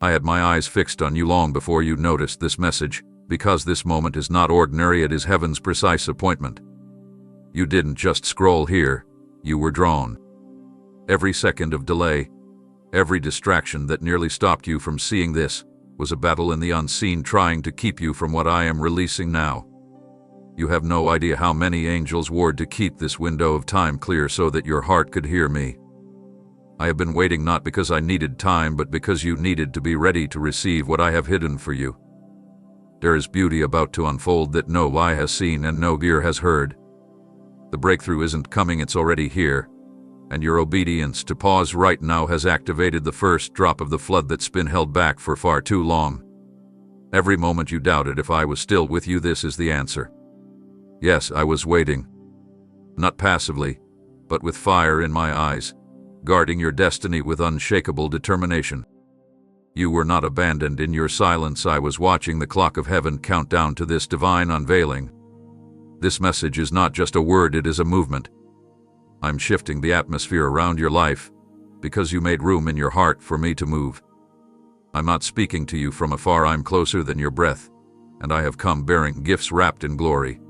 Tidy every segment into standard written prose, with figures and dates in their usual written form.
I had my eyes fixed on you long before you noticed this message, because this moment is not ordinary, it is heaven's precise appointment. You didn't just scroll here, you were drawn. Every second of delay, every distraction that nearly stopped you from seeing this, was a battle in the unseen trying to keep you from what I am releasing now. You have no idea how many angels warred to keep this window of time clear so that your heart could hear me. I have been waiting not because I needed time, but because you needed to be ready to receive what I have hidden for you. There is beauty about to unfold that no eye has seen and no ear has heard. The breakthrough isn't coming, it's already here, and your obedience to pause right now has activated the first drop of the flood that's been held back for far too long. Every moment you doubted if I was still with you, this is the answer. Yes, I was waiting. Not passively, but with fire in my eyes, guarding your destiny with unshakable determination. You were not abandoned in your silence. I was watching the clock of heaven count down to this divine unveiling. This message is not just a word, it is a movement. I'm shifting the atmosphere around your life because you made room in your heart for me to move. I'm not speaking to you from afar, I'm closer than your breath, and I have come bearing gifts wrapped in glory.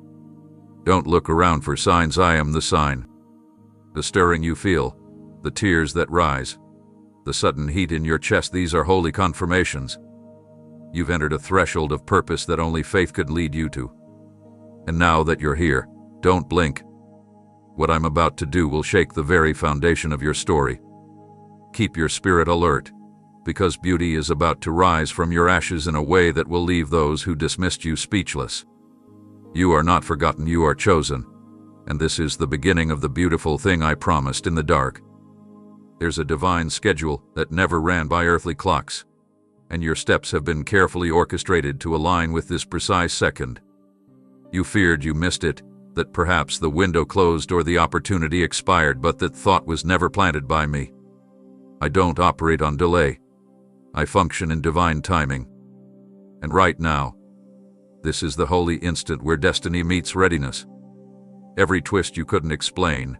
Don't look around for signs, I am the sign. The stirring you feel, the tears that rise, the sudden heat in your chest, these are holy confirmations. You've entered a threshold of purpose that only faith could lead you to. And now that you're here, don't blink. What I'm about to do will shake the very foundation of your story. Keep your spirit alert, because beauty is about to rise from your ashes in a way that will leave those who dismissed you speechless. You are not forgotten, you are chosen, and this is the beginning of the beautiful thing I promised in the dark. There's a divine schedule that never ran by earthly clocks, and your steps have been carefully orchestrated to align with this precise second. You feared you missed it, that perhaps the window closed or the opportunity expired, but that thought was never planted by me. I don't operate on delay. I function in divine timing. And right now, this is the holy instant where destiny meets readiness. Every twist you couldn't explain,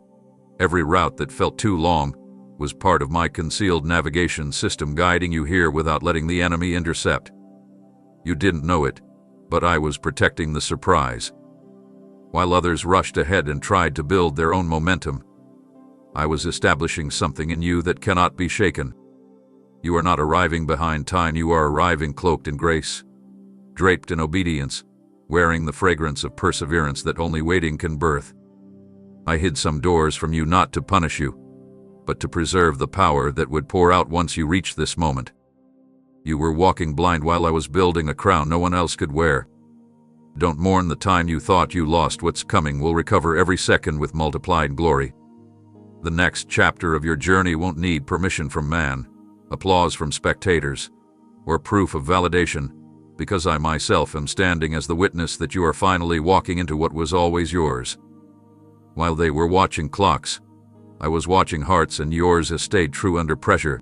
every route that felt too long, was part of my concealed navigation system guiding you here without letting the enemy intercept. You didn't know it, but I was protecting the surprise. While others rushed ahead and tried to build their own momentum, I was establishing something in you that cannot be shaken. You are not arriving behind time, you are arriving cloaked in grace, draped in obedience, wearing the fragrance of perseverance that only waiting can birth. I hid some doors from you not to punish you, but to preserve the power that would pour out once you reached this moment. You were walking blind while I was building a crown no one else could wear. Don't mourn the time you thought you lost, what's coming will recover every second with multiplied glory. The next chapter of your journey won't need permission from man, applause from spectators, or proof of validation, because I myself am standing as the witness that you are finally walking into what was always yours. While they were watching clocks, I was watching hearts, and yours has stayed true under pressure.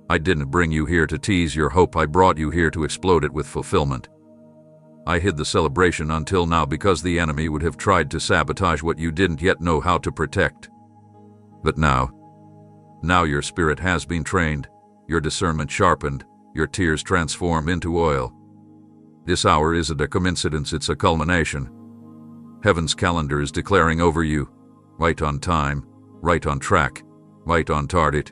I didn't bring you here to tease your hope, I brought you here to explode it with fulfillment. I hid the celebration until now because the enemy would have tried to sabotage what you didn't yet know how to protect. But now your spirit has been trained, your discernment sharpened, your tears transformed into oil. This hour isn't a coincidence, it's a culmination. Heaven's calendar is declaring over you, right on time, right on track, right on target.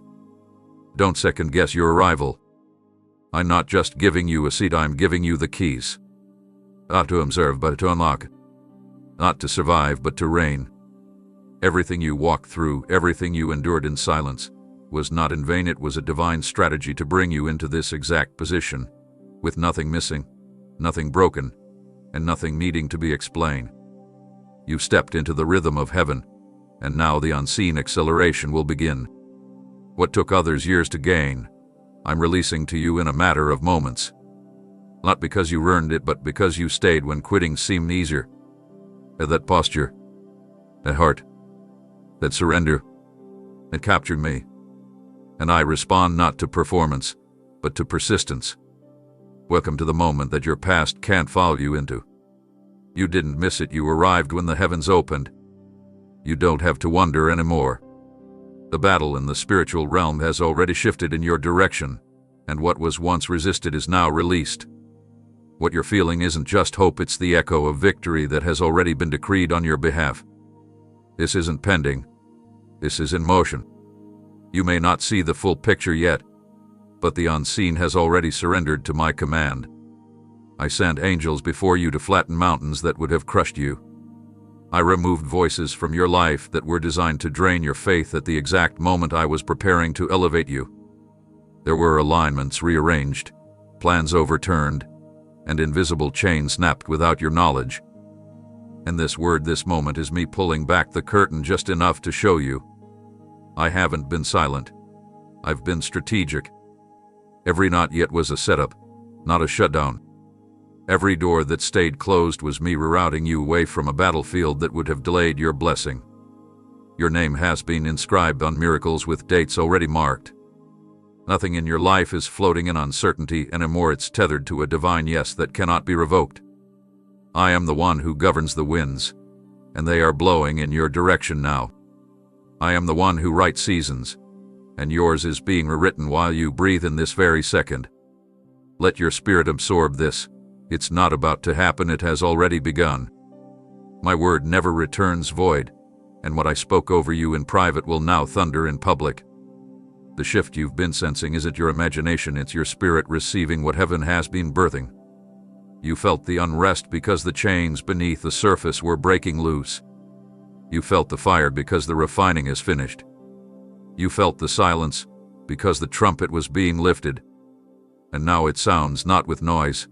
Don't second guess your arrival. I'm not just giving you a seat, I'm giving you the keys. Not to observe, but to unlock. Not to survive, but to reign. Everything you walked through, everything you endured in silence, was not in vain. It was a divine strategy to bring you into this exact position, with nothing missing, nothing broken, and nothing needing to be explained. You stepped into the rhythm of heaven, and now the unseen acceleration will begin. What took others years to gain, I'm releasing to you in a matter of moments. Not because you earned it, but because you stayed when quitting seemed easier. That posture, that heart, that surrender, it captured me. And I respond not to performance, but to persistence. Welcome to the moment that your past can't follow you into. You didn't miss it, you arrived when the heavens opened. You don't have to wonder anymore. The battle in the spiritual realm has already shifted in your direction, and what was once resisted is now released. What you're feeling isn't just hope, it's the echo of victory that has already been decreed on your behalf. This isn't pending. This is in motion. You may not see the full picture yet, but the unseen has already surrendered to my command. I sent angels before you to flatten mountains that would have crushed you. I removed voices from your life that were designed to drain your faith at the exact moment I was preparing to elevate you. There were alignments rearranged, plans overturned, and invisible chains snapped without your knowledge. And this moment is me pulling back the curtain just enough to show you. I haven't been silent. I've been strategic. Every not yet was a setup, not a shutdown. Every door that stayed closed was me rerouting you away from a battlefield that would have delayed your blessing. Your name has been inscribed on miracles with dates already marked. Nothing in your life is floating in uncertainty anymore. It's tethered to a divine yes that cannot be revoked. I am the one who governs the winds, and they are blowing in your direction now. I am the one who writes seasons, and yours is being rewritten while you breathe in this very second. Let your spirit absorb this. It's not about to happen, it has already begun. My word never returns void, and what I spoke over you in private will now thunder in public. The shift you've been sensing isn't your imagination, it's your spirit receiving what heaven has been birthing. You felt the unrest because the chains beneath the surface were breaking loose. You felt the fire because the refining is finished. You felt the silence because the trumpet was being lifted. And now it sounds not with noise,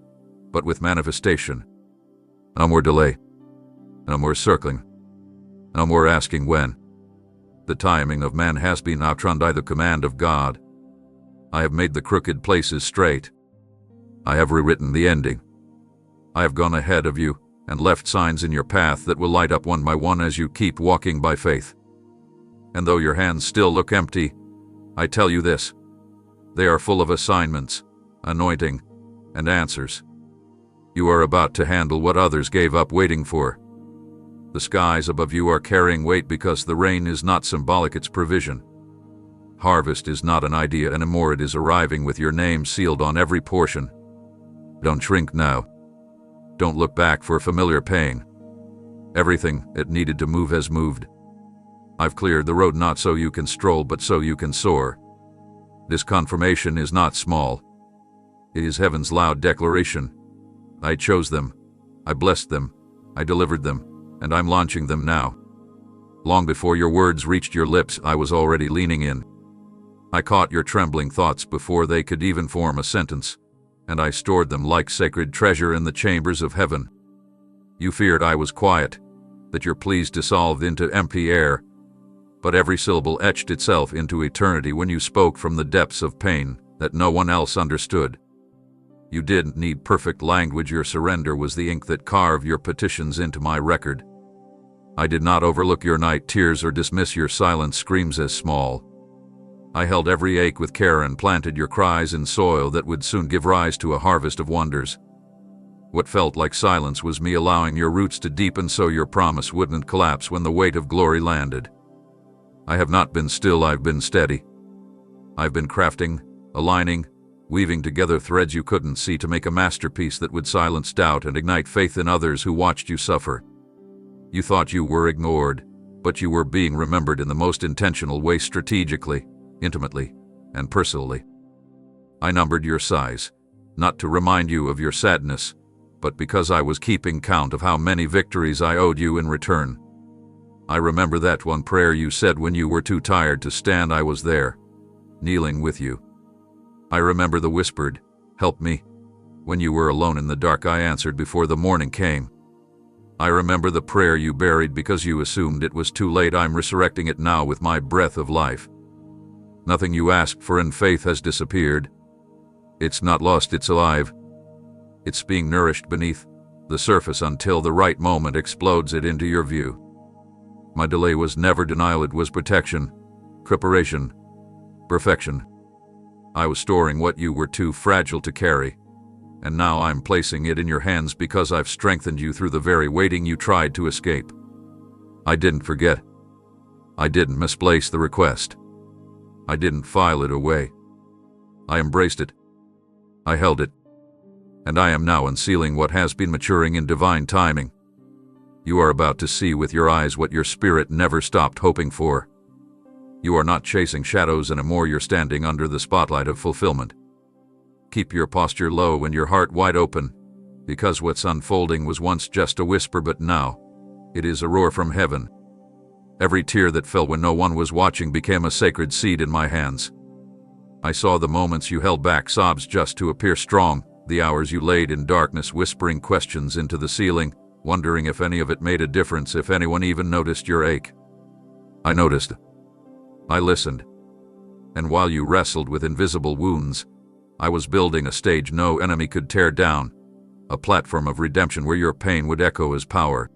but with manifestation. No more delay. No more circling. No more asking when. The timing of man has been outrun by the command of God. I have made the crooked places straight. I have rewritten the ending. I have gone ahead of you and left signs in your path that will light up one by one as you keep walking by faith. And though your hands still look empty, I tell you this: they are full of assignments, anointing, and answers. You are about to handle what others gave up waiting for. The skies above you are carrying weight because the rain is not symbolic, it's provision. Harvest is not an idea anymore, it is arriving with your name sealed on every portion. Don't shrink now. Don't look back for familiar pain. Everything it needed to move has moved. I've cleared the road not so you can stroll, but so you can soar. This confirmation is not small. It is heaven's loud declaration. I chose them. I blessed them. I delivered them. And I'm launching them now. Long before your words reached your lips, I was already leaning in. I caught your trembling thoughts before they could even form a sentence, and I stored them like sacred treasure in the chambers of heaven. You feared I was quiet, that your pleas dissolved into empty air, but every syllable etched itself into eternity when you spoke from the depths of pain that no one else understood. You didn't need perfect language, your surrender was the ink that carved your petitions into my record. I did not overlook your night tears or dismiss your silent screams as small. I held every ache with care and planted your cries in soil that would soon give rise to a harvest of wonders. What felt like silence was me allowing your roots to deepen so your promise wouldn't collapse when the weight of glory landed. I have not been still, I've been steady. I've been crafting, aligning, weaving together threads you couldn't see to make a masterpiece that would silence doubt and ignite faith in others who watched you suffer. You thought you were ignored, but you were being remembered in the most intentional way, strategically, intimately, and personally. I numbered your sighs, not to remind you of your sadness, but because I was keeping count of how many victories I owed you in return. I remember that one prayer you said when you were too tired to stand. I was there, kneeling with you. I remember the whispered, "Help me." When you were alone in the dark, I answered before the morning came. I remember the prayer you buried because you assumed it was too late. I'm resurrecting it now with my breath of life. Nothing you asked for in faith has disappeared. It's not lost, it's alive. It's being nourished beneath the surface until the right moment explodes it into your view. My delay was never denial, it was protection, preparation, perfection. I was storing what you were too fragile to carry, and now I'm placing it in your hands because I've strengthened you through the very waiting you tried to escape. I didn't forget. I didn't misplace the request. I didn't file it away. I embraced it, I held it. And I am now unsealing what has been maturing in divine timing. You are about to see with your eyes what your spirit never stopped hoping for. You are not chasing shadows anymore, you're standing under the spotlight of fulfillment. Keep your posture low and your heart wide open, because what's unfolding was once just a whisper, but now it is a roar from heaven. Every tear that fell when no one was watching became a sacred seed in my hands. I saw the moments you held back sobs just to appear strong, the hours you laid in darkness whispering questions into the ceiling, wondering if any of it made a difference, if anyone even noticed your ache. I noticed. I listened. And while you wrestled with invisible wounds, I was building a stage no enemy could tear down, a platform of redemption where your pain would echo as power.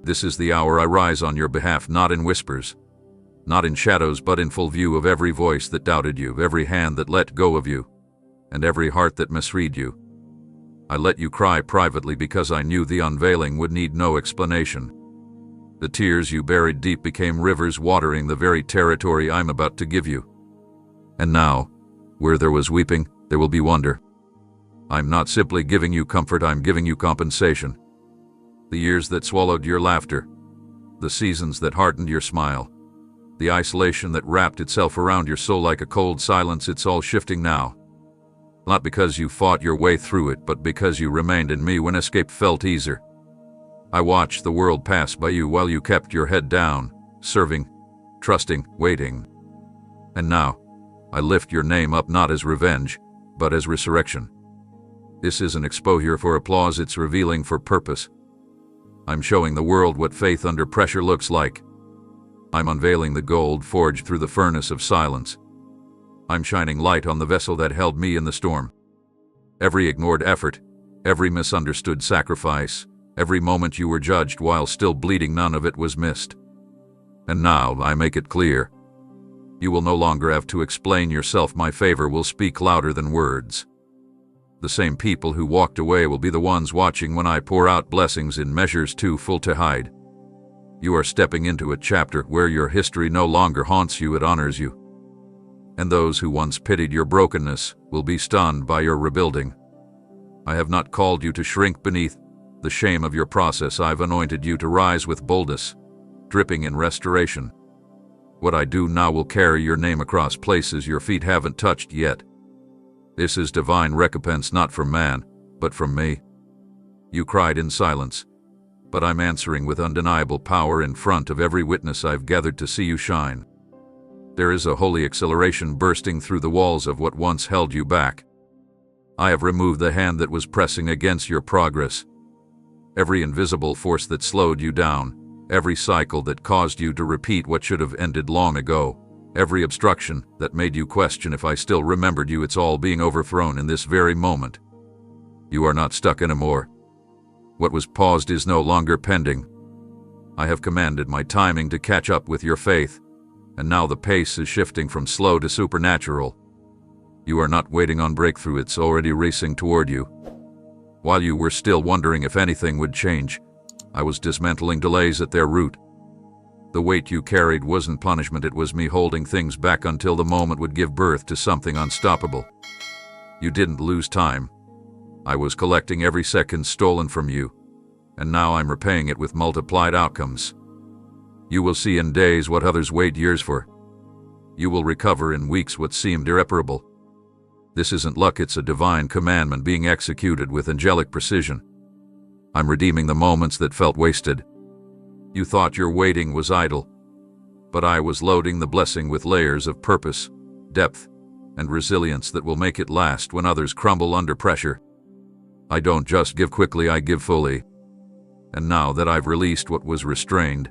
This is the hour I rise on your behalf, not in whispers, not in shadows, but in full view of every voice that doubted you, every hand that let go of you, and every heart that misread you. I let you cry privately because I knew the unveiling would need no explanation. The tears you buried deep became rivers watering the very territory I'm about to give you. And now, where there was weeping, there will be wonder. I'm not simply giving you comfort, I'm giving you compensation. The years that swallowed your laughter, the seasons that hardened your smile, the isolation that wrapped itself around your soul like a cold silence, it's all shifting now. Not because you fought your way through it, but because you remained in me when escape felt easier. I watched the world pass by you while you kept your head down, serving, trusting, waiting. And now, I lift your name up not as revenge, but as resurrection. This isn't exposure for applause, it's revealing for purpose. I'm showing the world what faith under pressure looks like. I'm unveiling the gold forged through the furnace of silence. I'm shining light on the vessel that held me in the storm. Every ignored effort, every misunderstood sacrifice, every moment you were judged while still bleeding, none of it was missed. And now I make it clear. You will no longer have to explain yourself. My favor will speak louder than words. The same people who walked away will be the ones watching when I pour out blessings in measures too full to hide. You are stepping into a chapter where your history no longer haunts you, it honors you. And those who once pitied your brokenness will be stunned by your rebuilding. I have not called you to shrink beneath the shame of your process. I've anointed you to rise with boldness, dripping in restoration. What I do now will carry your name across places your feet haven't touched yet. This is divine recompense, not from man, but from me. You cried in silence, but I'm answering with undeniable power in front of every witness I've gathered to see you shine. There is a holy acceleration bursting through the walls of what once held you back. I have removed the hand that was pressing against your progress. Every invisible force that slowed you down, every cycle that caused you to repeat what should have ended long ago, every obstruction that made you question if I still remembered you, it's all being overthrown in this very moment. You are not stuck anymore. What was paused is no longer pending. I have commanded my timing to catch up with your faith, and now the pace is shifting from slow to supernatural. You are not waiting on breakthrough, it's already racing toward you. While you were still wondering if anything would change, I was dismantling delays at their root. The weight you carried wasn't punishment, it was me holding things back until the moment would give birth to something unstoppable. You didn't lose time. I was collecting every second stolen from you, and now I'm repaying it with multiplied outcomes. You will see in days what others wait years for. You will recover in weeks what seemed irreparable. This isn't luck, it's a divine commandment being executed with angelic precision. I'm redeeming the moments that felt wasted. You thought your waiting was idle, but I was loading the blessing with layers of purpose, depth, and resilience that will make it last when others crumble under pressure. I don't just give quickly, I give fully. And now that I've released what was restrained,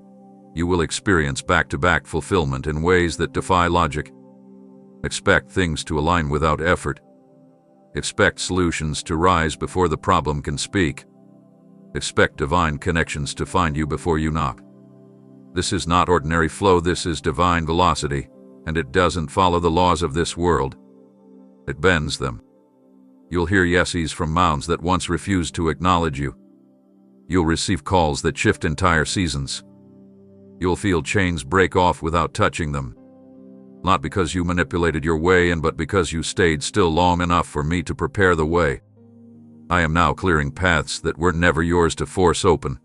you will experience back-to-back fulfillment in ways that defy logic. Expect things to align without effort. Expect solutions to rise before the problem can speak. Expect divine connections to find you before you knock. This is not ordinary flow, this is divine velocity, and it doesn't follow the laws of this world. It bends them. You'll hear yeses from mounds that once refused to acknowledge you. You'll receive calls that shift entire seasons. You'll feel chains break off without touching them. Not because you manipulated your way in, but because you stayed still long enough for me to prepare the way. I am now clearing paths that were never yours to force open.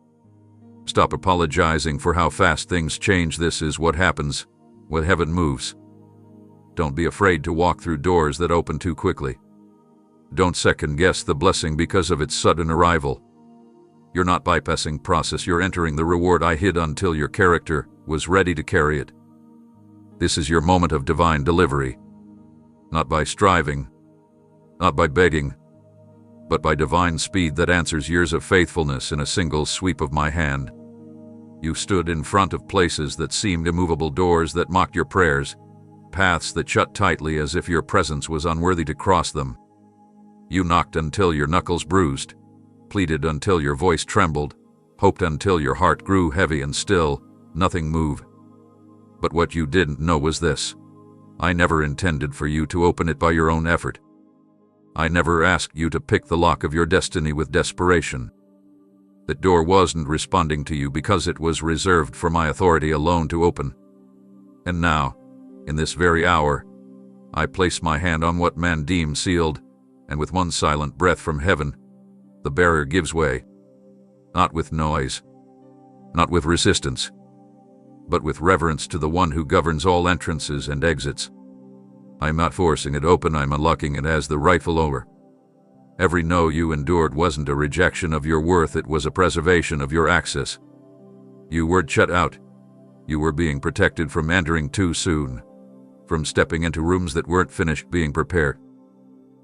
Stop apologizing for how fast things change. This is what happens when heaven moves. Don't be afraid to walk through doors that open too quickly. Don't second-guess the blessing because of its sudden arrival. You're not bypassing process, you're entering the reward I hid until your character was ready to carry it. This is your moment of divine delivery. Not by striving, not by begging, but by divine speed that answers years of faithfulness in a single sweep of my hand. You stood in front of places that seemed immovable, doors that mocked your prayers, paths that shut tightly as if your presence was unworthy to cross them. You knocked until your knuckles bruised, pleaded until your voice trembled, hoped until your heart grew heavy, and still nothing moved. But what you didn't know was this: I never intended for you to open it by your own effort. I never asked you to pick the lock of your destiny with desperation. That door wasn't responding to you because it was reserved for my authority alone to open. And now, in this very hour, I place my hand on what man deemed sealed, and with one silent breath from heaven, the barrier gives way. Not with noise, not with resistance, but with reverence to the one who governs all entrances and exits. I'm not forcing it open, I'm unlocking it as the rightful owner. Every no you endured wasn't a rejection of your worth, it was a preservation of your access. You weren't shut out. You were being protected from entering too soon, from stepping into rooms that weren't finished being prepared.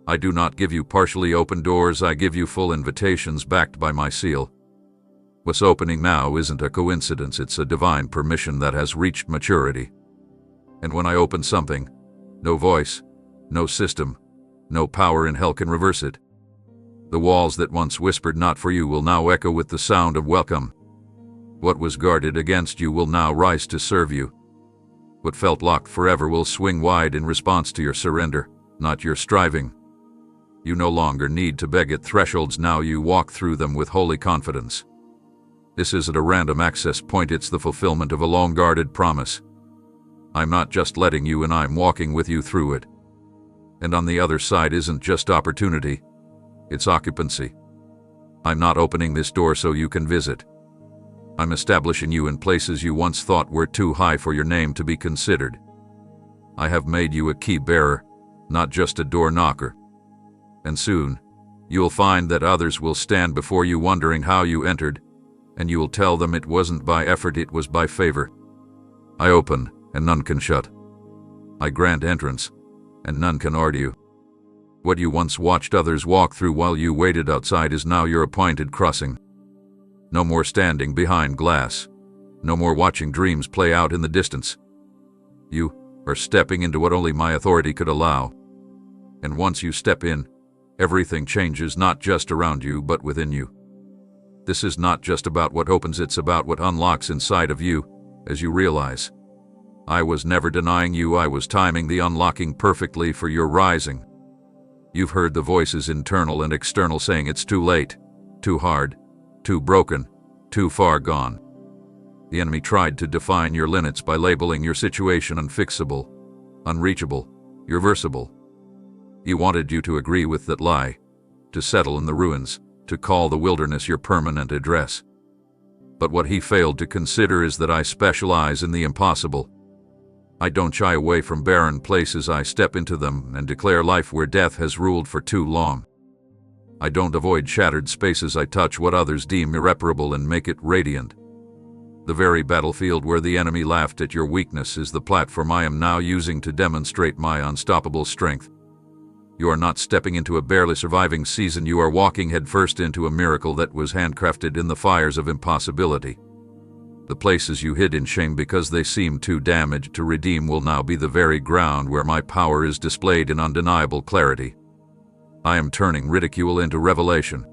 I do not give you partially open doors, I give you full invitations backed by my seal. What's opening now isn't a coincidence, it's a divine permission that has reached maturity. And when I open something, no voice, no system, no power in hell can reverse it. The walls that once whispered not for you will now echo with the sound of welcome. What was guarded against you will now rise to serve you. What felt locked forever will swing wide in response to your surrender, not your striving. You no longer need to beg at thresholds, now you walk through them with holy confidence. This isn't a random access point, it's the fulfillment of a long-guarded promise. I'm not just letting you in, I'm walking with you through it. And on the other side isn't just opportunity, it's occupancy. I'm not opening this door so you can visit. I'm establishing you in places you once thought were too high for your name to be considered. I have made you a key bearer, not just a door knocker. And soon, you'll find that others will stand before you wondering how you entered, and you will tell them it wasn't by effort, it was by favor. I open, and none can shut. I grant entrance, and none can argue. What you once watched others walk through while you waited outside is now your appointed crossing. No more standing behind glass. No more watching dreams play out in the distance. You are stepping into what only my authority could allow. And once you step in, everything changes, not just around you but within you. This is not just about what opens, it's about what unlocks inside of you as you realize. I was never denying you, I was timing the unlocking perfectly for your rising. You've heard the voices, internal and external, saying it's too late, too hard, too broken, too far gone. The enemy tried to define your limits by labeling your situation unfixable, unreachable, irreversible. He wanted you to agree with that lie, to settle in the ruins, to call the wilderness your permanent address. But what he failed to consider is that I specialize in the impossible. I don't shy away from barren places, I step into them and declare life where death has ruled for too long. I don't avoid shattered spaces, I touch what others deem irreparable and make it radiant. The very battlefield where the enemy laughed at your weakness is the platform I am now using to demonstrate my unstoppable strength. You are not stepping into a barely surviving season, you are walking headfirst into a miracle that was handcrafted in the fires of impossibility. The places you hid in shame because they seemed too damaged to redeem will now be the very ground where my power is displayed in undeniable clarity. I am turning ridicule into revelation.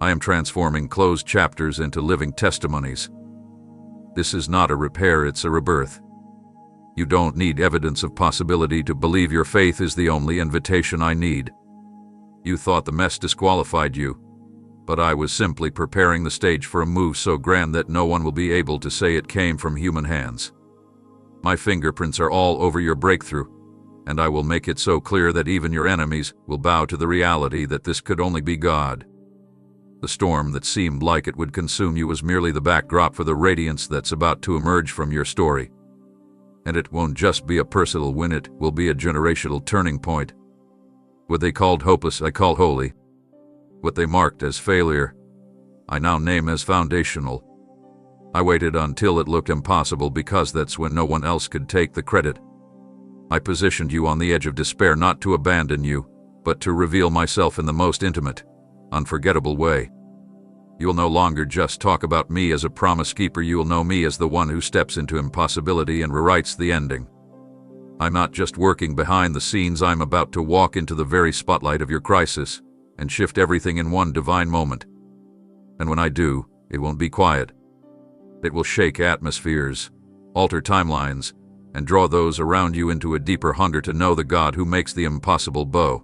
I am transforming closed chapters into living testimonies. This is not a repair, it's a rebirth. You don't need evidence of possibility to believe, your faith is the only invitation I need. You thought the mess disqualified you, but I was simply preparing the stage for a move so grand that no one will be able to say it came from human hands. My fingerprints are all over your breakthrough, and I will make it so clear that even your enemies will bow to the reality that this could only be God. The storm that seemed like it would consume you was merely the backdrop for the radiance that's about to emerge from your story. And it won't just be a personal win, it will be a generational turning point. What they called hopeless, I call holy. What they marked as failure, I now name as foundational. I waited until it looked impossible because that's when no one else could take the credit. I positioned you on the edge of despair not to abandon you, but to reveal myself in the most intimate, unforgettable way. You'll no longer just talk about me as a promise keeper, you'll know me as the one who steps into impossibility and rewrites the ending. I'm not just working behind the scenes, I'm about to walk into the very spotlight of your crisis and shift everything in one divine moment. And when I do, it won't be quiet. It will shake atmospheres, alter timelines, and draw those around you into a deeper hunger to know the God who makes the impossible bow.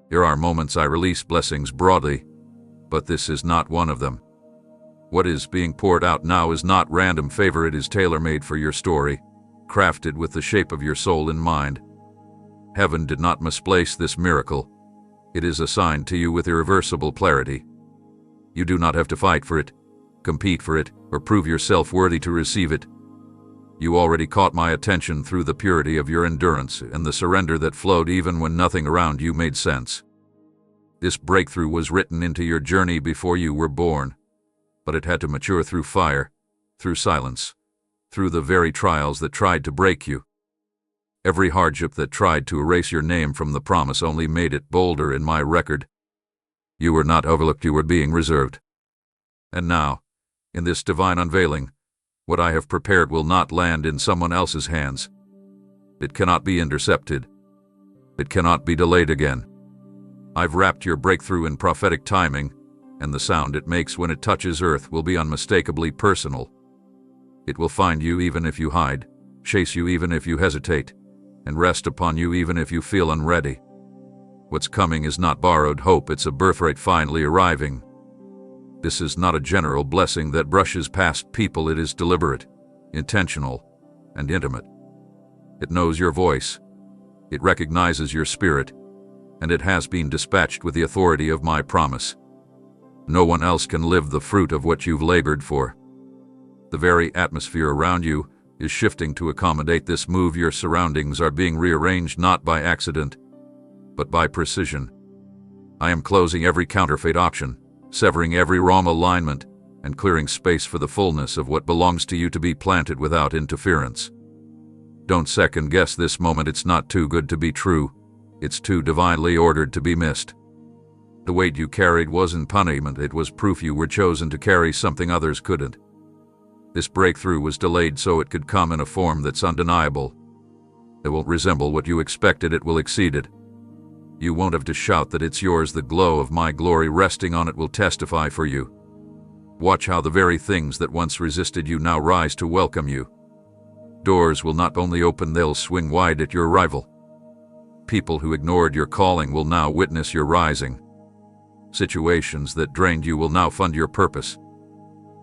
There are moments I release blessings broadly, but this is not one of them. What is being poured out now is not random favor, it is tailor-made for your story, crafted with the shape of your soul in mind. Heaven did not misplace this miracle. It is assigned to you with irreversible clarity. You do not have to fight for it, compete for it, or prove yourself worthy to receive it. You already caught my attention through the purity of your endurance and the surrender that flowed even when nothing around you made sense. This breakthrough was written into your journey before you were born, but it had to mature through fire, through silence, through the very trials that tried to break you. Every hardship that tried to erase your name from the promise only made it bolder in my record. You were not overlooked, you were being reserved. And now, in this divine unveiling, what I have prepared will not land in someone else's hands. It cannot be intercepted. It cannot be delayed again. I've wrapped your breakthrough in prophetic timing, and the sound it makes when it touches earth will be unmistakably personal. It will find you even if you hide, chase you even if you hesitate, and rest upon you even if you feel unready. What's coming is not borrowed hope, it's a birthright finally arriving. This is not a general blessing that brushes past people, it is deliberate, intentional, and intimate. It knows your voice, it recognizes your spirit, and it has been dispatched with the authority of my promise. No one else can live the fruit of what you've labored for. The very atmosphere around you is shifting to accommodate this move. Your surroundings are being rearranged not by accident, but by precision. I am closing every counterfeit option, severing every wrong alignment, and clearing space for the fullness of what belongs to you to be planted without interference. Don't second-guess this moment, it's not too good to be true, it's too divinely ordered to be missed. The weight you carried wasn't punishment, it was proof you were chosen to carry something others couldn't. This breakthrough was delayed so it could come in a form that's undeniable. It won't resemble what you expected, it will exceed it. You won't have to shout that it's yours, the glow of my glory resting on it will testify for you. Watch how the very things that once resisted you now rise to welcome you. Doors will not only open, they'll swing wide at your arrival. People who ignored your calling will now witness your rising. Situations that drained you will now fund your purpose.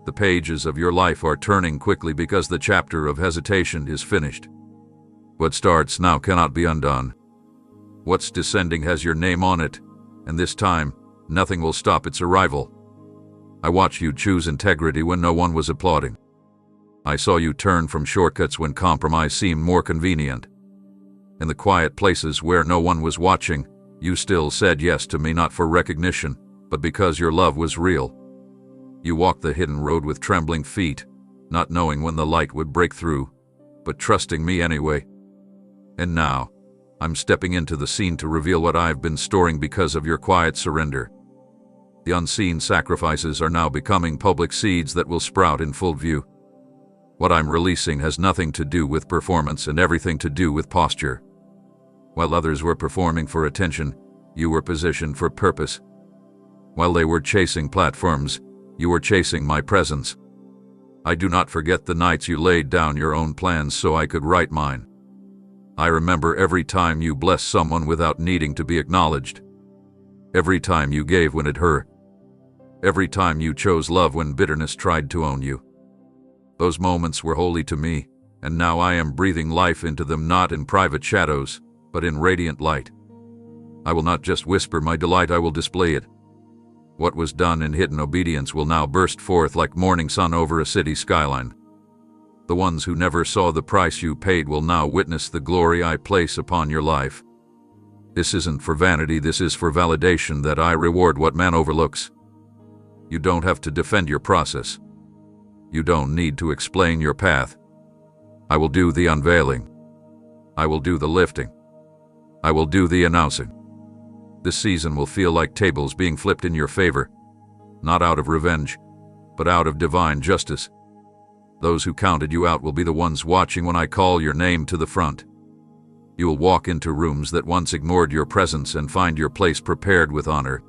The pages of your life are turning quickly because the chapter of hesitation is finished. What starts now cannot be undone. What's descending has your name on it, and this time, nothing will stop its arrival. I watched you choose integrity when no one was applauding. I saw you turn from shortcuts when compromise seemed more convenient. In the quiet places where no one was watching, you still said yes to me, not for recognition, but because your love was real. You walked the hidden road with trembling feet, not knowing when the light would break through, but trusting me anyway. And now, I'm stepping into the scene to reveal what I've been storing because of your quiet surrender. The unseen sacrifices are now becoming public seeds that will sprout in full view. What I'm releasing has nothing to do with performance and everything to do with posture. While others were performing for attention, you were positioned for purpose. While they were chasing platforms, you were chasing my presence. I do not forget the nights you laid down your own plans so I could write mine. I remember every time you blessed someone without needing to be acknowledged. Every time you gave when it hurt. Every time you chose love when bitterness tried to own you. Those moments were holy to me, and now I am breathing life into them, not in private shadows, but in radiant light. I will not just whisper my delight, I will display it. What was done in hidden obedience will now burst forth like morning sun over a city skyline. The ones who never saw the price you paid will now witness the glory I place upon your life. This isn't for vanity, this is for validation that I reward what man overlooks. You don't have to defend your process. You don't need to explain your path. I will do the unveiling. I will do the lifting. I will do the announcing. This season will feel like tables being flipped in your favor, not out of revenge, but out of divine justice. Those who counted you out will be the ones watching when I call your name to the front. You will walk into rooms that once ignored your presence and find your place prepared with honor.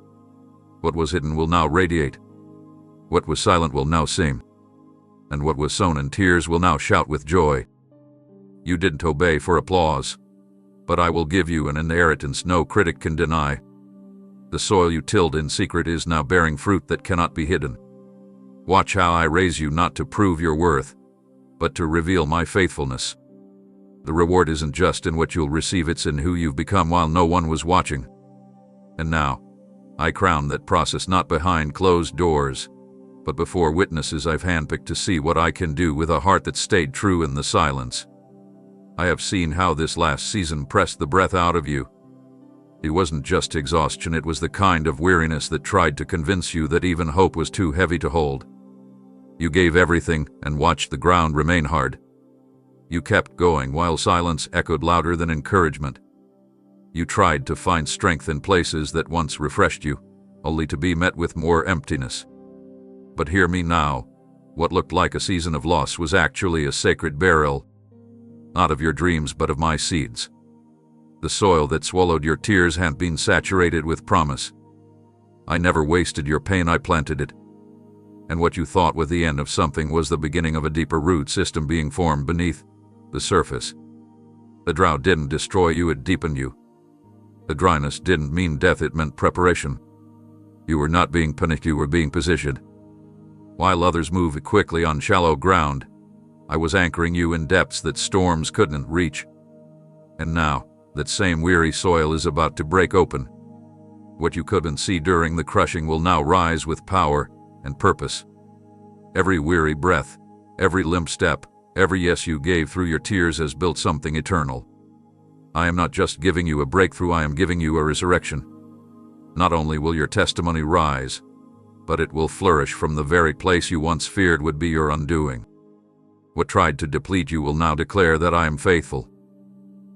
What was hidden will now radiate. What was silent will now sing. And what was sown in tears will now shout with joy. You didn't obey for applause, but I will give you an inheritance no critic can deny. The soil you tilled in secret is now bearing fruit that cannot be hidden. Watch how I raise you not to prove your worth, but to reveal my faithfulness. The reward isn't just in what you'll receive, it's in who you've become while no one was watching. And now, I crown that process not behind closed doors, but before witnesses I've handpicked to see what I can do with a heart that stayed true in the silence. I have seen how this last season pressed the breath out of you. It wasn't just exhaustion, it was the kind of weariness that tried to convince you that even hope was too heavy to hold. You gave everything and watched the ground remain hard. You kept going while silence echoed louder than encouragement. You tried to find strength in places that once refreshed you, only to be met with more emptiness. But hear me now, what looked like a season of loss was actually a sacred burial, not of your dreams but of my seeds. The soil that swallowed your tears had been saturated with promise. I never wasted your pain, I planted it. And what you thought was the end of something was the beginning of a deeper root system being formed beneath the surface. The drought didn't destroy you, it deepened you. The dryness didn't mean death, it meant preparation. You were not being punished, you were being positioned. While others moved quickly on shallow ground, I was anchoring you in depths that storms couldn't reach. And now, that same weary soil is about to break open. What you couldn't see during the crushing will now rise with power and purpose. Every weary breath, every limp step, every yes you gave through your tears has built something eternal. I am not just giving you a breakthrough, I am giving you a resurrection. Not only will your testimony rise, but it will flourish from the very place you once feared would be your undoing. What tried to deplete you will now declare that I am faithful.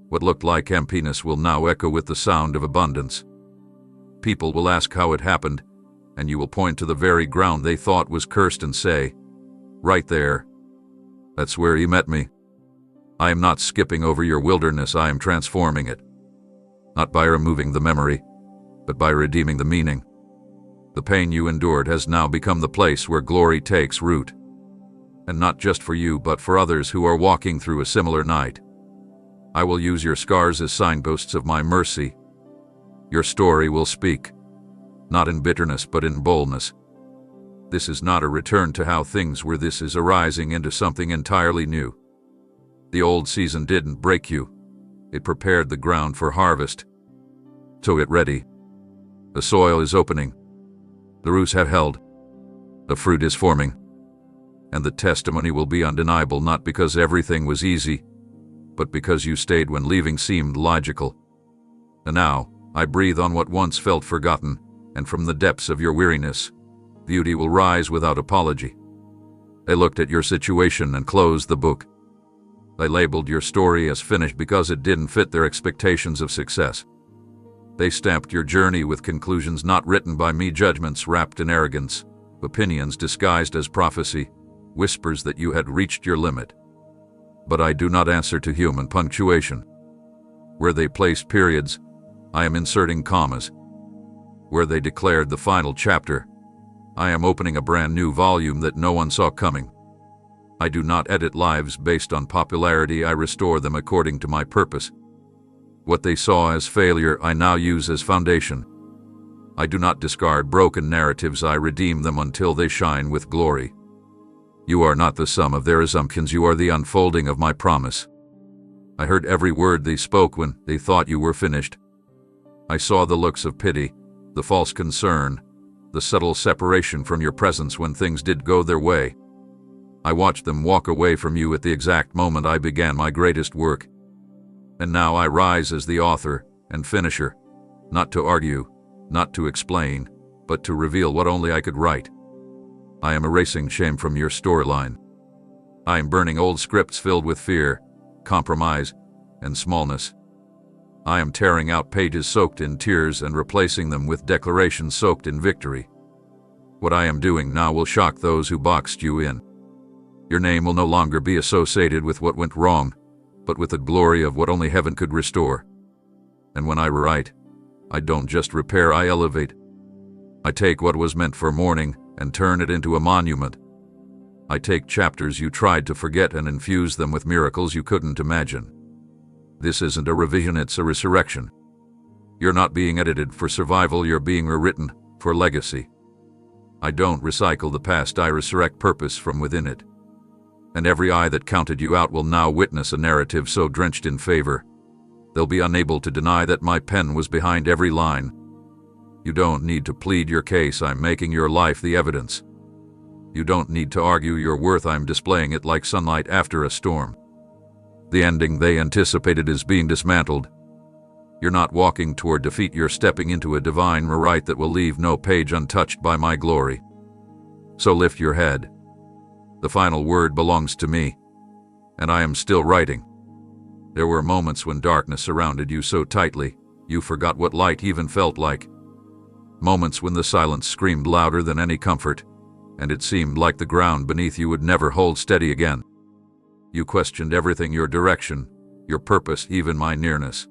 What looked like emptiness will now echo with the sound of abundance. People will ask how it happened, and you will point to the very ground they thought was cursed and say, right there, that's where you met me. I am not skipping over your wilderness, I am transforming it. Not by removing the memory, but by redeeming the meaning. The pain you endured has now become the place where glory takes root. And not just for you, but for others who are walking through a similar night. I will use your scars as signposts of my mercy. Your story will speak, not in bitterness but in boldness. This is not a return to how things were, this is a rising into something entirely new. The old season didn't break you, it prepared the ground for harvest. So get ready. The soil is opening. The roots have held. The fruit is forming. And the testimony will be undeniable, not because everything was easy, but because you stayed when leaving seemed logical. And now, I breathe on what once felt forgotten, and from the depths of your weariness, beauty will rise without apology. They looked at your situation and closed the book. They labeled your story as finished because it didn't fit their expectations of success. They stamped your journey with conclusions not written by me, judgments wrapped in arrogance, opinions disguised as prophecy, whispers that you had reached your limit. But I do not answer to human punctuation. Where they placed periods, I am inserting commas. Where they declared the final chapter, I am opening a brand new volume that no one saw coming. I do not edit lives based on popularity, I restore them according to my purpose. What they saw as failure, I now use as foundation. I do not discard broken narratives, I redeem them until they shine with glory. You are not the sum of their assumptions, you are the unfolding of my promise. I heard every word they spoke when they thought you were finished. I saw the looks of pity, the false concern, the subtle separation from your presence when things did go their way. I watched them walk away from you at the exact moment I began my greatest work. And now I rise as the author and finisher, not to argue, not to explain, but to reveal what only I could write. I am erasing shame from your storyline. I am burning old scripts filled with fear, compromise, and smallness. I am tearing out pages soaked in tears and replacing them with declarations soaked in victory. What I am doing now will shock those who boxed you in. Your name will no longer be associated with what went wrong, but with the glory of what only heaven could restore. And when I write, I don't just repair, I elevate. I take what was meant for mourning and turn it into a monument. I take chapters you tried to forget and infuse them with miracles you couldn't imagine. This isn't a revision, it's a resurrection. You're not being edited for survival, you're being rewritten for legacy. I don't recycle the past, I resurrect purpose from within it. And every eye that counted you out will now witness a narrative so drenched in favor, they'll be unable to deny that my pen was behind every line. You don't need to plead your case, I'm making your life the evidence. You don't need to argue your worth, I'm displaying it like sunlight after a storm. The ending they anticipated is being dismantled. You're not walking toward defeat, you're stepping into a divine rewrite that will leave no page untouched by my glory. So lift your head. The final word belongs to me, and I am still writing. There were moments when darkness surrounded you so tightly, you forgot what light even felt like. Moments when the silence screamed louder than any comfort, and it seemed like the ground beneath you would never hold steady again. You questioned everything, your direction, your purpose, even my nearness.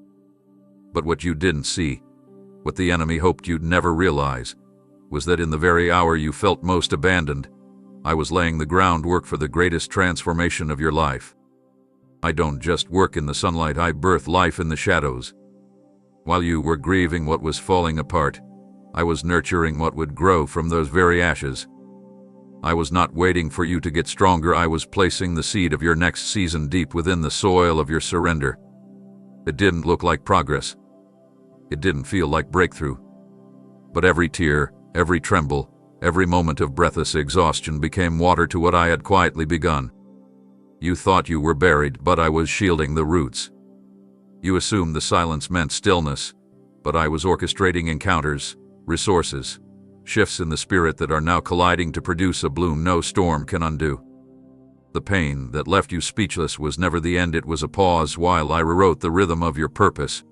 But what you didn't see, what the enemy hoped you'd never realize, was that in the very hour you felt most abandoned, I was laying the groundwork for the greatest transformation of your life. I don't just work in the sunlight, I birth life in the shadows. While you were grieving what was falling apart, I was nurturing what would grow from those very ashes. I was not waiting for you to get stronger, I was placing the seed of your next season deep within the soil of your surrender. It didn't look like progress. It didn't feel like breakthrough. But every tear, every tremble, every moment of breathless exhaustion became water to what I had quietly begun. You thought you were buried, but I was shielding the roots. You assumed the silence meant stillness, but I was orchestrating encounters, resources, shifts in the spirit that are now colliding to produce a bloom no storm can undo. The pain that left you speechless was never the end, it was a pause while I rewrote the rhythm of your purpose.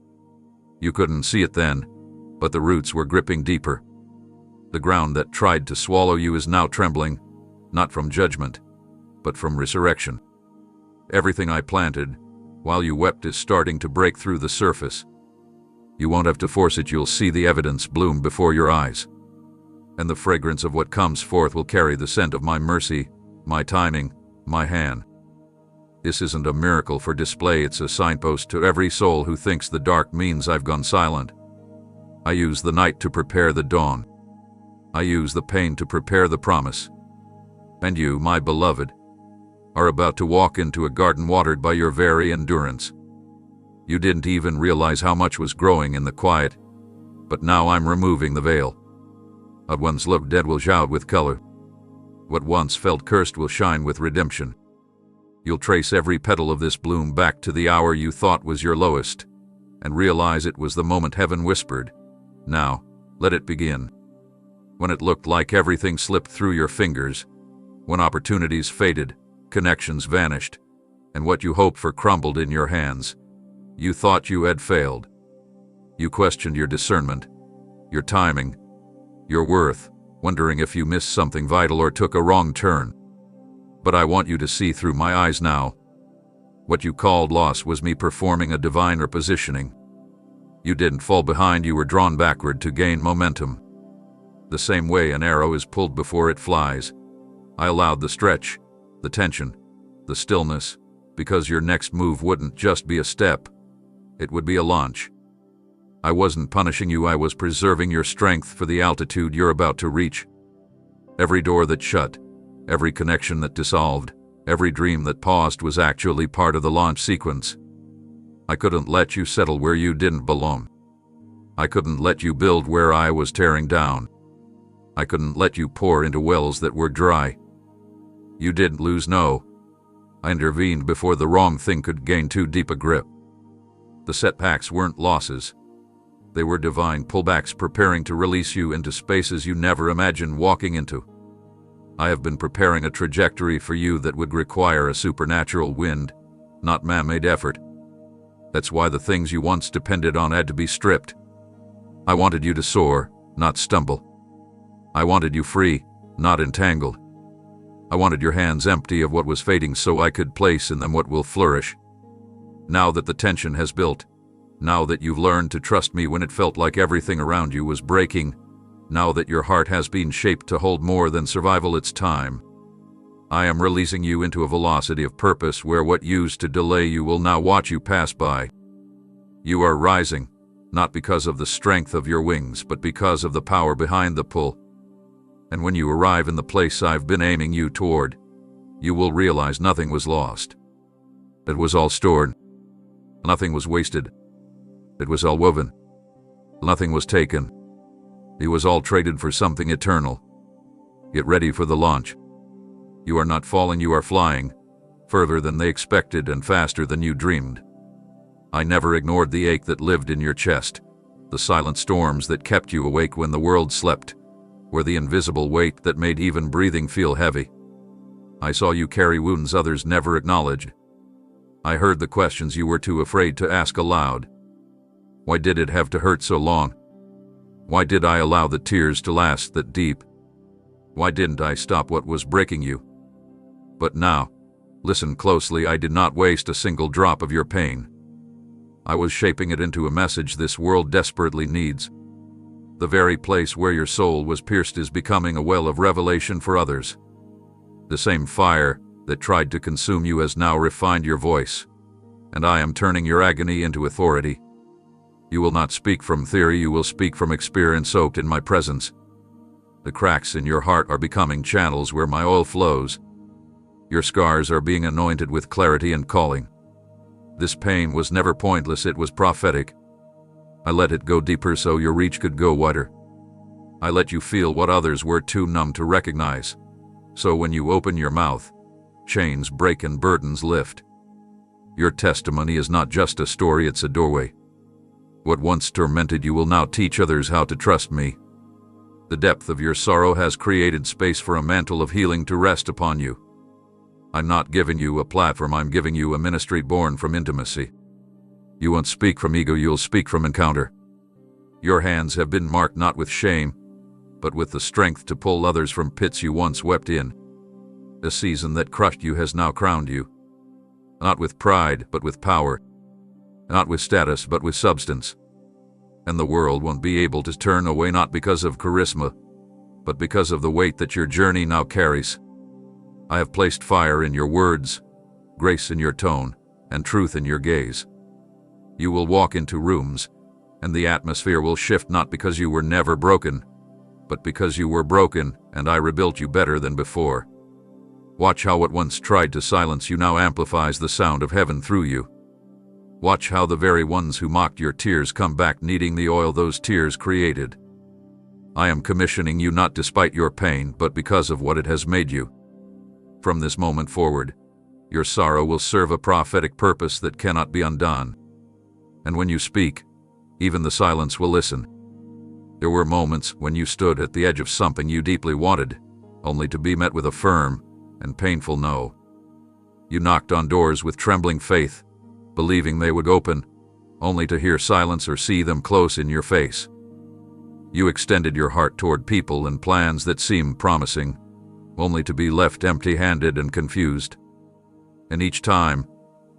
You couldn't see it then, but the roots were gripping deeper. The ground that tried to swallow you is now trembling, not from judgment, but from resurrection. Everything I planted, while you wept, is starting to break through the surface. You won't have to force it, you'll see the evidence bloom before your eyes. And the fragrance of what comes forth will carry the scent of my mercy, my timing, my hand. This isn't a miracle for display, it's a signpost to every soul who thinks the dark means I've gone silent. I use the night to prepare the dawn. I use the pain to prepare the promise. And you, my beloved, are about to walk into a garden watered by your very endurance. You didn't even realize how much was growing in the quiet, but now I'm removing the veil. What once looked dead will shout with color. What once felt cursed will shine with redemption. You'll trace every petal of this bloom back to the hour you thought was your lowest, and realize it was the moment heaven whispered, "Now, let it begin." When it looked like everything slipped through your fingers, when opportunities faded, connections vanished, and what you hoped for crumbled in your hands, you thought you had failed. You questioned your discernment, your timing, your worth, wondering if you missed something vital or took a wrong turn. But I want you to see through my eyes now. What you called loss was me performing a divine repositioning. You didn't fall behind, you were drawn backward to gain momentum. The same way an arrow is pulled before it flies, I allowed the stretch, the tension, the stillness, because your next move wouldn't just be a step, it would be a launch. I wasn't punishing you, I was preserving your strength for the altitude you're about to reach. Every door that shut, Every connection that dissolved, every dream that paused was actually part of the launch sequence. I couldn't let you settle where you didn't belong. I couldn't let you build where I was tearing down. I couldn't let you pour into wells that were dry. You didn't lose, no. I intervened before the wrong thing could gain too deep a grip. The setbacks weren't losses. They were divine pullbacks preparing to release you into spaces you never imagined walking into. I have been preparing a trajectory for you that would require a supernatural wind, not man-made effort. That's why the things you once depended on had to be stripped. I wanted you to soar, not stumble. I wanted you free, not entangled. I wanted your hands empty of what was fading so I could place in them what will flourish. Now that the tension has built, now that you've learned to trust me when it felt like everything around you was breaking, now that your heart has been shaped to hold more than survival, it's time. I am releasing you into a velocity of purpose where what used to delay you will now watch you pass by. You are rising, not because of the strength of your wings, but because of the power behind the pull. And when you arrive in the place I've been aiming you toward, you will realize nothing was lost. It was all stored. Nothing was wasted. It was all woven. Nothing was taken. It was all traded for something eternal. Get ready for the launch. You are not falling, you are flying, further than they expected and faster than you dreamed. I never ignored the ache that lived in your chest, the silent storms that kept you awake when the world slept, or the invisible weight that made even breathing feel heavy. I saw you carry wounds others never acknowledged. I heard the questions you were too afraid to ask aloud. Why did it have to hurt so long? Why did I allow the tears to last that deep? Why didn't I stop what was breaking you? But now, listen closely, I did not waste a single drop of your pain. I was shaping it into a message this world desperately needs. The very place where your soul was pierced is becoming a well of revelation for others. The same fire that tried to consume you has now refined your voice, and I am turning your agony into authority. You will not speak from theory, you will speak from experience soaked in my presence. The cracks in your heart are becoming channels where my oil flows. Your scars are being anointed with clarity and calling. This pain was never pointless, it was prophetic. I let it go deeper so your reach could go wider. I let you feel what others were too numb to recognize. So when you open your mouth, chains break and burdens lift. Your testimony is not just a story, it's a doorway. What once tormented you will now teach others how to trust me. The depth of your sorrow has created space for a mantle of healing to rest upon you. I'm not giving you a platform, I'm giving you a ministry born from intimacy. You won't speak from ego, you'll speak from encounter. Your hands have been marked not with shame, but with the strength to pull others from pits you once wept in. The season that crushed you has now crowned you. Not with pride, but with power. Not with status, but with substance. And the world won't be able to turn away, not because of charisma, but because of the weight that your journey now carries. I have placed fire in your words, grace in your tone, and truth in your gaze. You will walk into rooms, and the atmosphere will shift not because you were never broken, but because you were broken, and I rebuilt you better than before. Watch how what once tried to silence you now amplifies the sound of heaven through you. Watch how the very ones who mocked your tears come back needing the oil those tears created. I am commissioning you not despite your pain, but because of what it has made you. From this moment forward, your sorrow will serve a prophetic purpose that cannot be undone. And when you speak, even the silence will listen. There were moments when you stood at the edge of something you deeply wanted, only to be met with a firm and painful no. You knocked on doors with trembling faith, believing they would open, only to hear silence or see them close in your face. You extended your heart toward people and plans that seemed promising, only to be left empty-handed and confused. And each time,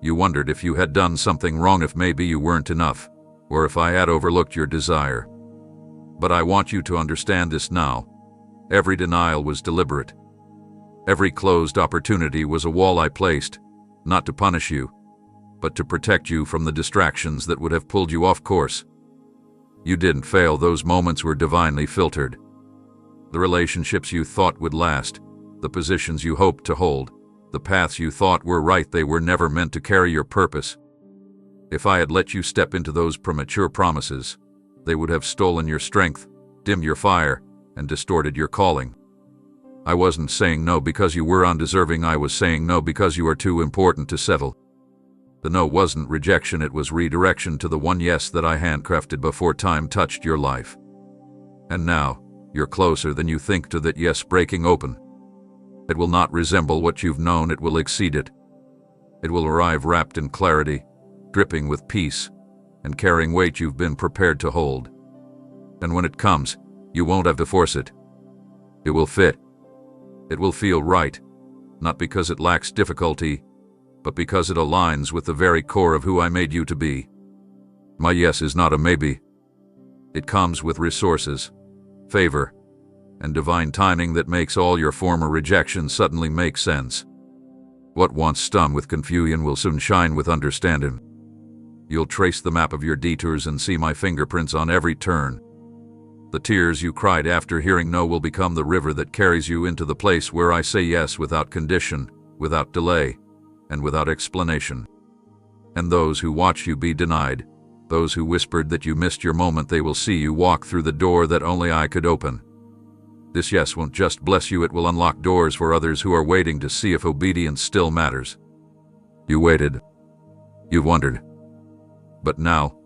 you wondered if you had done something wrong, if maybe you weren't enough, or if I had overlooked your desire. But I want you to understand this now. Every denial was deliberate. Every closed opportunity was a wall I placed, not to punish you, but to protect you from the distractions that would have pulled you off course. You didn't fail, those moments were divinely filtered. The relationships you thought would last, the positions you hoped to hold, the paths you thought were right, they were never meant to carry your purpose. If I had let you step into those premature promises, they would have stolen your strength, dimmed your fire, and distorted your calling. I wasn't saying no because you were undeserving, I was saying no because you are too important to settle. The no wasn't rejection, it was redirection to the one yes that I handcrafted before time touched your life. And now, you're closer than you think to that yes breaking open. It will not resemble what you've known, it will exceed it. It will arrive wrapped in clarity, dripping with peace, and carrying weight you've been prepared to hold. And when it comes, you won't have to force it. It will fit. It will feel right, not because it lacks difficulty, but because it aligns with the very core of who I made you to be. My yes is not a maybe. It comes with resources, favor, and divine timing that makes all your former rejections suddenly make sense. What once stung with confusion will soon shine with understanding. You'll trace the map of your detours and see my fingerprints on every turn. The tears you cried after hearing no will become the river that carries you into the place where I say yes without condition, without delay, and without explanation. And those who watch you be denied, those who whispered that you missed your moment, they will see you walk through the door that only I could open. This yes won't just bless you, it will unlock doors for others who are waiting to see if obedience still matters. You waited. You wondered. But now,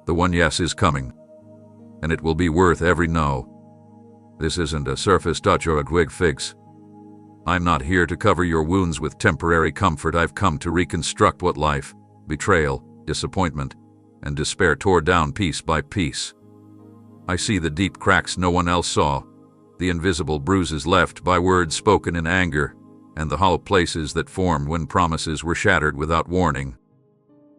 the one yes is coming. And it will be worth every no. This isn't a surface touch or a quick fix. I'm not here to cover your wounds with temporary comfort. I've come to reconstruct what life, betrayal, disappointment, and despair tore down piece by piece. I see the deep cracks no one else saw, the invisible bruises left by words spoken in anger, and the hollow places that formed when promises were shattered without warning.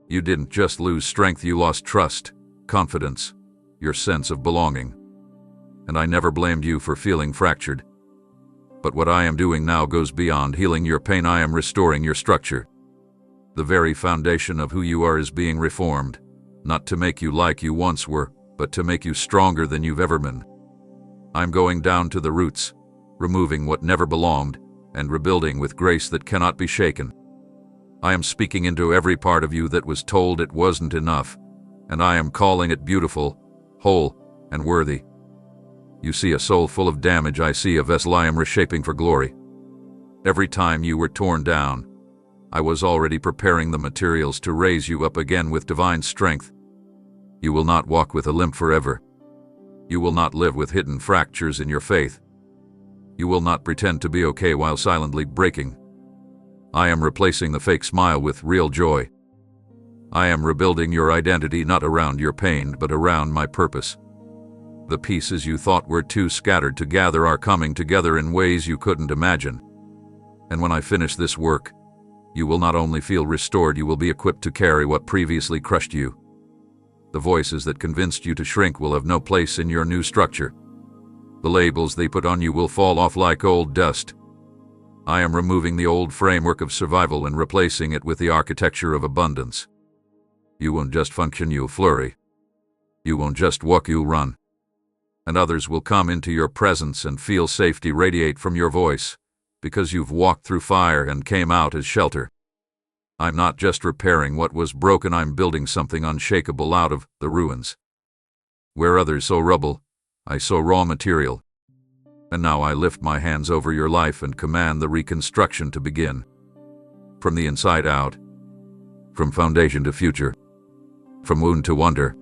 You didn't just lose strength, you lost trust, confidence, your sense of belonging. And I never blamed you for feeling fractured. But what I am doing now goes beyond healing your pain. I am restoring your structure. The very foundation of who you are is being reformed, not to make you like you once were, but to make you stronger than you've ever been. I'm going down to the roots, removing what never belonged, and rebuilding with grace that cannot be shaken. I am speaking into every part of you that was told it wasn't enough, and I am calling it beautiful, whole, and worthy. You see a soul full of damage, I see a vessel I am reshaping for glory. Every time you were torn down, I was already preparing the materials to raise you up again with divine strength. You will not walk with a limp forever. You will not live with hidden fractures in your faith. You will not pretend to be okay while silently breaking. I am replacing the fake smile with real joy. I am rebuilding your identity not around your pain but around my purpose. The pieces you thought were too scattered to gather are coming together in ways you couldn't imagine. And when I finish this work, you will not only feel restored, you will be equipped to carry what previously crushed you. The voices that convinced you to shrink will have no place in your new structure. The labels they put on you will fall off like old dust. I am removing the old framework of survival and replacing it with the architecture of abundance. You won't just function, you'll flurry. You won't just walk, you'll run. And others will come into your presence and feel safety radiate from your voice, because you've walked through fire and came out as shelter. I'm not just repairing what was broken, I'm building something unshakable out of the ruins. Where others sow rubble, I sow raw material. And now I lift my hands over your life and command the reconstruction to begin. From the inside out, from foundation to future, from wound to wonder.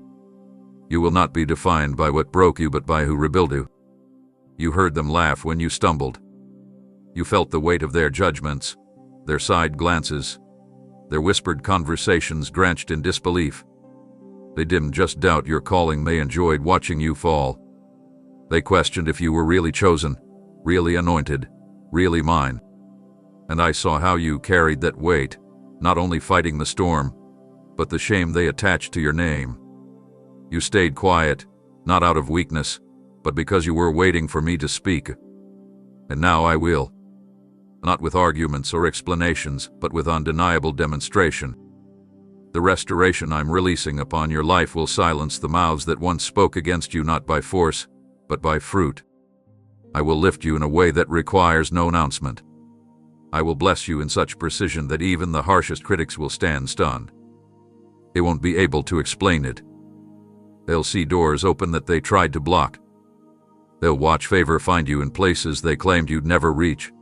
You will not be defined by what broke you but by who rebuilt you. You heard them laugh when you stumbled. You felt the weight of their judgments, their side glances, their whispered conversations drenched in disbelief. They didn't just doubt your calling, they enjoyed watching you fall. They questioned if you were really chosen, really anointed, really mine. And I saw how you carried that weight, not only fighting the storm, but the shame they attached to your name. You stayed quiet, not out of weakness, but because you were waiting for me to speak. And now I will. Not with arguments or explanations, but with undeniable demonstration. The restoration I'm releasing upon your life will silence the mouths that once spoke against you, not by force, but by fruit. I will lift you in a way that requires no announcement. I will bless you in such precision that even the harshest critics will stand stunned. They won't be able to explain it. They'll see doors open that they tried to block. They'll watch favor find you in places they claimed you'd never reach.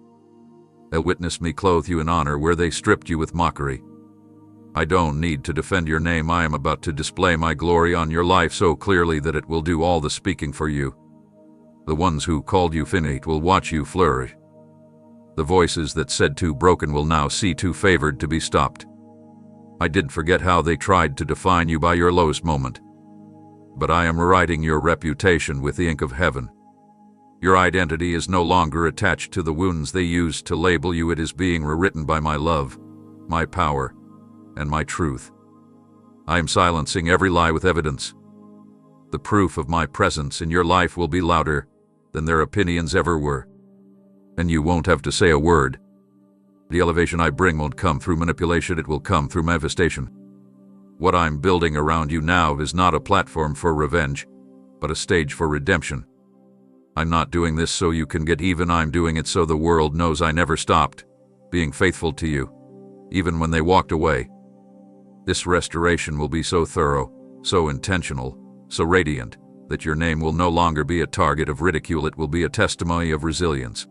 They'll witness me clothe you in honor where they stripped you with mockery. I don't need to defend your name. I am about to display my glory on your life so clearly that it will do all the speaking for you. The ones who called you finite will watch you flourish. The voices that said too broken will now see too favored to be stopped. I didn't forget how they tried to define you by your lowest moment. But I am rewriting your reputation with the ink of heaven. Your identity is no longer attached to the wounds they used to label you. It is being rewritten by my love, my power, and my truth. I am silencing every lie with evidence. The proof of my presence in your life will be louder than their opinions ever were. And you won't have to say a word. The elevation I bring won't come through manipulation, it will come through manifestation. What I'm building around you now is not a platform for revenge, but a stage for redemption. I'm not doing this so you can get even, I'm doing it so the world knows I never stopped being faithful to you, even when they walked away. This restoration will be so thorough, so intentional, so radiant, that your name will no longer be a target of ridicule, it will be a testimony of resilience.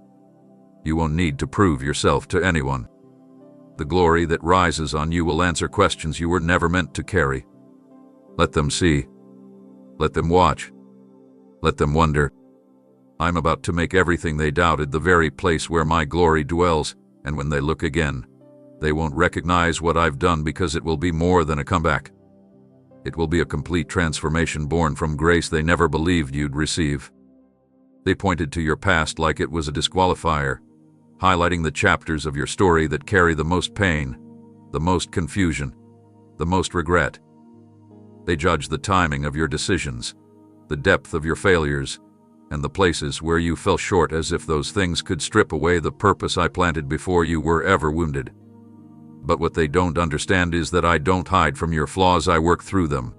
You won't need to prove yourself to anyone. The glory that rises on you will answer questions you were never meant to carry. Let them see. Let them watch. Let them wonder. I'm about to make everything they doubted the very place where my glory dwells, and when they look again, they won't recognize what I've done because it will be more than a comeback. It will be a complete transformation born from grace they never believed you'd receive. They pointed to your past like it was a disqualifier, highlighting the chapters of your story that carry the most pain, the most confusion, the most regret. They judge the timing of your decisions, the depth of your failures, and the places where you fell short, as if those things could strip away the purpose I planted before you were ever wounded. But what they don't understand is that I don't hide from your flaws, I work through them.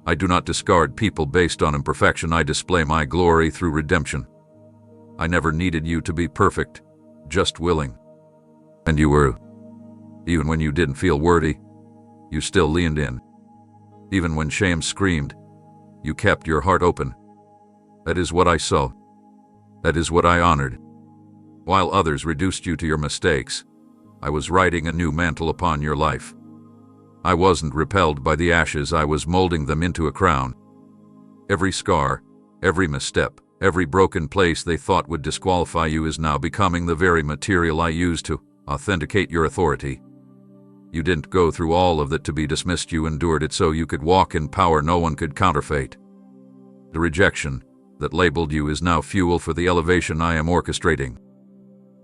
I do not discard people based on imperfection, I display my glory through redemption. I never needed you to be perfect, just willing. And you were. Even when you didn't feel worthy, you still leaned in. Even when shame screamed, you kept your heart open. That is what I saw. That is what I honored. While others reduced you to your mistakes, I was writing a new mantle upon your life. I wasn't repelled by the ashes, I was molding them into a crown. Every scar, every misstep, every broken place they thought would disqualify you is now becoming the very material I use to authenticate your authority. You didn't go through all of that to be dismissed, you endured it so you could walk in power no one could counterfeit. The rejection that labeled you is now fuel for the elevation I am orchestrating.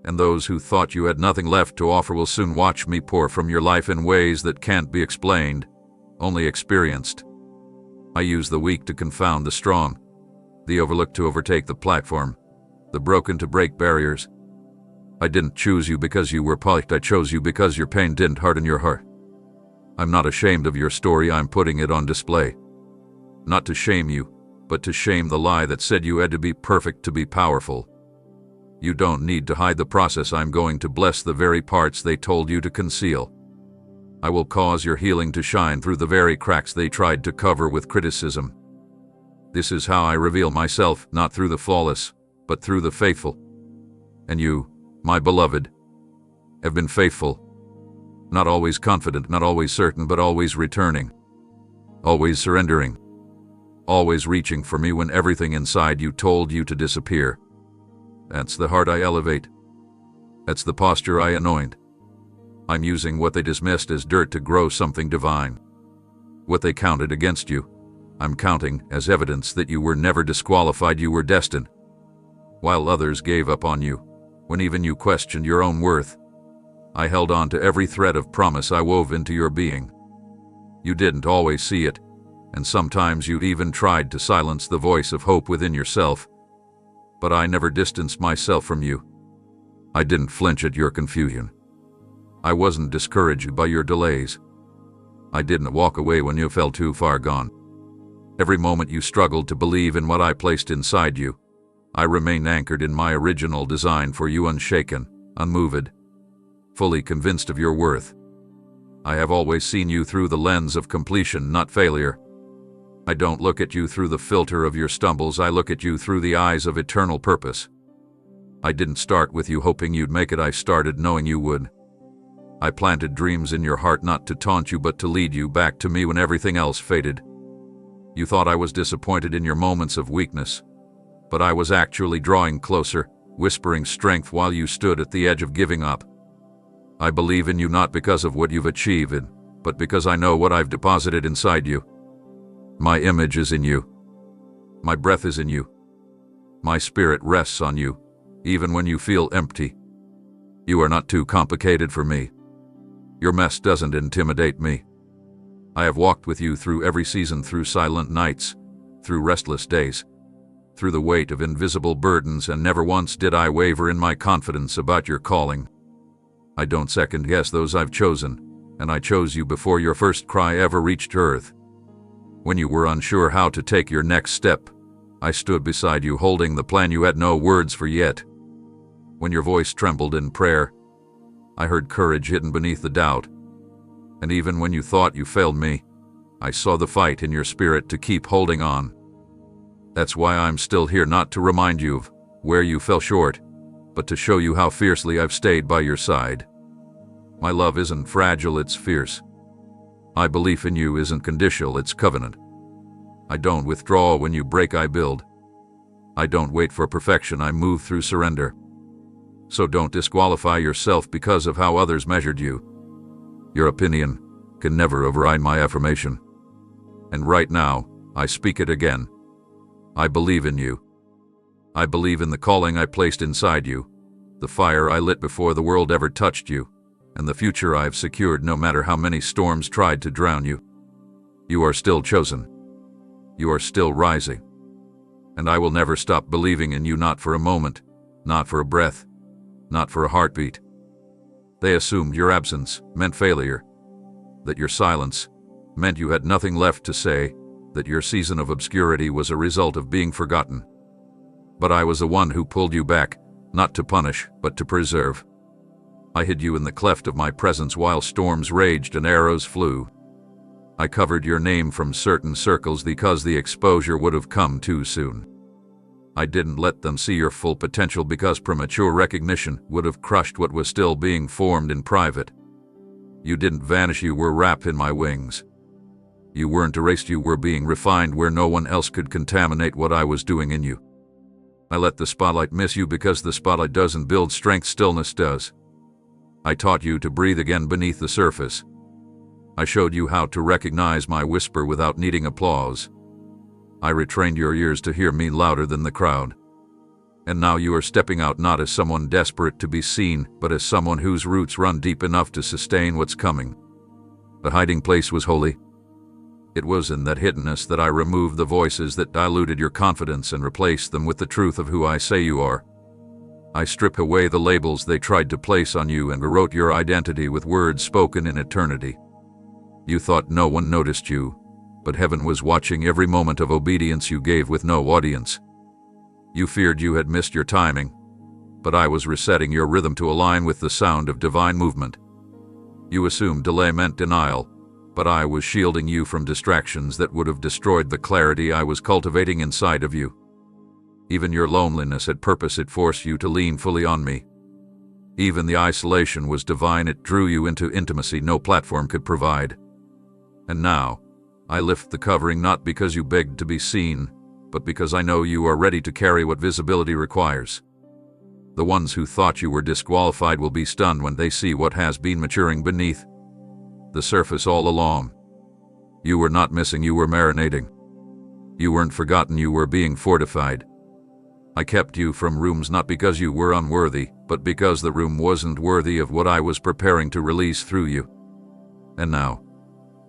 And those who thought you had nothing left to offer will soon watch me pour from your life in ways that can't be explained, only experienced. I use the weak to confound the strong, the overlooked to overtake the platform, the broken to break barriers. I didn't choose you because you were polished, I chose you because your pain didn't harden your heart. I'm not ashamed of your story, I'm putting it on display. Not to shame you, but to shame the lie that said you had to be perfect to be powerful. You don't need to hide the process, I'm going to bless the very parts they told you to conceal. I will cause your healing to shine through the very cracks they tried to cover with criticism. This is how I reveal myself, not through the flawless, but through the faithful. And you, my beloved, have been faithful. Not always confident, not always certain, but always returning. Always surrendering. Always reaching for me when everything inside you told you to disappear. That's the heart I elevate. That's the posture I anoint. I'm using what they dismissed as dirt to grow something divine. What they counted against you, I'm counting as evidence that you were never disqualified, you were destined. While others gave up on you, when even you questioned your own worth, I held on to every thread of promise I wove into your being. You didn't always see it, and sometimes you'd even tried to silence the voice of hope within yourself. But I never distanced myself from you. I didn't flinch at your confusion. I wasn't discouraged by your delays. I didn't walk away when you felt too far gone. Every moment you struggled to believe in what I placed inside you, I remain anchored in my original design for you, unshaken, unmoved, fully convinced of your worth. I have always seen you through the lens of completion, not failure. I don't look at you through the filter of your stumbles, I look at you through the eyes of eternal purpose. I didn't start with you hoping you'd make it, I started knowing you would. I planted dreams in your heart not to taunt you but to lead you back to me when everything else faded. You thought I was disappointed in your moments of weakness, but I was actually drawing closer, whispering strength while you stood at the edge of giving up. I believe in you not because of what you've achieved, but because I know what I've deposited inside you. My image is in you. My breath is in you. My spirit rests on you, even when you feel empty. You are not too complicated for me. Your mess doesn't intimidate me. I have walked with you through every season, through silent nights, through restless days, through the weight of invisible burdens, and never once did I waver in my confidence about your calling. I don't second-guess those I've chosen, and I chose you before your first cry ever reached earth. When you were unsure how to take your next step, I stood beside you holding the plan you had no words for yet. When your voice trembled in prayer, I heard courage hidden beneath the doubt. And even when you thought you failed me, I saw the fight in your spirit to keep holding on. That's why I'm still here, not to remind you of where you fell short, but to show you how fiercely I've stayed by your side. My love isn't fragile, it's fierce. My belief in you isn't conditional, it's covenant. I don't withdraw when you break, I build. I don't wait for perfection, I move through surrender. So don't disqualify yourself because of how others measured you. Your opinion can never override my affirmation. And right now, I speak it again. I believe in you. I believe in the calling I placed inside you, the fire I lit before the world ever touched you, and the future I've secured no matter how many storms tried to drown you. You are still chosen. You are still rising. And I will never stop believing in you, not for a moment, not for a breath, not for a heartbeat. They assumed your absence meant failure, that your silence meant you had nothing left to say, that your season of obscurity was a result of being forgotten. But I was the one who pulled you back, not to punish, but to preserve. I hid you in the cleft of my presence while storms raged and arrows flew. I covered your name from certain circles because the exposure would have come too soon. I didn't let them see your full potential because premature recognition would have crushed what was still being formed in private. You didn't vanish, you were wrapped in my wings. You weren't erased, you were being refined where no one else could contaminate what I was doing in you. I let the spotlight miss you because the spotlight doesn't build strength, stillness does. I taught you to breathe again beneath the surface. I showed you how to recognize my whisper without needing applause. I retrained your ears to hear me louder than the crowd. And now you are stepping out not as someone desperate to be seen, but as someone whose roots run deep enough to sustain what's coming. The hiding place was holy. It was in that hiddenness that I removed the voices that diluted your confidence and replaced them with the truth of who I say you are. I stripped away the labels they tried to place on you and rewrote your identity with words spoken in eternity. You thought no one noticed you, but heaven was watching every moment of obedience you gave with no audience. You feared you had missed your timing, but I was resetting your rhythm to align with the sound of divine movement. You assumed delay meant denial, but I was shielding you from distractions that would have destroyed the clarity I was cultivating inside of you. Even your loneliness had purpose, it forced you to lean fully on me. Even the isolation was divine, it drew you into intimacy no platform could provide. And now, I lift the covering not because you begged to be seen, but because I know you are ready to carry what visibility requires. The ones who thought you were disqualified will be stunned when they see what has been maturing beneath the surface all along. You were not missing, you were marinating. You weren't forgotten, you were being fortified. I kept you from rooms not because you were unworthy, but because the room wasn't worthy of what I was preparing to release through you. And now,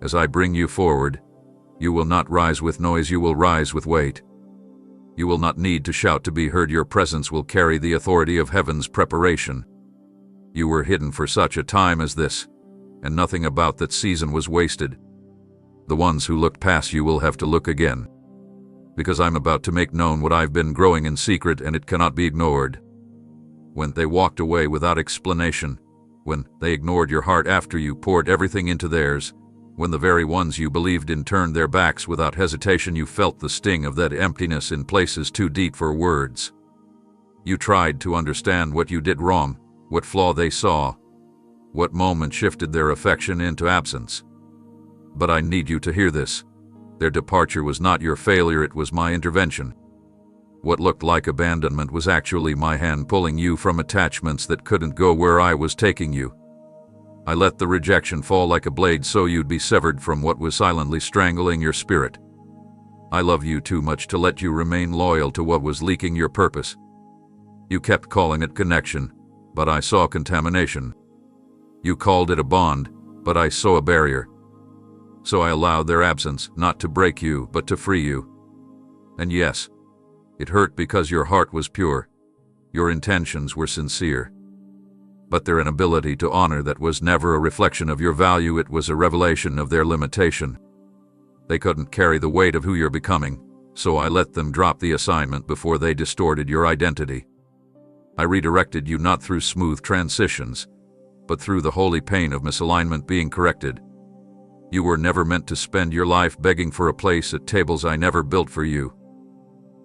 as I bring you forward, you will not rise with noise, you will rise with weight. You will not need to shout to be heard, your presence will carry the authority of heaven's preparation. You were hidden for such a time as this, and nothing about that season was wasted. The ones who looked past you will have to look again. because I'm about to make known what I've been growing in secret and it cannot be ignored. When they walked away without explanation, when they ignored your heart after you poured everything into theirs, when the very ones you believed in turned their backs without hesitation, you felt the sting of that emptiness in places too deep for words. You tried to understand what you did wrong, what flaw they saw, what moment shifted their affection into absence. But I need you to hear this. Their departure was not your failure, it was my intervention. What looked like abandonment was actually my hand pulling you from attachments that couldn't go where I was taking you. I let the rejection fall like a blade so you'd be severed from what was silently strangling your spirit. I love you too much to let you remain loyal to what was leaking your purpose. You kept calling it connection, but I saw contamination. You called it a bond, but I saw a barrier. So I allowed their absence not to break you, but to free you. And yes, it hurt because your heart was pure. Your intentions were sincere. But their inability to honor that was never a reflection of your value, it was a revelation of their limitation. They couldn't carry the weight of who you're becoming, so I let them drop the assignment before they distorted your identity. I redirected you not through smooth transitions, but through the holy pain of misalignment being corrected. You were never meant to spend your life begging for a place at tables I never built for you.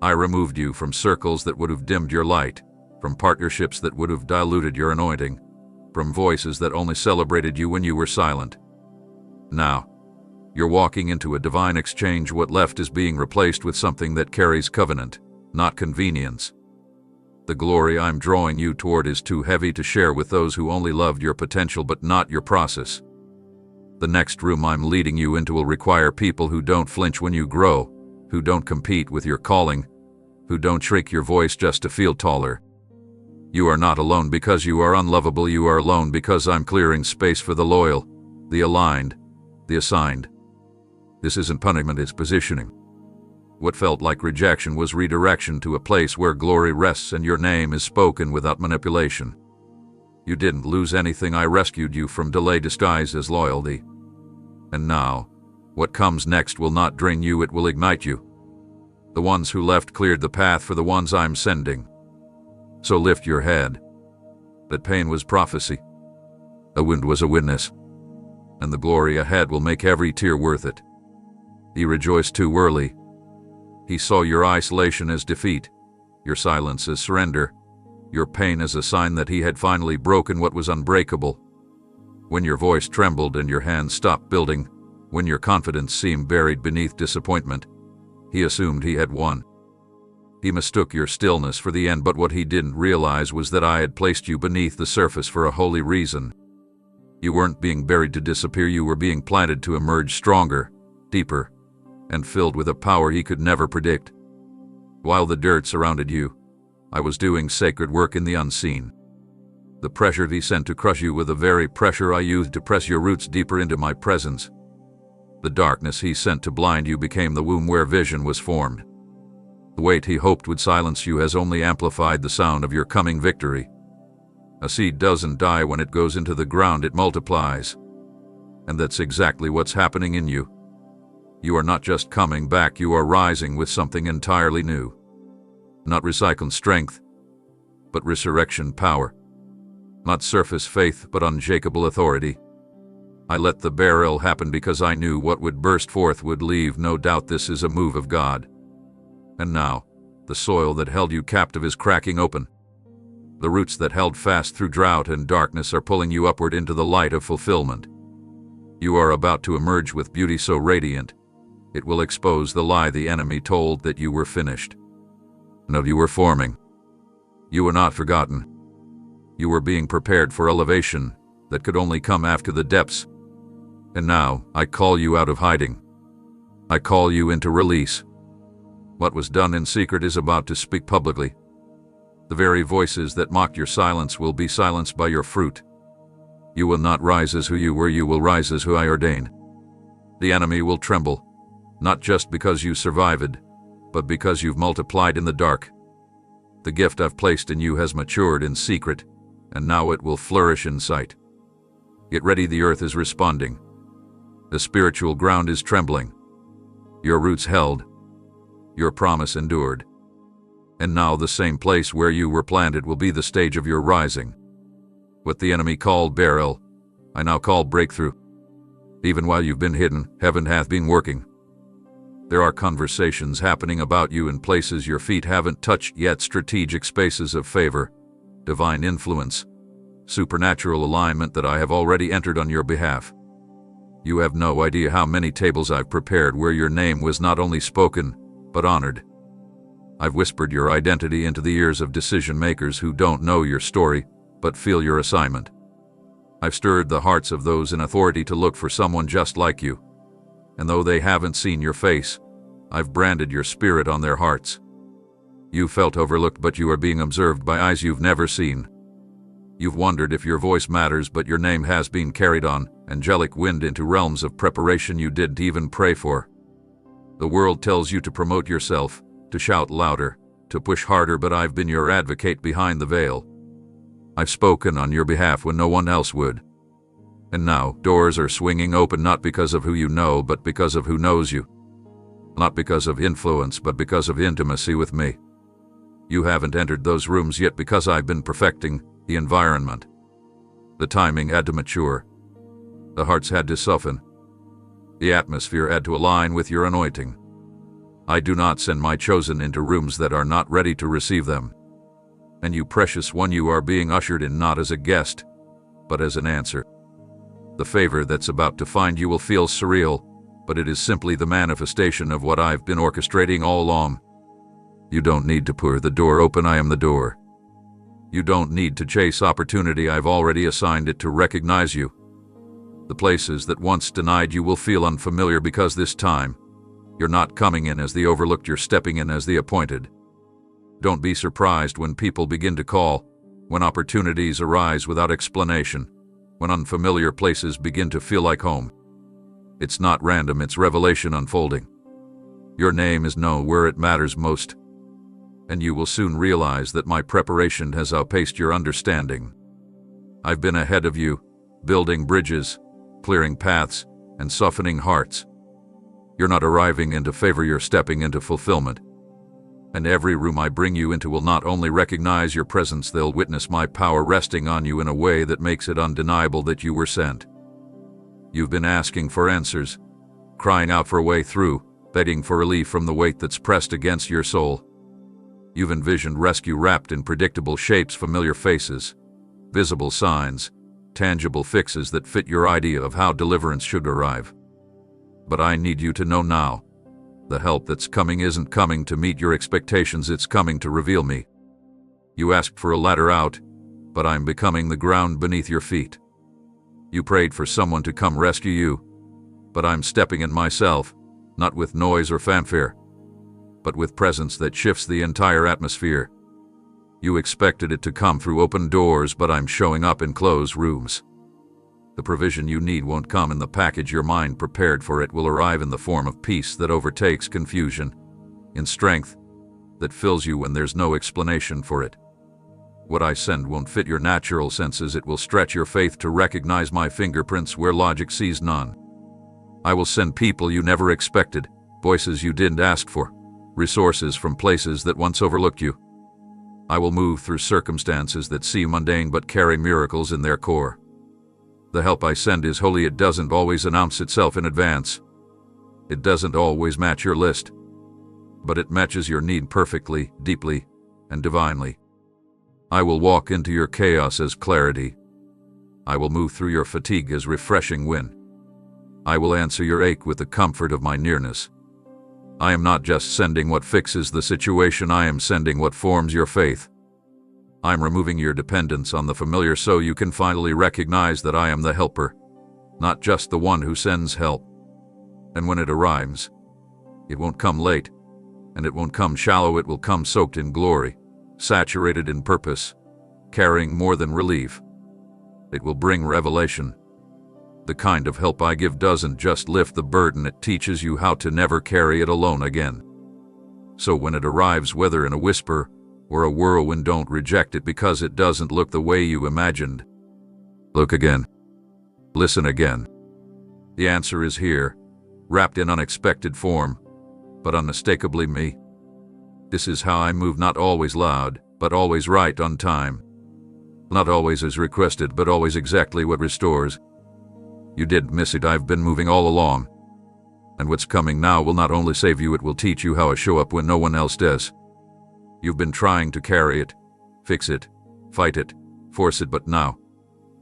I removed you from circles that would have dimmed your light, from partnerships that would have diluted your anointing, from voices that only celebrated you when you were silent. Now, you're walking into a divine exchange. What left is being replaced with something that carries covenant, not convenience. The glory I'm drawing you toward is too heavy to share with those who only loved your potential but not your process. The next room I'm leading you into will require people who don't flinch when you grow, who don't compete with your calling, who don't shrink your voice just to feel taller. You are not alone because you are unlovable. You are alone because I'm clearing space for the loyal, the aligned, the assigned. This isn't punishment, it's positioning. What felt like rejection was redirection to a place where glory rests and your name is spoken without manipulation. You didn't lose anything. I rescued you from delay disguised as loyalty. And now, what comes next will not drain you, it will ignite you. The ones who left cleared the path for the ones I'm sending. So lift your head. That pain was prophecy. A wound was a witness. And the glory ahead will make every tear worth it. He rejoiced too early. He saw your isolation as defeat, your silence as surrender, your pain as a sign that he had finally broken what was unbreakable. When your voice trembled and your hands stopped building, when your confidence seemed buried beneath disappointment, he assumed he had won. He mistook your stillness for the end, but what he didn't realize was that I had placed you beneath the surface for a holy reason. You weren't being buried to disappear, you were being planted to emerge stronger, deeper, and filled with a power he could never predict. While the dirt surrounded you, I was doing sacred work in the unseen. The pressure he sent to crush you with the very pressure I used to press your roots deeper into my presence. The darkness he sent to blind you became the womb where vision was formed. The weight he hoped would silence you has only amplified the sound of your coming victory. A seed doesn't die when it goes into the ground, it multiplies. And that's exactly what's happening in you. You are not just coming back, you are rising with something entirely new. Not recycled strength, but resurrection power. Not surface faith, but unshakable authority. I let the burial happen because I knew what would burst forth would leave no doubt. This is a move of God. And now, the soil that held you captive is cracking open. The roots that held fast through drought and darkness are pulling you upward into the light of fulfillment. You are about to emerge with beauty so radiant, it will expose the lie the enemy told that you were finished. No, you were forming. You were not forgotten. You were being prepared for elevation that could only come after the depths. And now, I call you out of hiding. I call you into release. What was done in secret is about to speak publicly. The very voices that mocked your silence will be silenced by your fruit. You will not rise as who you were, you will rise as who I ordained. The enemy will tremble, not just because you survived, but because you've multiplied in the dark. The gift I've placed in you has matured in secret, and now it will flourish in sight. Get ready, the earth is responding. The spiritual ground is trembling. Your roots held. Your promise endured. And now the same place where you were planted will be the stage of your rising. What the enemy called burial, I now call breakthrough. Even while you've been hidden, heaven hath been working. There are conversations happening about you in places your feet haven't touched yet, strategic spaces of favor, divine influence, supernatural alignment that I have already entered on your behalf. You have no idea how many tables I've prepared where your name was not only spoken, but honored. I've whispered your identity into the ears of decision makers who don't know your story, but feel your assignment. I've stirred the hearts of those in authority to look for someone just like you. And though they haven't seen your face, I've branded your spirit on their hearts. You felt overlooked, but you are being observed by eyes you've never seen. You've wondered if your voice matters, but your name has been carried on angelic wind into realms of preparation you didn't even pray for. The world tells you to promote yourself, to shout louder, to push harder, but I've been your advocate behind the veil. I've spoken on your behalf when no one else would. And now, doors are swinging open, not because of who you know, but because of who knows you. Not because of influence, but because of intimacy with me. You haven't entered those rooms yet because I've been perfecting the environment. The timing had to mature. The hearts had to soften. The atmosphere had to align with your anointing. I do not send my chosen into rooms that are not ready to receive them. And you, precious one, you are being ushered in not as a guest, but as an answer. The favor that's about to find you will feel surreal, but it is simply the manifestation of what I've been orchestrating all along. You don't need to push the door open, I am the door. You don't need to chase opportunity, I've already assigned it to recognize you. The places that once denied you will feel unfamiliar because this time, you're not coming in as the overlooked, you're stepping in as the appointed. Don't be surprised when people begin to call, when opportunities arise without explanation, when unfamiliar places begin to feel like home. It's not random, it's revelation unfolding. Your name is known where it matters most, and you will soon realize that my preparation has outpaced your understanding. I've been ahead of you, building bridges, clearing paths, and softening hearts. You're not arriving into favor, you're stepping into fulfillment. And every room I bring you into will not only recognize your presence, they'll witness my power resting on you in a way that makes it undeniable that you were sent. You've been asking for answers, crying out for a way through, begging for relief from the weight that's pressed against your soul. You've envisioned rescue wrapped in predictable shapes, familiar faces, visible signs, tangible fixes that fit your idea of how deliverance should arrive. But I need you to know now, the help that's coming isn't coming to meet your expectations, it's coming to reveal me. You asked for a ladder out, but I'm becoming the ground beneath your feet. You prayed for someone to come rescue you, but I'm stepping in myself, not with noise or fanfare, but with presence that shifts the entire atmosphere. You expected it to come through open doors, but I'm showing up in closed rooms. The provision you need won't come in the package your mind prepared for, it will arrive in the form of peace that overtakes confusion, in strength that fills you when there's no explanation for it. What I send won't fit your natural senses, it will stretch your faith to recognize my fingerprints where logic sees none. I will send people you never expected, voices you didn't ask for, resources from places that once overlooked you. I will move through circumstances that seem mundane but carry miracles in their core. The help I send is holy, it doesn't always announce itself in advance. It doesn't always match your list, but it matches your need perfectly, deeply, and divinely. I will walk into your chaos as clarity. I will move through your fatigue as refreshing wind. I will answer your ache with the comfort of my nearness. I am not just sending what fixes the situation, I am sending what forms your faith. I'm removing your dependence on the familiar so you can finally recognize that I am the helper, not just the one who sends help. And when it arrives, it won't come late, and it won't come shallow, it will come soaked in glory, saturated in purpose, carrying more than relief. It will bring revelation. The kind of help I give doesn't just lift the burden, it teaches you how to never carry it alone again. So when it arrives, whether in a whisper or a whirlwind, don't reject it because it doesn't look the way you imagined. Look again. Listen again. The answer is here, wrapped in unexpected form, but unmistakably me. This is how I move, not always loud, but always right on time. Not always as requested, but always exactly what restores. You didn't miss it, I've been moving all along. And what's coming now will not only save you, it will teach you how to show up when no one else does. You've been trying to carry it, fix it, fight it, force it, but now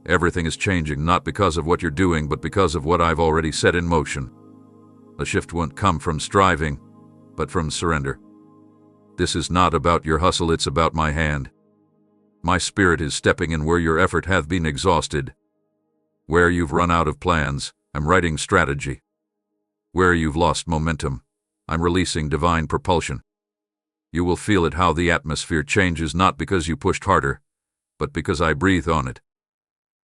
everything is changing, not because of what you're doing, but because of what I've already set in motion. The shift won't come from striving, but from surrender. This is not about your hustle, it's about my hand. My spirit is stepping in where your effort hath been exhausted. Where you've run out of plans, I'm writing strategy. Where you've lost momentum, I'm releasing divine propulsion. You will feel it, how the atmosphere changes, not because you pushed harder, but because I breathe on it.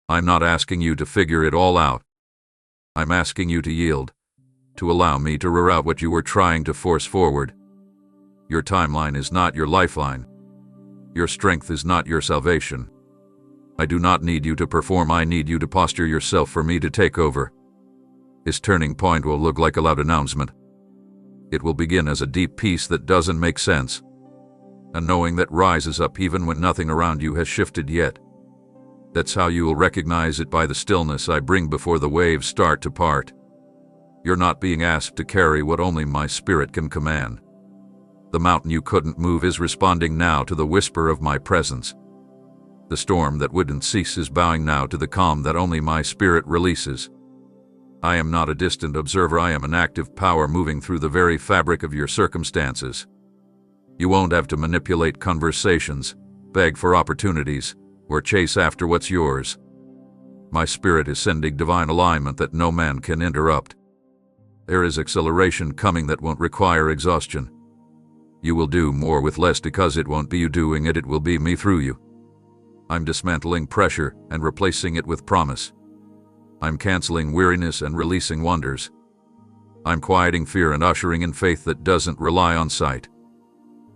I'm not asking you to figure it all out. I'm asking you to yield, to allow me to reroute what you were trying to force forward. Your timeline is not your lifeline. Your strength is not your salvation. I do not need you to perform, I need you to posture yourself for me to take over. This turning point will look like a loud announcement. It will begin as a deep peace that doesn't make sense, a knowing that rises up even when nothing around you has shifted yet. That's how you will recognize it, by the stillness I bring before the waves start to part. You're not being asked to carry what only my spirit can command. The mountain you couldn't move is responding now to the whisper of my presence. The storm that wouldn't cease is bowing now to the calm that only my spirit releases. I am not a distant observer, I am an active power moving through the very fabric of your circumstances. You won't have to manipulate conversations, beg for opportunities, or chase after what's yours. My spirit is sending divine alignment that no man can interrupt. There is acceleration coming that won't require exhaustion. You will do more with less because it won't be you doing it, it will be me through you. I'm dismantling pressure and replacing it with promise. I'm canceling weariness and releasing wonders. I'm quieting fear and ushering in faith that doesn't rely on sight.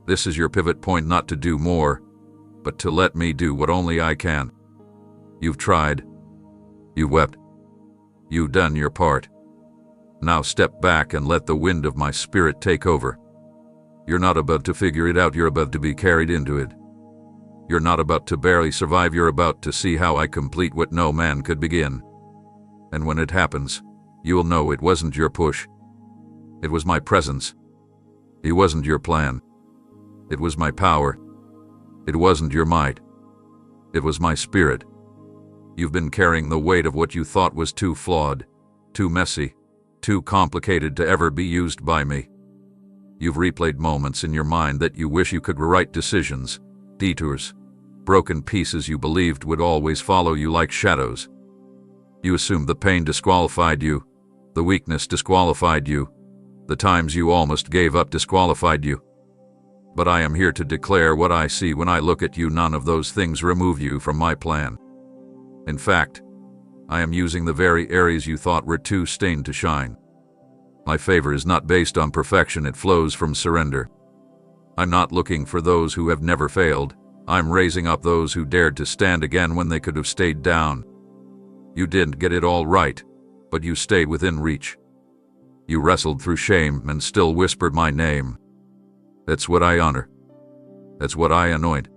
This is your pivot point, not to do more, but to let me do what only I can. You've tried. You've wept. You've done your part. Now step back and let the wind of my spirit take over. You're not about to figure it out, you're about to be carried into it. You're not about to barely survive, you're about to see how I complete what no man could begin. And when it happens, you'll know it wasn't your push. It was my presence. It wasn't your plan. It was my power. It wasn't your might. It was my spirit. You've been carrying the weight of what you thought was too flawed, too messy, too complicated to ever be used by me. You've replayed moments in your mind that you wish you could rewrite, decisions, detours, broken pieces you believed would always follow you like shadows. You assumed the pain disqualified you, the weakness disqualified you, the times you almost gave up disqualified you. But I am here to declare what I see when I look at you. None of those things remove you from my plan. In fact, I am using the very areas you thought were too stained to shine. My favor is not based on perfection, it flows from surrender. I'm not looking for those who have never failed. I'm raising up those who dared to stand again when they could have stayed down. You didn't get it all right, but you stayed within reach. You wrestled through shame and still whispered my name. That's what I honor. That's what I anoint.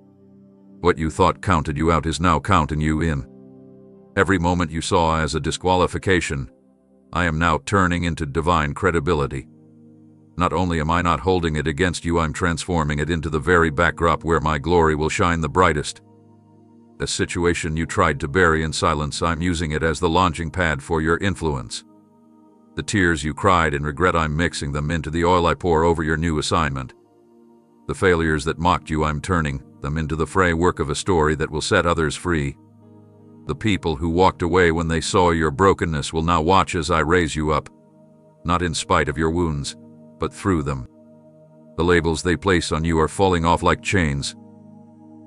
What you thought counted you out is now counting you in. Every moment you saw as a disqualification, I am now turning into divine credibility. Not only am I not holding it against you, I'm transforming it into the very backdrop where my glory will shine the brightest. The situation you tried to bury in silence, I'm using it as the launching pad for your influence. The tears you cried in regret, I'm mixing them into the oil I pour over your new assignment. The failures that mocked you, I'm turning them into the framework of a story that will set others free. The people who walked away when they saw your brokenness will now watch as I raise you up, not in spite of your wounds, but through them. The labels they place on you are falling off like chains.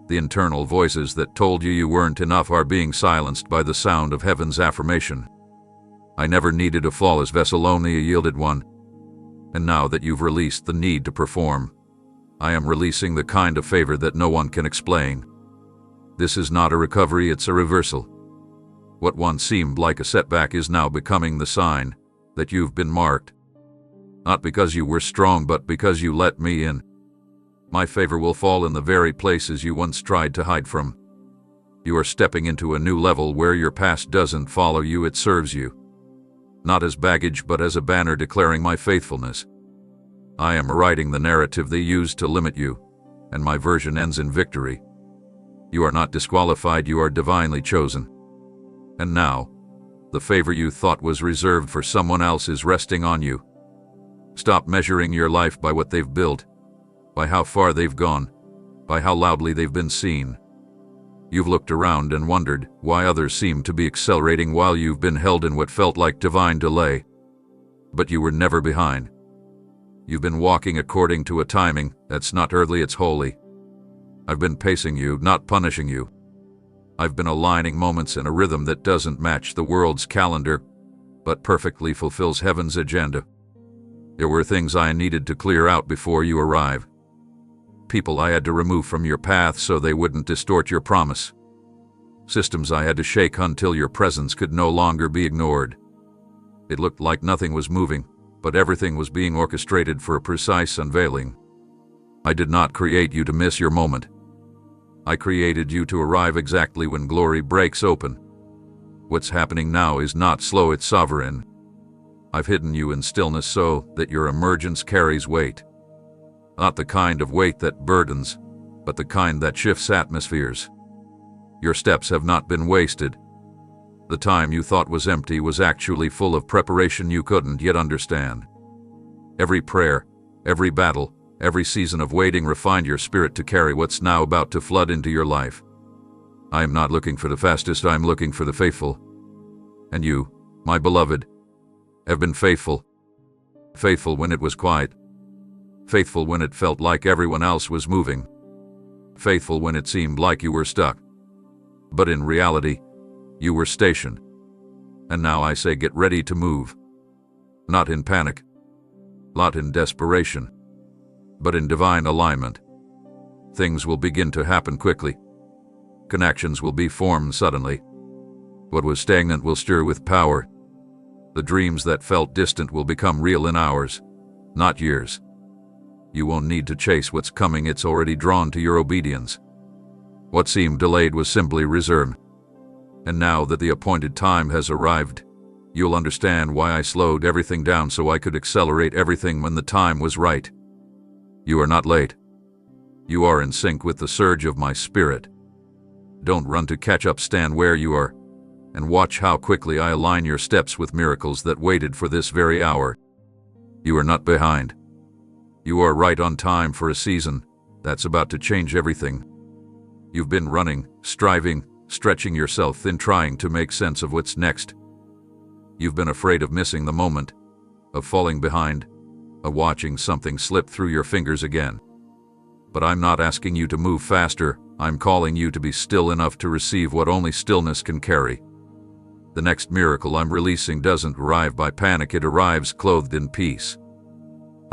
The internal voices that told you you weren't enough are being silenced by the sound of heaven's affirmation. I never needed a flawless vessel, only a yielded one. And now that you've released the need to perform, I am releasing the kind of favor that no one can explain. This is not a recovery, it's a reversal. What once seemed like a setback is now becoming the sign that you've been marked. Not because you were strong, but because you let me in. My favor will fall in the very places you once tried to hide from. You are stepping into a new level where your past doesn't follow you, it serves you. Not as baggage, but as a banner declaring my faithfulness. I am writing the narrative they used to limit you, and my version ends in victory. You are not disqualified, you are divinely chosen. And now, the favor you thought was reserved for someone else is resting on you. Stop measuring your life by what they've built, by how far they've gone, by how loudly they've been seen. You've looked around and wondered why others seem to be accelerating while you've been held in what felt like divine delay. But you were never behind. You've been walking according to a timing that's not earthly, it's holy. I've been pacing you, not punishing you. I've been aligning moments in a rhythm that doesn't match the world's calendar, but perfectly fulfills heaven's agenda. There were things I needed to clear out before you arrive. People I had to remove from your path so they wouldn't distort your promise. Systems I had to shake until your presence could no longer be ignored. It looked like nothing was moving, but everything was being orchestrated for a precise unveiling. I did not create you to miss your moment. I created you to arrive exactly when glory breaks open. What's happening now is not slow, it's sovereign. I've hidden you in stillness so that your emergence carries weight. Not the kind of weight that burdens, but the kind that shifts atmospheres. Your steps have not been wasted. The time you thought was empty was actually full of preparation you couldn't yet understand. Every prayer, every battle, every season of waiting refined your spirit to carry what's now about to flood into your life. I am not looking for the fastest, I am looking for the faithful. And you, my beloved, have been faithful. Faithful when it was quiet. Faithful when it felt like everyone else was moving. Faithful when it seemed like you were stuck. But in reality, you were stationed. And now I say get ready to move. Not in panic. Not in desperation. But in divine alignment. Things will begin to happen quickly. Connections will be formed suddenly. What was stagnant will stir with power. The dreams that felt distant will become real in hours, not years. You won't need to chase what's coming, it's already drawn to your obedience. What seemed delayed was simply reserved. And now that the appointed time has arrived, you'll understand why I slowed everything down so I could accelerate everything when the time was right. You are not late. You are in sync with the surge of my spirit. Don't run to catch up, stand where you are, and watch how quickly I align your steps with miracles that waited for this very hour. You are not behind. You are right on time for a season that's about to change everything. You've been running, striving, stretching yourself thin, trying to make sense of what's next. You've been afraid of missing the moment, of falling behind, of watching something slip through your fingers again. But I'm not asking you to move faster, I'm calling you to be still enough to receive what only stillness can carry. The next miracle I'm releasing doesn't arrive by panic, it arrives clothed in peace.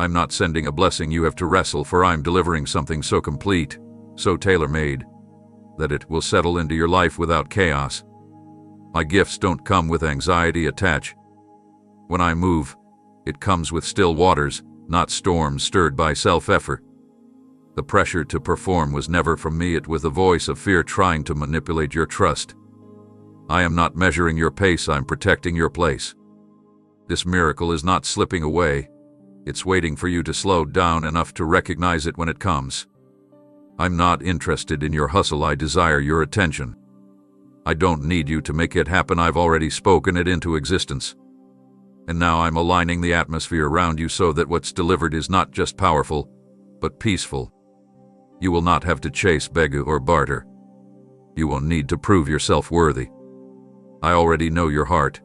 I'm not sending a blessing you have to wrestle for, I'm delivering something so complete, so tailor-made, that it will settle into your life without chaos. My gifts don't come with anxiety attached. When I move, it comes with still waters, not storms stirred by self-effort. The pressure to perform was never from me, it was the voice of fear trying to manipulate your trust. I am not measuring your pace, I'm protecting your place. This miracle is not slipping away. It's waiting for you to slow down enough to recognize it when it comes. I'm not interested in your hustle, I desire your attention. I don't need you to make it happen, I've already spoken it into existence. And now I'm aligning the atmosphere around you so that what's delivered is not just powerful, but peaceful. You will not have to chase, beg, or barter. You won't need to prove yourself worthy. I already know your heart,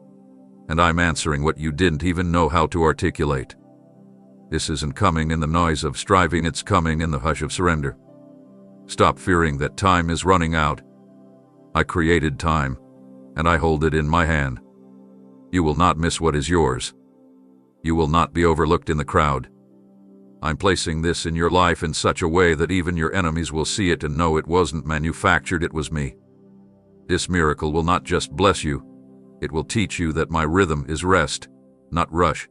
and I'm answering what you didn't even know how to articulate. This isn't coming in the noise of striving, it's coming in the hush of surrender. Stop fearing that time is running out. I created time, and I hold it in my hand. You will not miss what is yours. You will not be overlooked in the crowd. I'm placing this in your life in such a way that even your enemies will see it and know it wasn't manufactured, it was me. This miracle will not just bless you, it will teach you that my rhythm is rest, not rush.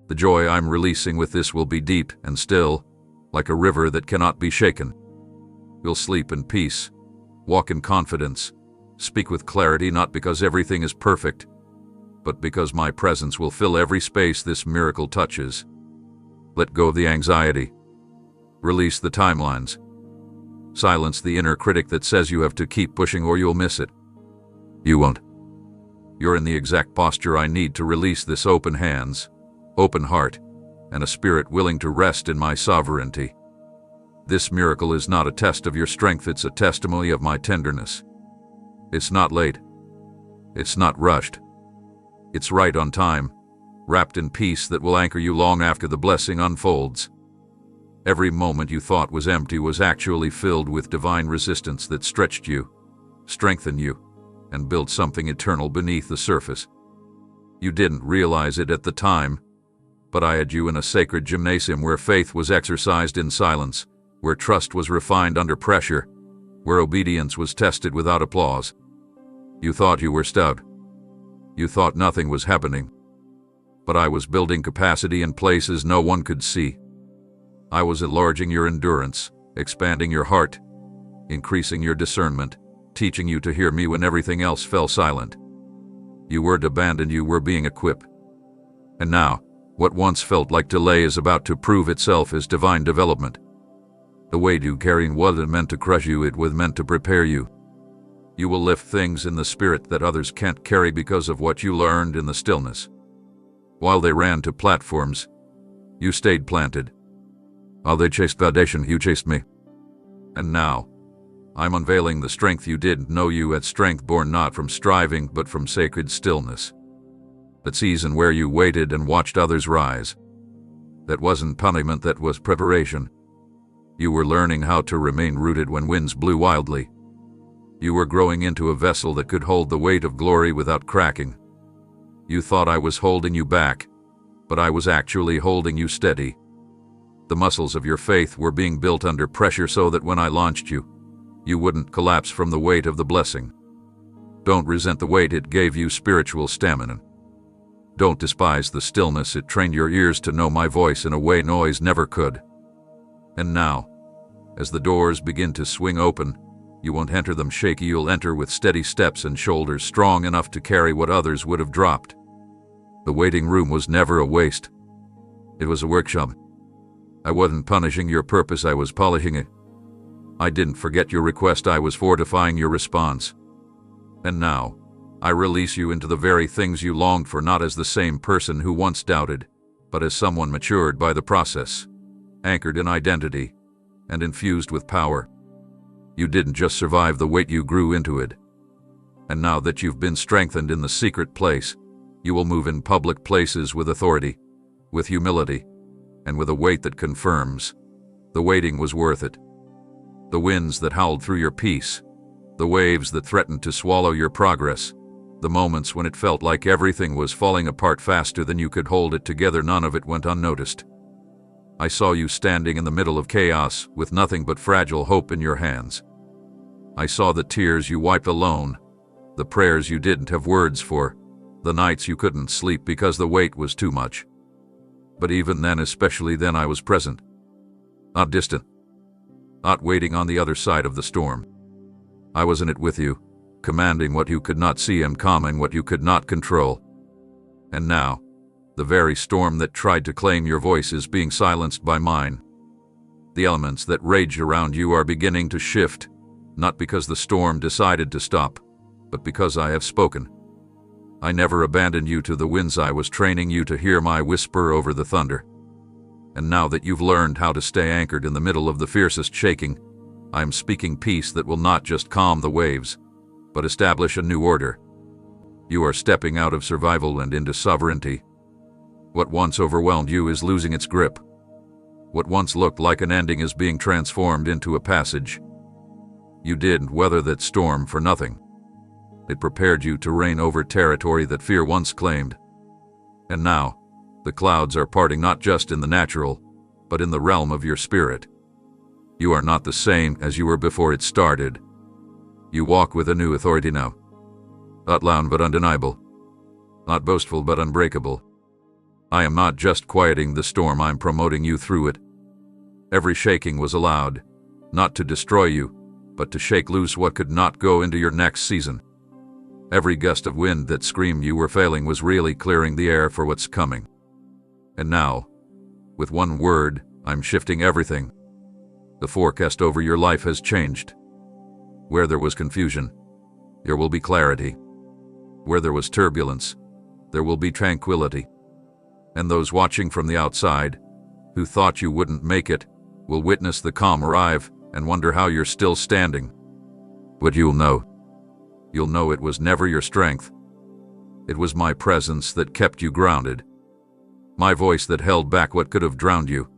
The joy I'm releasing with this will be deep and still, like a river that cannot be shaken. You'll sleep in peace, walk in confidence, speak with clarity, not because everything is perfect, but because my presence will fill every space this miracle touches. Let go of the anxiety. Release the timelines. Silence the inner critic that says you have to keep pushing or you'll miss it. You won't. You're in the exact posture I need to release this: open hands, open heart, and a spirit willing to rest in my sovereignty. This miracle is not a test of your strength, it's a testimony of my tenderness. It's not late. It's not rushed. It's right on time, wrapped in peace that will anchor you long after the blessing unfolds. Every moment you thought was empty was actually filled with divine resistance that stretched you, strengthened you, and built something eternal beneath the surface. You didn't realize it at the time, but I had you in a sacred gymnasium where faith was exercised in silence, where trust was refined under pressure, where obedience was tested without applause. You thought you were stuck. You thought nothing was happening. But I was building capacity in places no one could see. I was enlarging your endurance, expanding your heart, increasing your discernment, teaching you to hear me when everything else fell silent. You weren't abandoned, you were being equipped. And now, what once felt like delay is about to prove itself as divine development. The weight you carrying wasn't meant to crush you, it was meant to prepare you. You will lift things in the spirit that others can't carry because of what you learned in the stillness. While they ran to platforms, you stayed planted. While they chased validation, you chased me. And now, I'm unveiling the strength you didn't know you had, strength born not from striving but from sacred stillness. That season where you waited and watched others rise. That wasn't punishment, that was preparation. You were learning how to remain rooted when winds blew wildly. You were growing into a vessel that could hold the weight of glory without cracking. You thought I was holding you back, but I was actually holding you steady. The muscles of your faith were being built under pressure so that when I launched you, you wouldn't collapse from the weight of the blessing. Don't resent the weight, it gave you spiritual stamina. Don't despise the stillness, it trained your ears to know my voice in a way noise never could. And now, as the doors begin to swing open, you won't enter them shaky, you'll enter with steady steps and shoulders strong enough to carry what others would have dropped. The waiting room was never a waste. It was a workshop. I wasn't punishing your purpose, I was polishing it. I didn't forget your request, I was fortifying your response. And now, I release you into the very things you longed for, not as the same person who once doubted, but as someone matured by the process, anchored in identity, and infused with power. You didn't just survive the weight, you grew into it. And now that you've been strengthened in the secret place, you will move in public places with authority, with humility, and with a weight that confirms the waiting was worth it. The winds that howled through your peace, the waves that threatened to swallow your progress, the moments when it felt like everything was falling apart faster than you could hold it together, none of it went unnoticed. I saw you standing in the middle of chaos with nothing but fragile hope in your hands. I saw the tears you wiped alone, the prayers you didn't have words for, the nights you couldn't sleep because the weight was too much. But even then, especially then, I was present. Not distant. Not waiting on the other side of the storm. I was in it with you, commanding what you could not see and calming what you could not control. And now, the very storm that tried to claim your voice is being silenced by mine. The elements that rage around you are beginning to shift, not because the storm decided to stop, but because I have spoken. I never abandoned you to the winds, I was training you to hear my whisper over the thunder. And now that you've learned how to stay anchored in the middle of the fiercest shaking, I am speaking peace that will not just calm the waves, but establish a new order. You are stepping out of survival and into sovereignty. What once overwhelmed you is losing its grip. What once looked like an ending is being transformed into a passage. You didn't weather that storm for nothing. It prepared you to reign over territory that fear once claimed. And now, the clouds are parting not just in the natural, but in the realm of your spirit. You are not the same as you were before it started. You walk with a new authority now. Not loud but undeniable. Not boastful but unbreakable. I am not just quieting the storm, I'm promoting you through it. Every shaking was allowed, not to destroy you, but to shake loose what could not go into your next season. Every gust of wind that screamed you were failing was really clearing the air for what's coming. And now, with one word, I'm shifting everything. The forecast over your life has changed. Where there was confusion, there will be clarity. Where there was turbulence, there will be tranquility. And those watching from the outside, who thought you wouldn't make it, will witness the calm arrive and wonder how you're still standing. But you'll know it was never your strength. It was my presence that kept you grounded. My voice that held back what could have drowned you.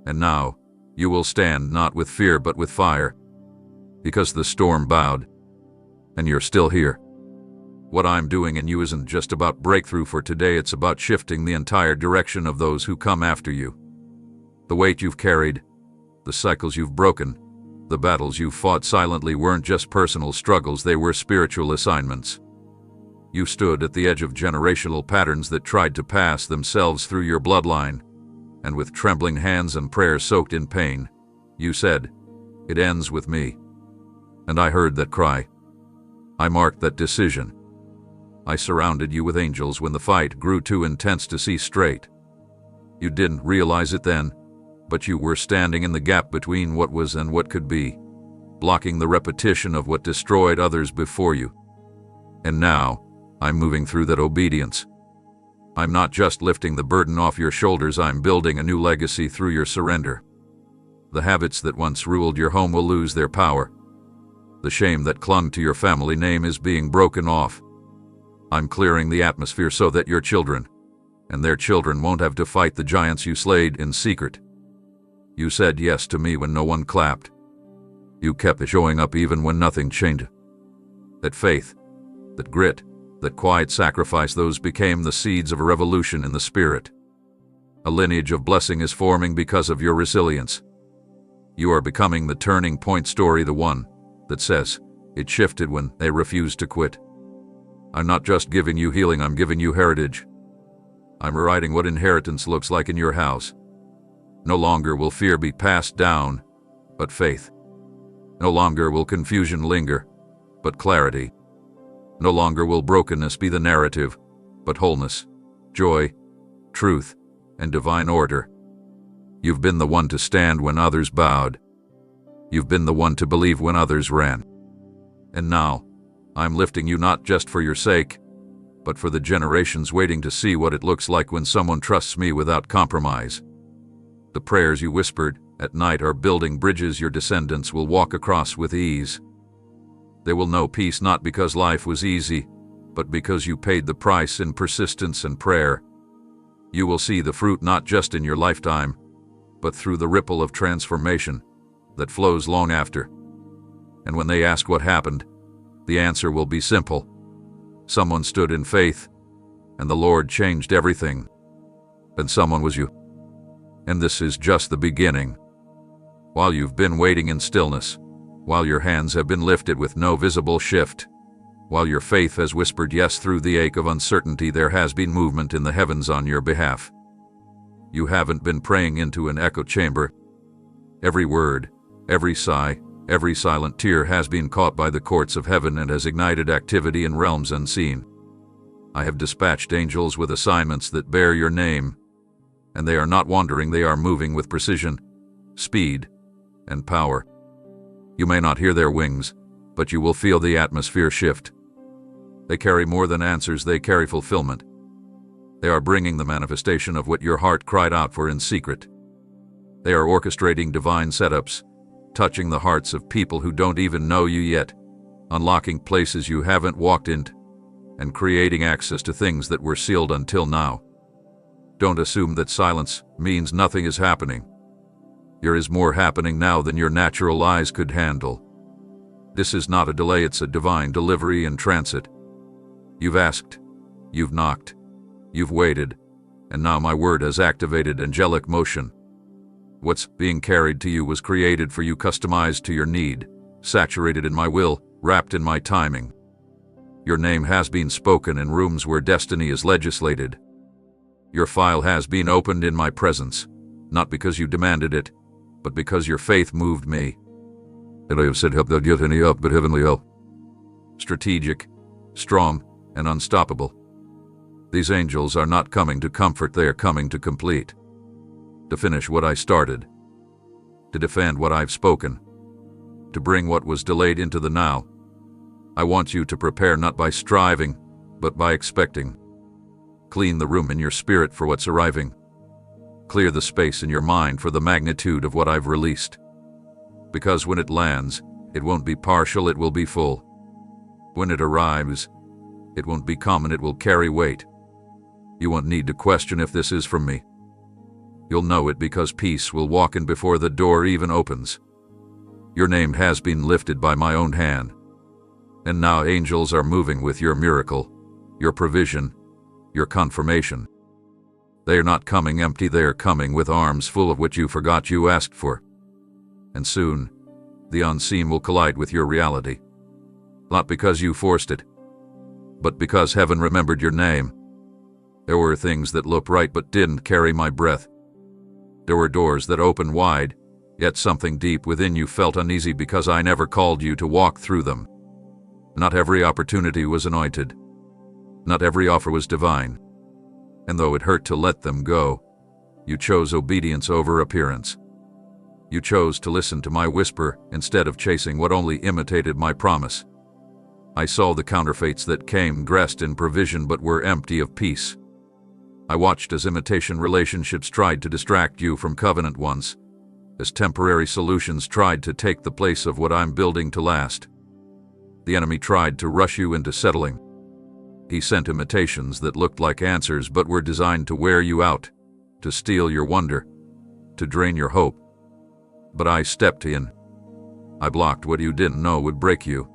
And now, you will stand not with fear but with fire. Because the storm bowed, and you're still here. What I'm doing in you isn't just about breakthrough for today, it's about shifting the entire direction of those who come after you. The weight you've carried, the cycles you've broken, the battles you've fought silently weren't just personal struggles, they were spiritual assignments. You stood at the edge of generational patterns that tried to pass themselves through your bloodline, and with trembling hands and prayers soaked in pain, you said, "It ends with me." And I heard that cry. I marked that decision. I surrounded you with angels when the fight grew too intense to see straight. You didn't realize it then, but you were standing in the gap between what was and what could be, blocking the repetition of what destroyed others before you. And now, I'm moving through that obedience. I'm not just lifting the burden off your shoulders, I'm building a new legacy through your surrender. The habits that once ruled your home will lose their power. The shame that clung to your family name is being broken off. I'm clearing the atmosphere so that your children and their children won't have to fight the giants you slayed in secret. You said yes to me when no one clapped. You kept showing up even when nothing changed. That faith, that grit, that quiet sacrifice, those became the seeds of a revolution in the spirit. A lineage of blessing is forming because of your resilience. You are becoming the turning point story, the one that says, it shifted when they refused to quit. I'm not just giving you healing, I'm giving you heritage. I'm rewriting what inheritance looks like in your house. No longer will fear be passed down, but faith. No longer will confusion linger, but clarity. No longer will brokenness be the narrative, but wholeness, joy, truth, and divine order. You've been the one to stand when others bowed. You've been the one to believe when others ran. And now, I'm lifting you not just for your sake, but for the generations waiting to see what it looks like when someone trusts me without compromise. The prayers you whispered at night are building bridges your descendants will walk across with ease. They will know peace not because life was easy, but because you paid the price in persistence and prayer. You will see the fruit not just in your lifetime, but through the ripple of transformation that flows long after. And when they ask what happened, the answer will be simple. Someone stood in faith, and the Lord changed everything. And someone was you. And this is just the beginning. While you've been waiting in stillness, while your hands have been lifted with no visible shift, while your faith has whispered yes through the ache of uncertainty, there has been movement in the heavens on your behalf. You haven't been praying into an echo chamber. Every word, every sigh, every silent tear has been caught by the courts of heaven and has ignited activity in realms unseen. I have dispatched angels with assignments that bear your name, and they are not wandering, they are moving with precision, speed, and power. You may not hear their wings, but you will feel the atmosphere shift. They carry more than answers, they carry fulfillment. They are bringing the manifestation of what your heart cried out for in secret. They are orchestrating divine setups, touching the hearts of people who don't even know you yet, unlocking places you haven't walked into, and creating access to things that were sealed until now. Don't assume that silence means nothing is happening. There is more happening now than your natural eyes could handle. This is not a delay, it's a divine delivery in transit. You've asked, you've knocked, you've waited, and now my word has activated angelic motion. What's being carried to you was created for you, customized to your need, saturated in my will, wrapped in my timing. Your name has been spoken in rooms where destiny is legislated. Your file has been opened in my presence, not because you demanded it, but because your faith moved me. And I have said help that yet any help but heavenly help. Strategic, strong, and unstoppable. These angels are not coming to comfort, they are coming to complete. To finish what I started. To defend what I've spoken. To bring what was delayed into the now. I want you to prepare not by striving, but by expecting. Clean the room in your spirit for what's arriving. Clear the space in your mind for the magnitude of what I've released. Because when it lands, it won't be partial, it will be full. When it arrives, it won't be common, it will carry weight. You won't need to question if this is from me. You'll know it because peace will walk in before the door even opens. Your name has been lifted by my own hand. And now angels are moving with your miracle, your provision, your confirmation. They are not coming empty, they are coming with arms full of what you forgot you asked for. And soon, the unseen will collide with your reality. Not because you forced it, but because heaven remembered your name. There were things that looked right but didn't carry my breath. There were doors that opened wide, yet something deep within you felt uneasy because I never called you to walk through them. Not every opportunity was anointed. Not every offer was divine. And though it hurt to let them go, you chose obedience over appearance. You chose to listen to my whisper instead of chasing what only imitated my promise. I saw the counterfeits that came dressed in provision but were empty of peace. I watched as imitation relationships tried to distract you from covenant ones, as temporary solutions tried to take the place of what I'm building to last. The enemy tried to rush you into settling. He sent imitations that looked like answers but were designed to wear you out, to steal your wonder, to drain your hope. But I stepped in. I blocked what you didn't know would break you.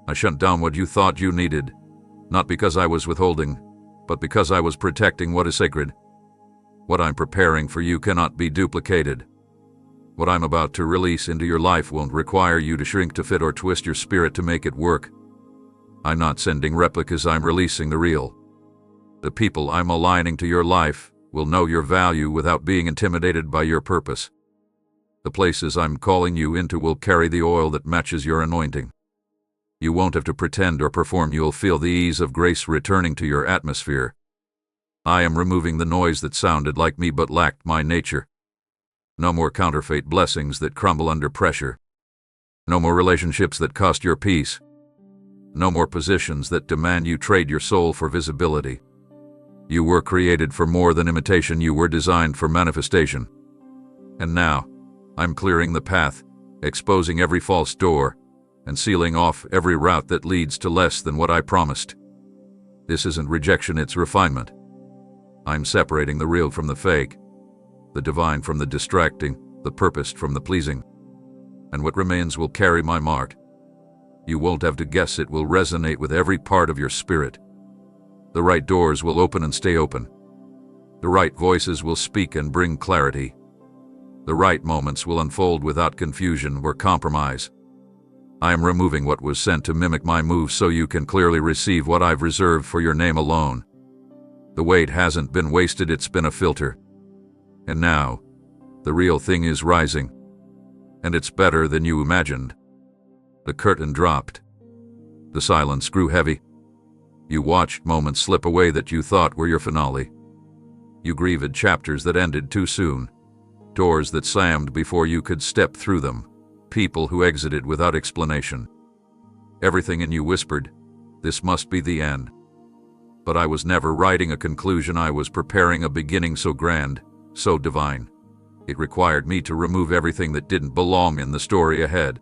I shut down what you thought you needed, not because I was withholding, but because I was protecting what is sacred. What I'm preparing for you cannot be duplicated. What I'm about to release into your life won't require you to shrink to fit or twist your spirit to make it work. I'm not sending replicas, I'm releasing the real. The people I'm aligning to your life will know your value without being intimidated by your purpose. The places I'm calling you into will carry the oil that matches your anointing. You won't have to pretend or perform, you'll feel the ease of grace returning to your atmosphere. I am removing the noise that sounded like me but lacked my nature. No more counterfeit blessings that crumble under pressure. No more relationships that cost your peace. No more positions that demand you trade your soul for visibility. You were created for more than imitation, you were designed for manifestation. And now, I'm clearing the path, exposing every false door, and sealing off every route that leads to less than what I promised. This isn't rejection, it's refinement. I'm separating the real from the fake, the divine from the distracting, the purposed from the pleasing. And what remains will carry my mark. You won't have to guess, it will resonate with every part of your spirit. The right doors will open and stay open. The right voices will speak and bring clarity. The right moments will unfold without confusion or compromise. I am removing what was sent to mimic my moves so you can clearly receive what I've reserved for your name alone. The weight hasn't been wasted, it's been a filter. And now, the real thing is rising. And it's better than you imagined. The curtain dropped. The silence grew heavy. You watched moments slip away that you thought were your finale. You grieved chapters that ended too soon. Doors that slammed before you could step through them. People who exited without explanation. Everything in you whispered, this must be the end. But I was never writing a conclusion, I was preparing a beginning so grand, so divine. It required me to remove everything that didn't belong in the story ahead.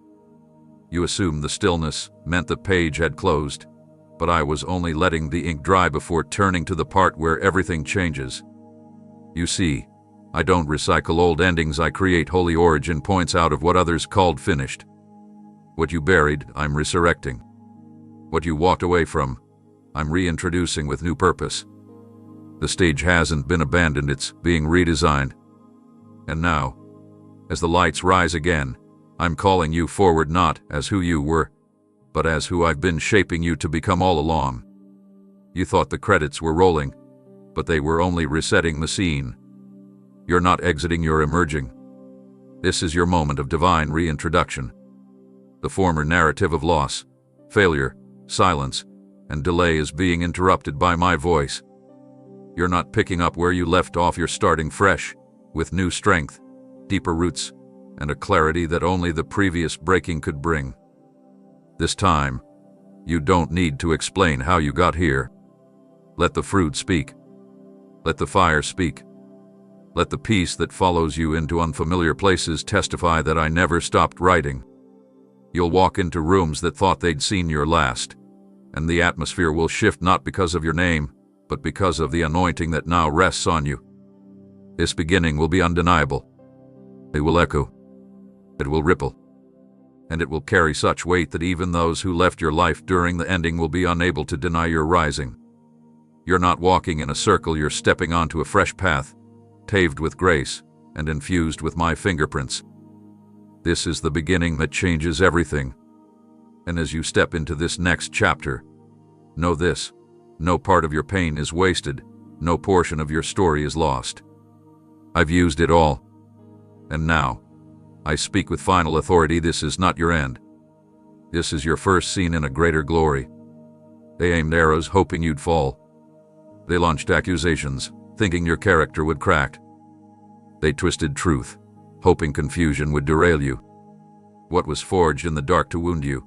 You assumed the stillness meant the page had closed, but I was only letting the ink dry before turning to the part where everything changes. You see, I don't recycle old endings, I create holy origin points out of what others called finished. What you buried, I'm resurrecting. What you walked away from, I'm reintroducing with new purpose. The stage hasn't been abandoned, it's being redesigned. And now, as the lights rise again, I'm calling you forward not as who you were, but as who I've been shaping you to become all along. You thought the credits were rolling, but they were only resetting the scene. You're not exiting, you're emerging. This is your moment of divine reintroduction. The former narrative of loss, failure, silence, and delay is being interrupted by my voice. You're not picking up where you left off, you're starting fresh, with new strength, deeper roots, and a clarity that only the previous breaking could bring. This time, you don't need to explain how you got here. Let the fruit speak. Let the fire speak. Let the peace that follows you into unfamiliar places testify that I never stopped writing. You'll walk into rooms that thought they'd seen your last, and the atmosphere will shift not because of your name, but because of the anointing that now rests on you. This beginning will be undeniable. It will echo. It will ripple. And it will carry such weight that even those who left your life during the ending will be unable to deny your rising. You're not walking in a circle, you're stepping onto a fresh path, paved with grace and infused with my fingerprints. This is the beginning that changes everything. And as you step into this next chapter, know this: no part of your pain is wasted, no portion of your story is lost. I've used it all. And now, I speak with final authority, this is not your end. This is your first scene in a greater glory. They aimed arrows hoping you'd fall. They launched accusations, thinking your character would crack. They twisted truth, hoping confusion would derail you. What was forged in the dark to wound you,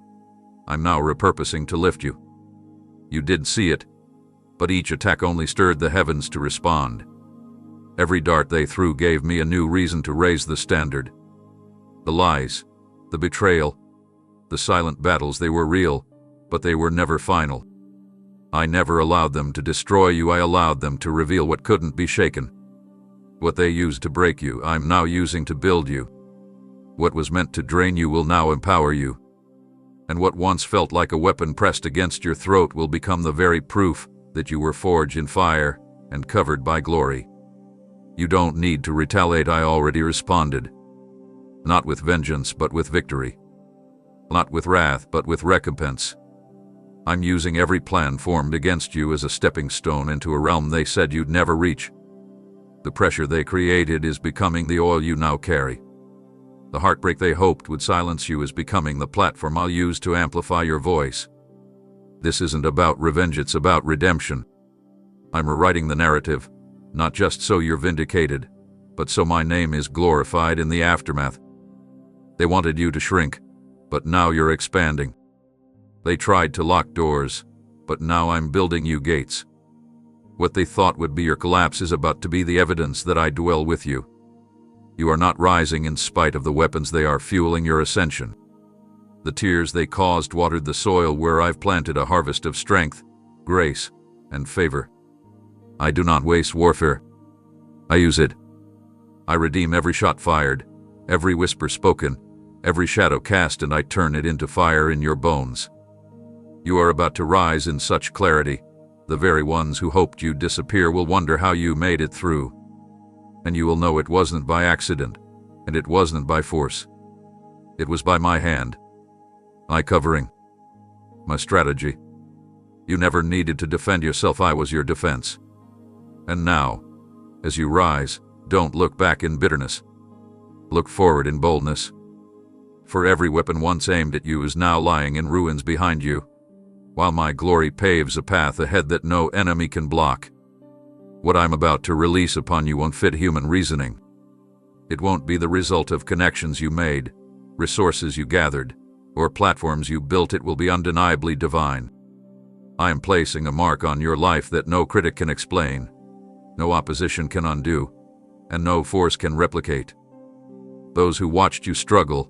I'm now repurposing to lift you. You did see it, but each attack only stirred the heavens to respond. Every dart they threw gave me a new reason to raise the standard. The lies, the betrayal, the silent battles, they were real, but they were never final. I never allowed them to destroy you, I allowed them to reveal what couldn't be shaken. What they used to break you, I'm now using to build you. What was meant to drain you will now empower you. And what once felt like a weapon pressed against your throat will become the very proof that you were forged in fire and covered by glory. You don't need to retaliate, I already responded. Not with vengeance, but with victory. Not with wrath, but with recompense. I'm using every plan formed against you as a stepping stone into a realm they said you'd never reach. The pressure they created is becoming the oil you now carry. The heartbreak they hoped would silence you is becoming the platform I'll use to amplify your voice. This isn't about revenge, it's about redemption. I'm rewriting the narrative, not just so you're vindicated, but so my name is glorified in the aftermath. They wanted you to shrink, but now you're expanding. They tried to lock doors, but now I'm building you gates. What they thought would be your collapse is about to be the evidence that I dwell with you. You are not rising in spite of the weapons, they are fueling your ascension. The tears they caused watered the soil where I've planted a harvest of strength, grace, and favor. I do not waste warfare. I use it. I redeem every shot fired, every whisper spoken, every shadow cast, and I turn it into fire in your bones. You are about to rise in such clarity, the very ones who hoped you'd disappear will wonder how you made it through. And you will know it wasn't by accident, and it wasn't by force. It was by my hand, my covering, my strategy. You never needed to defend yourself, I was your defense. And now, as you rise, don't look back in bitterness. Look forward in boldness. For every weapon once aimed at you is now lying in ruins behind you, while my glory paves a path ahead that no enemy can block. What I'm about to release upon you won't fit human reasoning. It won't be the result of connections you made, resources you gathered, or platforms you built. It will be undeniably divine. I am placing a mark on your life that no critic can explain, no opposition can undo, and no force can replicate. Those who watched you struggle,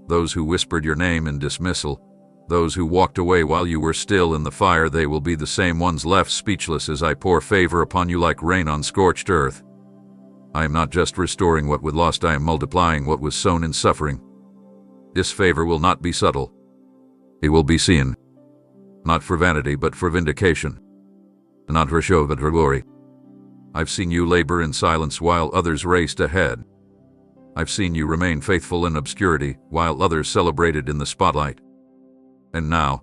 those who whispered your name in dismissal, those who walked away while you were still in the fire, they will be the same ones left speechless as I pour favor upon you like rain on scorched earth. I am not just restoring what was lost, I am multiplying what was sown in suffering. This favor will not be subtle. It will be seen. Not for vanity, but for vindication. Not for show, but for glory. I've seen you labor in silence while others raced ahead. I've seen you remain faithful in obscurity while others celebrated in the spotlight. And now,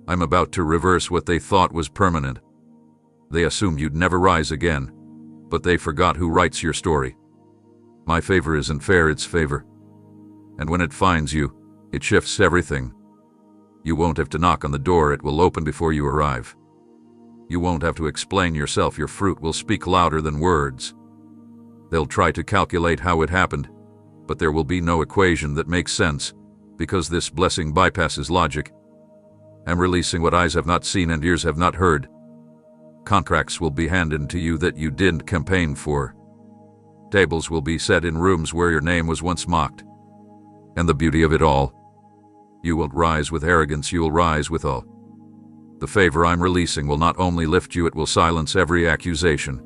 I'm about to reverse what they thought was permanent. They assumed you'd never rise again, but they forgot who writes your story. My favor isn't fair, it's favor. And when it finds you, it shifts everything. You won't have to knock on the door, it will open before you arrive. You won't have to explain yourself, your fruit will speak louder than words. They'll try to calculate how it happened, but there will be no equation that makes sense, because this blessing bypasses logic. I'm releasing what eyes have not seen and ears have not heard. Contracts will be handed to you that you didn't campaign for. Tables will be set in rooms where your name was once mocked. And the beauty of it all, you won't rise with arrogance, you will rise with awe. The favor I'm releasing will not only lift you, it will silence every accusation.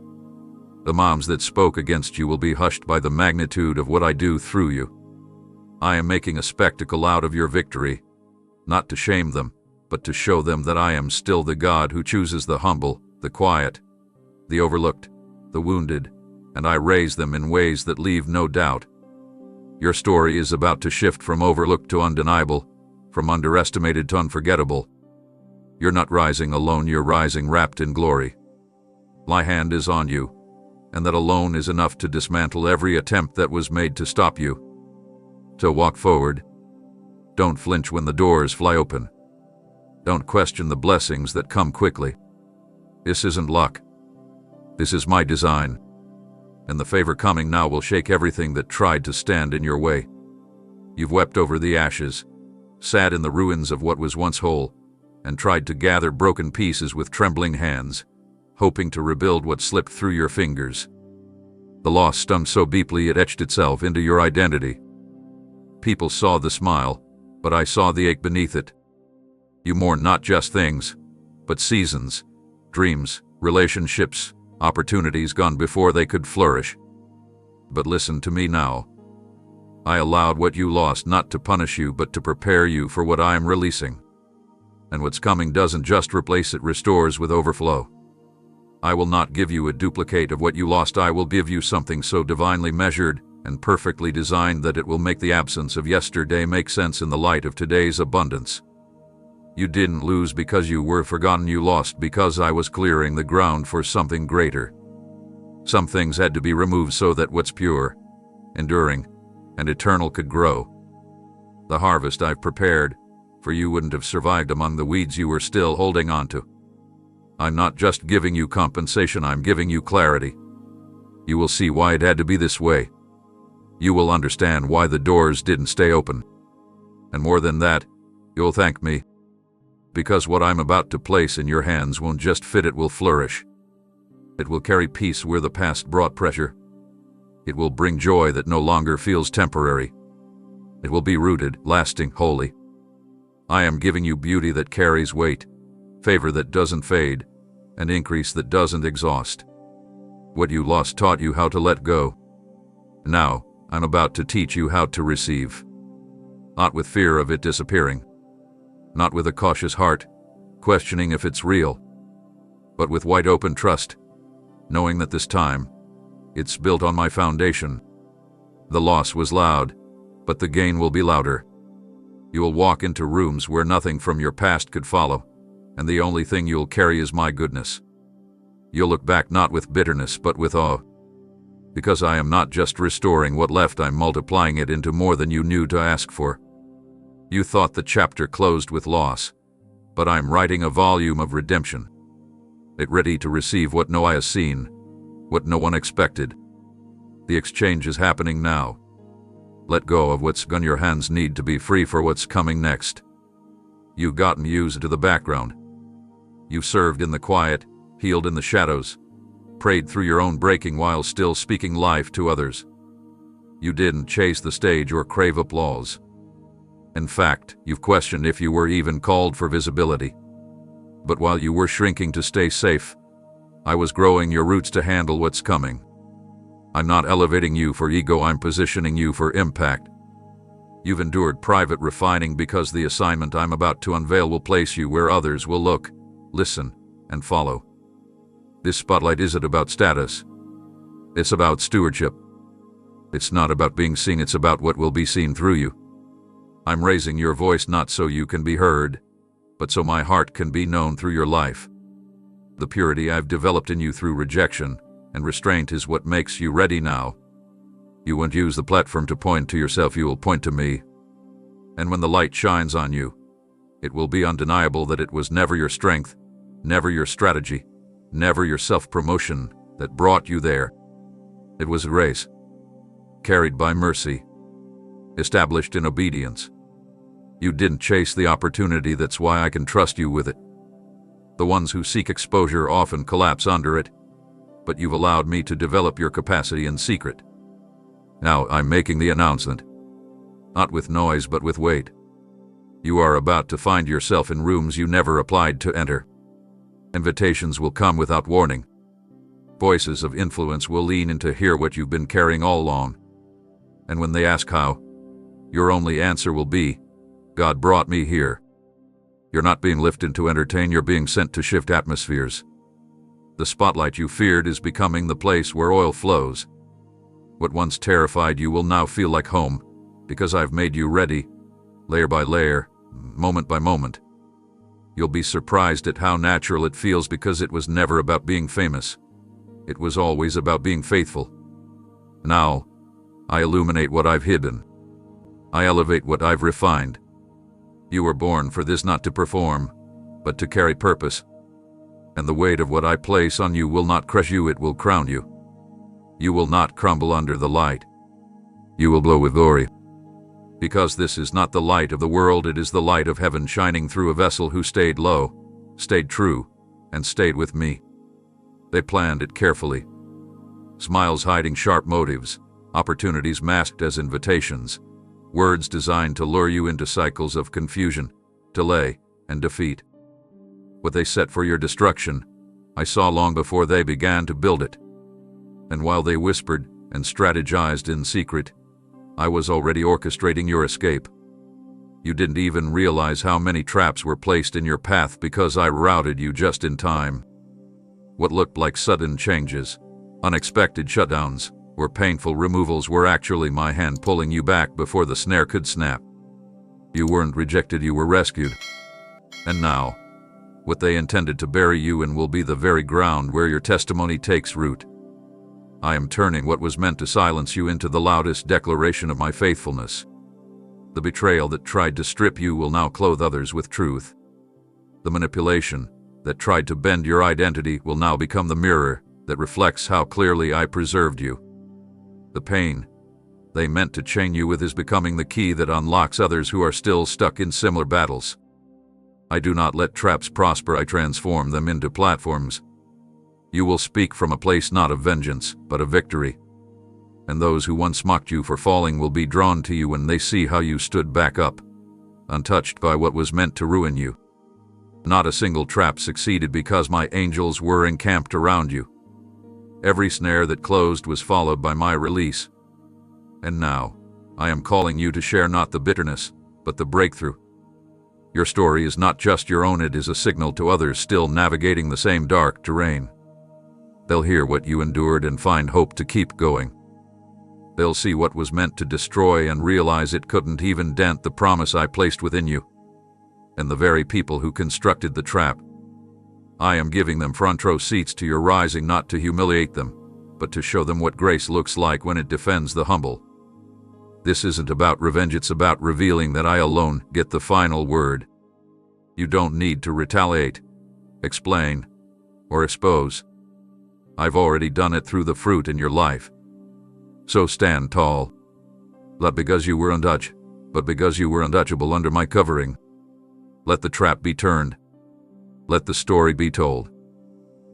The moms that spoke against you will be hushed by the magnitude of what I do through you. I am making a spectacle out of your victory, not to shame them, but to show them that I am still the God who chooses the humble, the quiet, the overlooked, the wounded, and I raise them in ways that leave no doubt. Your story is about to shift from overlooked to undeniable, from underestimated to unforgettable. You're not rising alone, you're rising wrapped in glory. My hand is on you, and that alone is enough to dismantle every attempt that was made to stop you. To walk forward. Don't flinch when the doors fly open. Don't question the blessings that come quickly. This isn't luck. This is my design. And the favor coming now will shake everything that tried to stand in your way. You've wept over the ashes, sat in the ruins of what was once whole, and tried to gather broken pieces with trembling hands, hoping to rebuild what slipped through your fingers. The loss stung so deeply it etched itself into your identity. People saw the smile, but I saw the ache beneath it. You mourn not just things, but seasons, dreams, relationships, opportunities gone before they could flourish. But listen to me now. I allowed what you lost not to punish you, but to prepare you for what I am releasing. And what's coming doesn't just replace, it restores with overflow. I will not give you a duplicate of what you lost. I will give you something so divinely measured and perfectly designed that it will make the absence of yesterday make sense in the light of today's abundance. You didn't lose because you were forgotten, you lost because I was clearing the ground for something greater. Some things had to be removed so that what's pure, enduring, and eternal could grow. The harvest I've prepared for you wouldn't have survived among the weeds you were still holding on to. I'm not just giving you compensation, I'm giving you clarity. You will see why it had to be this way. You will understand why the doors didn't stay open. And more than that, you'll thank me. Because what I'm about to place in your hands won't just fit, it will flourish. It will carry peace where the past brought pressure. It will bring joy that no longer feels temporary. It will be rooted, lasting, holy. I am giving you beauty that carries weight, favor that doesn't fade, and increase that doesn't exhaust. What you lost taught you how to let go. Now, I'm about to teach you how to receive. Not with fear of it disappearing. Not with a cautious heart, questioning if it's real, but with wide open trust, knowing that this time, it's built on my foundation. The loss was loud, but the gain will be louder. You will walk into rooms where nothing from your past could follow, and the only thing you'll carry is my goodness. You'll look back not with bitterness but with awe. Because I am not just restoring what left, I'm multiplying it into more than you knew to ask for. You thought the chapter closed with loss, but I'm writing a volume of redemption. It ready to receive what no eye has seen, what no one expected. The exchange is happening now. Let go of what's gone. Your hands need to be free for what's coming next. You've gotten used to the background. You've served in the quiet, healed in the shadows, prayed through your own breaking while still speaking life to others. You didn't chase the stage or crave applause. In fact, you've questioned if you were even called for visibility. But while you were shrinking to stay safe, I was growing your roots to handle what's coming. I'm not elevating you for ego, I'm positioning you for impact. You've endured private refining because the assignment I'm about to unveil will place you where others will look, listen, and follow. This spotlight isn't about status. It's about stewardship. It's not about being seen, it's about what will be seen through you. I'm raising your voice not so you can be heard, but so my heart can be known through your life. The purity I've developed in you through rejection and restraint is what makes you ready now. You won't use the platform to point to yourself, you will point to me. And when the light shines on you, it will be undeniable that it was never your strength, never your strategy, never your self-promotion that brought you there. It was a grace, carried by mercy, established in obedience. You didn't chase the opportunity, that's why I can trust you with it. The ones who seek exposure often collapse under it, but you've allowed me to develop your capacity in secret. Now I'm making the announcement, not with noise but with weight. You are about to find yourself in rooms you never applied to enter. Invitations will come without warning. Voices of influence will lean in to hear what you've been carrying all along. And when they ask how, your only answer will be, God brought me here. You're not being lifted to entertain, you're being sent to shift atmospheres. The spotlight you feared is becoming the place where oil flows. What once terrified you will now feel like home, because I've made you ready, layer by layer, moment by moment. You'll be surprised at how natural it feels, because it was never about being famous. It was always about being faithful. Now, I illuminate what I've hidden. I elevate what I've refined. You were born for this, not to perform, but to carry purpose. And the weight of what I place on you will not crush you, it will crown you. You will not crumble under the light. You will glow with glory. Because this is not the light of the world, it is the light of heaven shining through a vessel who stayed low, stayed true, and stayed with me. They planned it carefully. Smiles hiding sharp motives, opportunities masked as invitations, words designed to lure you into cycles of confusion, delay, and defeat. What they set for your destruction, I saw long before they began to build it. And while they whispered and strategized in secret, I was already orchestrating your escape. You didn't even realize how many traps were placed in your path because I routed you just in time. What looked like sudden changes, unexpected shutdowns, or painful removals were actually my hand pulling you back before the snare could snap. You weren't rejected, you were rescued. And now, what they intended to bury you in will be the very ground where your testimony takes root. I am turning what was meant to silence you into the loudest declaration of my faithfulness. The betrayal that tried to strip you will now clothe others with truth. The manipulation that tried to bend your identity will now become the mirror that reflects how clearly I preserved you. The pain they meant to chain you with is becoming the key that unlocks others who are still stuck in similar battles. I do not let traps prosper, I transform them into platforms. You will speak from a place not of vengeance, but of victory. And those who once mocked you for falling will be drawn to you when they see how you stood back up, untouched by what was meant to ruin you. Not a single trap succeeded because my angels were encamped around you. Every snare that closed was followed by my release. And now, I am calling you to share not the bitterness, but the breakthrough. Your story is not just your own, it is a signal to others still navigating the same dark terrain. They'll hear what you endured and find hope to keep going. They'll see what was meant to destroy and realize it couldn't even dent the promise I placed within you. And the very people who constructed the trap, I am giving them front row seats to your rising, not to humiliate them, but to show them what grace looks like when it defends the humble. This isn't about revenge, it's about revealing that I alone get the final word. You don't need to retaliate, explain, or expose. I've already done it through the fruit in your life. So stand tall. Not because you were untouched, but because you were untouchable under my covering. Let the trap be turned. Let the story be told.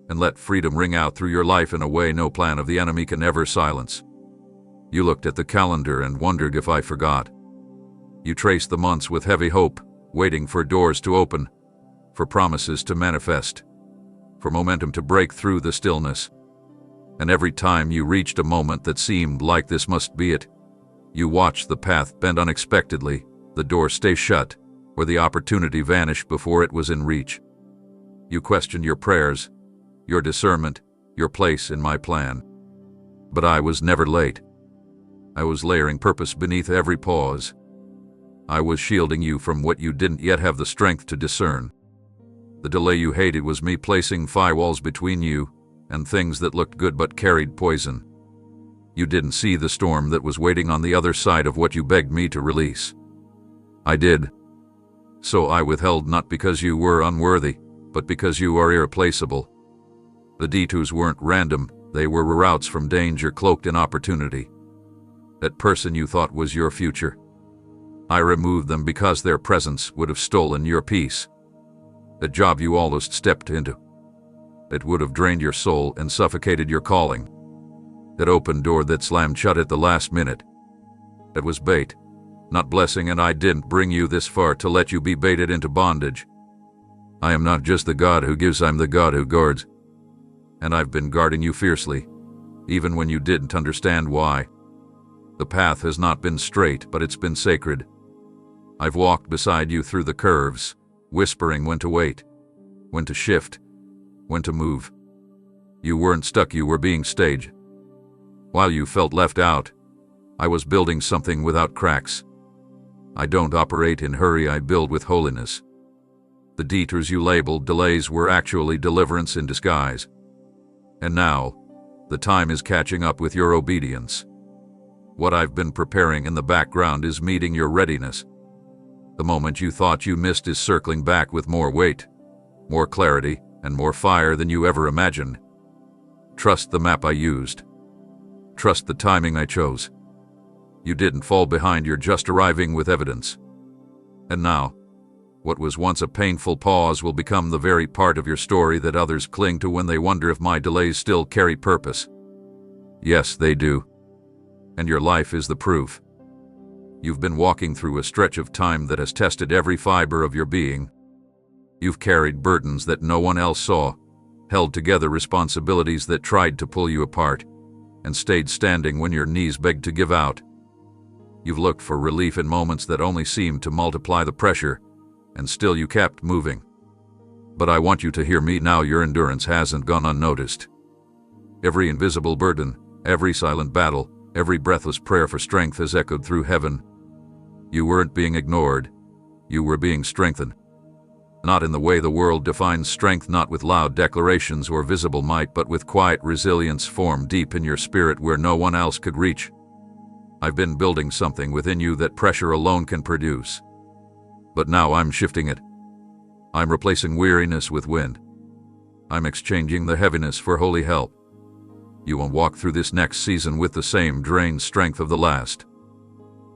And let freedom ring out through your life in a way no plan of the enemy can ever silence. You looked at the calendar and wondered if I forgot. You traced the months with heavy hope, waiting for doors to open, for promises to manifest, for momentum to break through the stillness. And every time you reached a moment that seemed like this must be it, you watched the path bend unexpectedly, the door stay shut, or the opportunity vanish before it was in reach. You questioned your prayers, your discernment, your place in my plan. But I was never late. I was layering purpose beneath every pause. I was shielding you from what you didn't yet have the strength to discern. The delay you hated was me placing firewalls between you and things that looked good but carried poison. You didn't see the storm that was waiting on the other side of what you begged me to release. I did. So I withheld, not because you were unworthy, but because you are irreplaceable. The detours weren't random, they were routes from danger cloaked in opportunity. That person you thought was your future, I removed them because their presence would have stolen your peace. That job you almost stepped into, it would have drained your soul and suffocated your calling. That open door that slammed shut at the last minute, it was bait, not blessing, and I didn't bring you this far to let you be baited into bondage. I am not just the God who gives, I'm the God who guards. And I've been guarding you fiercely, even when you didn't understand why. The path has not been straight, but it's been sacred. I've walked beside you through the curves, whispering when to wait, when to shift, when to move. You weren't stuck, you were being staged. While you felt left out, I was building something without cracks. I don't operate in hurry, I build with holiness. The detours you labeled delays were actually deliverance in disguise. And now, the time is catching up with your obedience. What I've been preparing in the background is meeting your readiness. The moment you thought you missed is circling back with more weight, more clarity, and more fire than you ever imagined. Trust the map I used. Trust the timing I chose. You didn't fall behind, you're just arriving with evidence. And now, what was once a painful pause will become the very part of your story that others cling to when they wonder if my delays still carry purpose. Yes, they do. And your life is the proof. You've been walking through a stretch of time that has tested every fiber of your being. You've carried burdens that no one else saw, held together responsibilities that tried to pull you apart, and stayed standing when your knees begged to give out. You've looked for relief in moments that only seemed to multiply the pressure, and still you kept moving. But I want you to hear me now, your endurance hasn't gone unnoticed. Every invisible burden, every silent battle, every breathless prayer for strength has echoed through heaven. You weren't being ignored, you were being strengthened. Not in the way the world defines strength, not with loud declarations or visible might, but with quiet resilience formed deep in your spirit where no one else could reach. I've been building something within you that pressure alone can produce. But now I'm shifting it. I'm replacing weariness with wind. I'm exchanging the heaviness for holy help. You won't walk through this next season with the same drained strength of the last.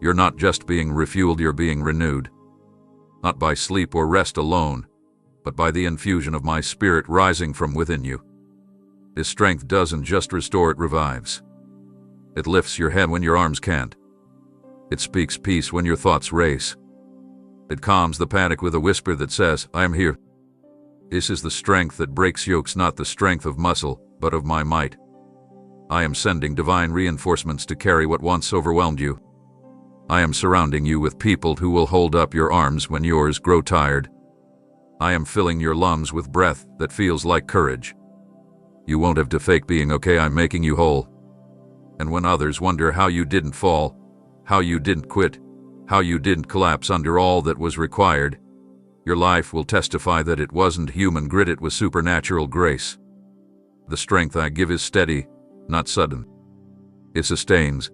You're not just being refueled, you're being renewed. Not by sleep or rest alone, but by the infusion of my spirit rising from within you. This strength doesn't just restore, it revives. It lifts your head when your arms can't. It speaks peace when your thoughts race. It calms the panic with a whisper that says, I am here. This is the strength that breaks yokes, not the strength of muscle, but of my might. I am sending divine reinforcements to carry what once overwhelmed you. I am surrounding you with people who will hold up your arms when yours grow tired. I am filling your lungs with breath that feels like courage. You won't have to fake being okay, I'm making you whole. And when others wonder how you didn't fall, how you didn't quit, how you didn't collapse under all that was required, your life will testify that it wasn't human grit, it was supernatural grace. The strength I give is steady, not sudden. It sustains.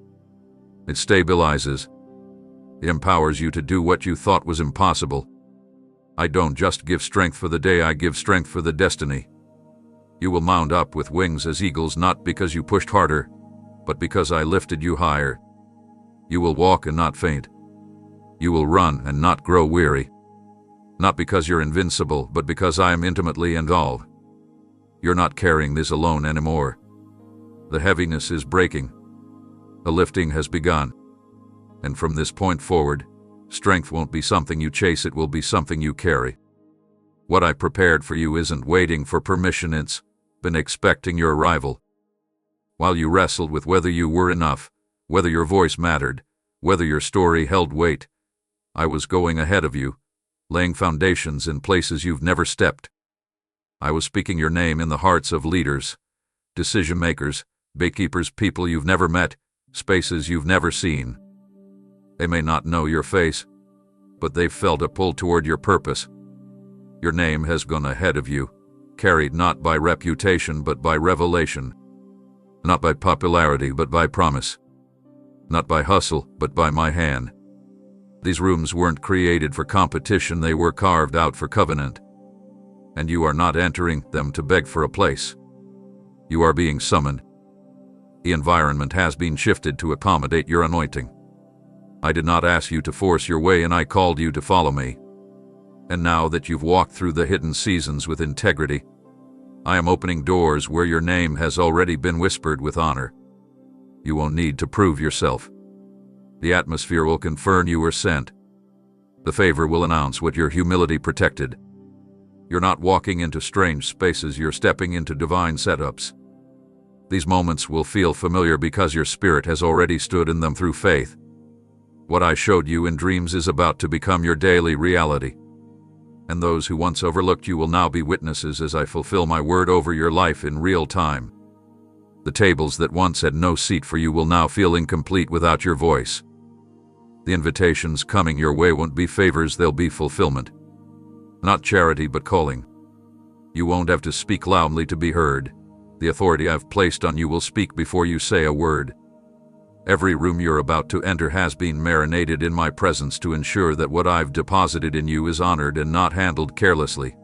It stabilizes. It empowers you to do what you thought was impossible. I don't just give strength for the day, I give strength for the destiny. You will mount up with wings as eagles, not because you pushed harder, but because I lifted you higher. You will walk and not faint. You will run and not grow weary. Not because you're invincible, but because I am intimately involved. You're not carrying this alone anymore. The heaviness is breaking. The lifting has begun. And from this point forward, strength won't be something you chase, it will be something you carry. What I prepared for you isn't waiting for permission, it's been expecting your arrival. While you wrestled with whether you were enough, whether your voice mattered, whether your story held weight, I was going ahead of you, laying foundations in places you've never stepped. I was speaking your name in the hearts of leaders, decision-makers, gatekeepers, people you've never met, spaces you've never seen. They may not know your face, but they've felt a pull toward your purpose. Your name has gone ahead of you, carried not by reputation but by revelation. Not by popularity, but by promise. Not by hustle, but by my hand. These rooms weren't created for competition, they were carved out for covenant. And you are not entering them to beg for a place. You are being summoned. The environment has been shifted to accommodate your anointing. I did not ask you to force your way in, I called you to follow me. And now that you've walked through the hidden seasons with integrity, I am opening doors where your name has already been whispered with honor. You won't need to prove yourself. The atmosphere will confirm you were sent. The favor will announce what your humility protected. You're not walking into strange spaces, you're stepping into divine setups. These moments will feel familiar because your spirit has already stood in them through faith. What I showed you in dreams is about to become your daily reality. And those who once overlooked you will now be witnesses as I fulfill my word over your life in real time. The tables that once had no seat for you will now feel incomplete without your voice. The invitations coming your way won't be favors, they'll be fulfillment. Not charity, but calling. You won't have to speak loudly to be heard. The authority I've placed on you will speak before you say a word. Every room you're about to enter has been marinated in my presence to ensure that what I've deposited in you is honored and not handled carelessly.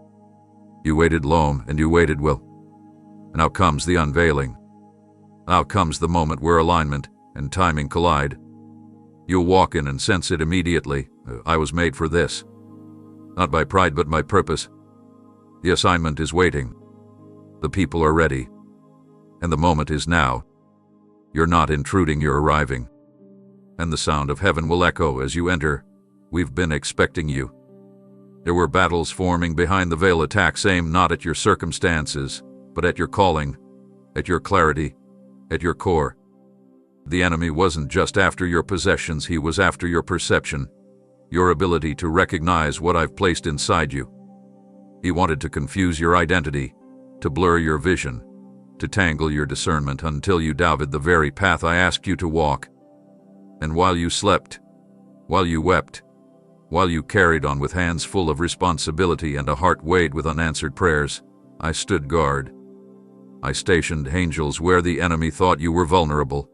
You waited long and you waited well. Now comes the unveiling. Now comes the moment where alignment and timing collide. You'll walk in and sense it immediately. I was made for this. Not by pride, but by purpose. The assignment is waiting. The people are ready. And the moment is now. You're not intruding, you're arriving. And the sound of heaven will echo as you enter. We've been expecting you. There were battles forming behind the veil, attacks aimed not at your circumstances, but at your calling, at your clarity, at your core. The enemy wasn't just after your possessions, he was after your perception, your ability to recognize what I've placed inside you. He wanted to confuse your identity, to blur your vision, to tangle your discernment until you doubted the very path I asked you to walk. And while you slept, while you wept, while you carried on with hands full of responsibility and a heart weighed with unanswered prayers, I stood guard. I stationed angels where the enemy thought you were vulnerable.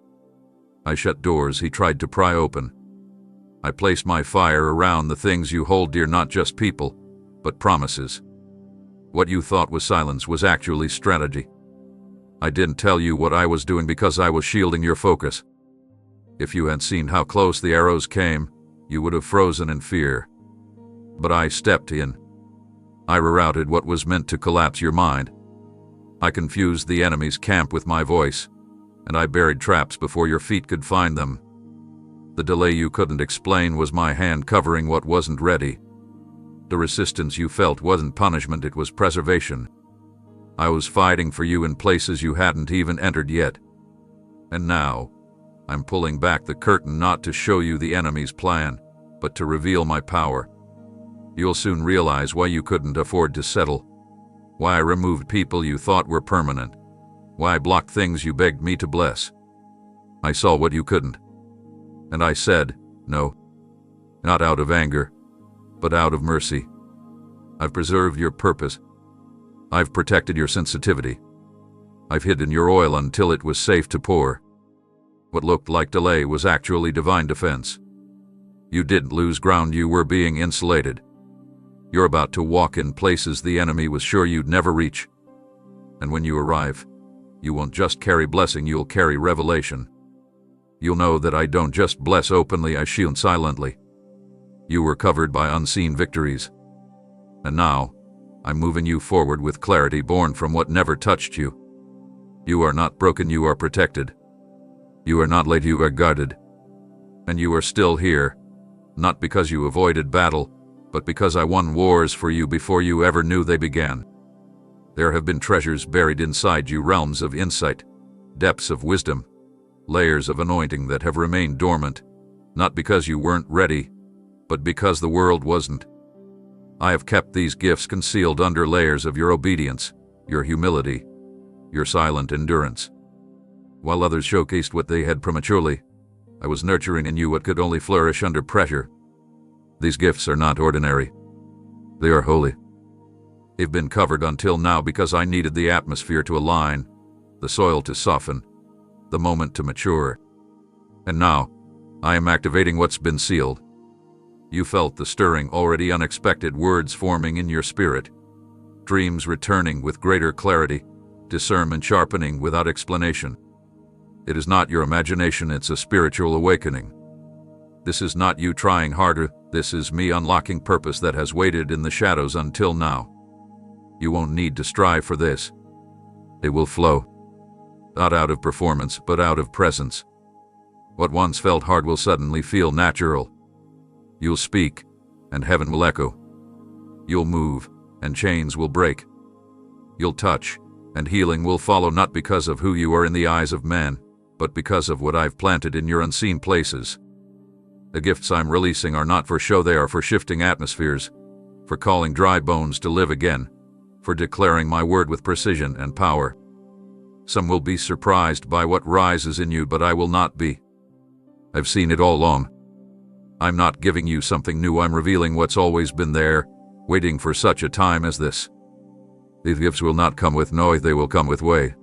I shut doors he tried to pry open. I placed my fire around the things you hold dear, not just people, but promises. What you thought was silence was actually strategy. I didn't tell you what I was doing because I was shielding your focus. If you had seen how close the arrows came, you would have frozen in fear. But I stepped in. I rerouted what was meant to collapse your mind. I confused the enemy's camp with my voice, and I buried traps before your feet could find them. The delay you couldn't explain was my hand covering what wasn't ready. The resistance you felt wasn't punishment, it was preservation. I was fighting for you in places you hadn't even entered yet. And now, I'm pulling back the curtain not to show you the enemy's plan, but to reveal my power. You'll soon realize why you couldn't afford to settle, why I removed people you thought were permanent, why I blocked things you begged me to bless. I saw what you couldn't. And I said, no, not out of anger, but out of mercy. I've preserved your purpose. I've protected your sensitivity. I've hidden your oil until it was safe to pour. What looked like delay was actually divine defense. You didn't lose ground, you were being insulated. You're about to walk in places the enemy was sure you'd never reach. And when you arrive, you won't just carry blessing, you'll carry revelation. You'll know that I don't just bless openly, I shield silently. You were covered by unseen victories. And now, I'm moving you forward with clarity born from what never touched you. You are not broken, you are protected. You are not late, you are guarded. And you are still here, not because you avoided battle, but because I won wars for you before you ever knew they began. There have been treasures buried inside you, realms of insight, depths of wisdom, layers of anointing that have remained dormant, not because you weren't ready, but because the world wasn't. I have kept these gifts concealed under layers of your obedience, your humility, your silent endurance. While others showcased what they had prematurely, I was nurturing in you what could only flourish under pressure. These gifts are not ordinary. They are holy. They've been covered until now because I needed the atmosphere to align, the soil to soften, the moment to mature. And now, I am activating what's been sealed. You felt the stirring, already unexpected words forming in your spirit, dreams returning with greater clarity, discernment sharpening without explanation. It is not your imagination, it's a spiritual awakening. This is not you trying harder, this is me unlocking purpose that has waited in the shadows until now. You won't need to strive for this. It will flow. Not out of performance, but out of presence. What once felt hard will suddenly feel natural. You'll speak, and heaven will echo. You'll move, and chains will break. You'll touch, and healing will follow, not because of who you are in the eyes of man, but because of what I've planted in your unseen places. The gifts I'm releasing are not for show, they are for shifting atmospheres, for calling dry bones to live again, for declaring my word with precision and power. Some will be surprised by what rises in you, but I will not be. I've seen it all along. I'm not giving you something new, I'm revealing what's always been there, waiting for such a time as this. These gifts will not come with noise, they will come with way.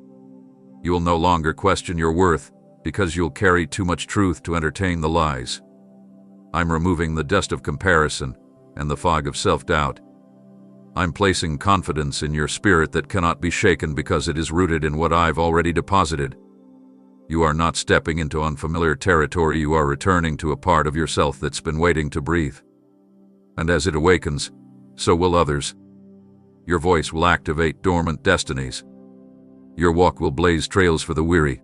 You will no longer question your worth, because you'll carry too much truth to entertain the lies. I'm removing the dust of comparison and the fog of self-doubt. I'm placing confidence in your spirit that cannot be shaken because it is rooted in what I've already deposited. You are not stepping into unfamiliar territory, you are returning to a part of yourself that's been waiting to breathe. And as it awakens, so will others. Your voice will activate dormant destinies. Your walk will blaze trails for the weary.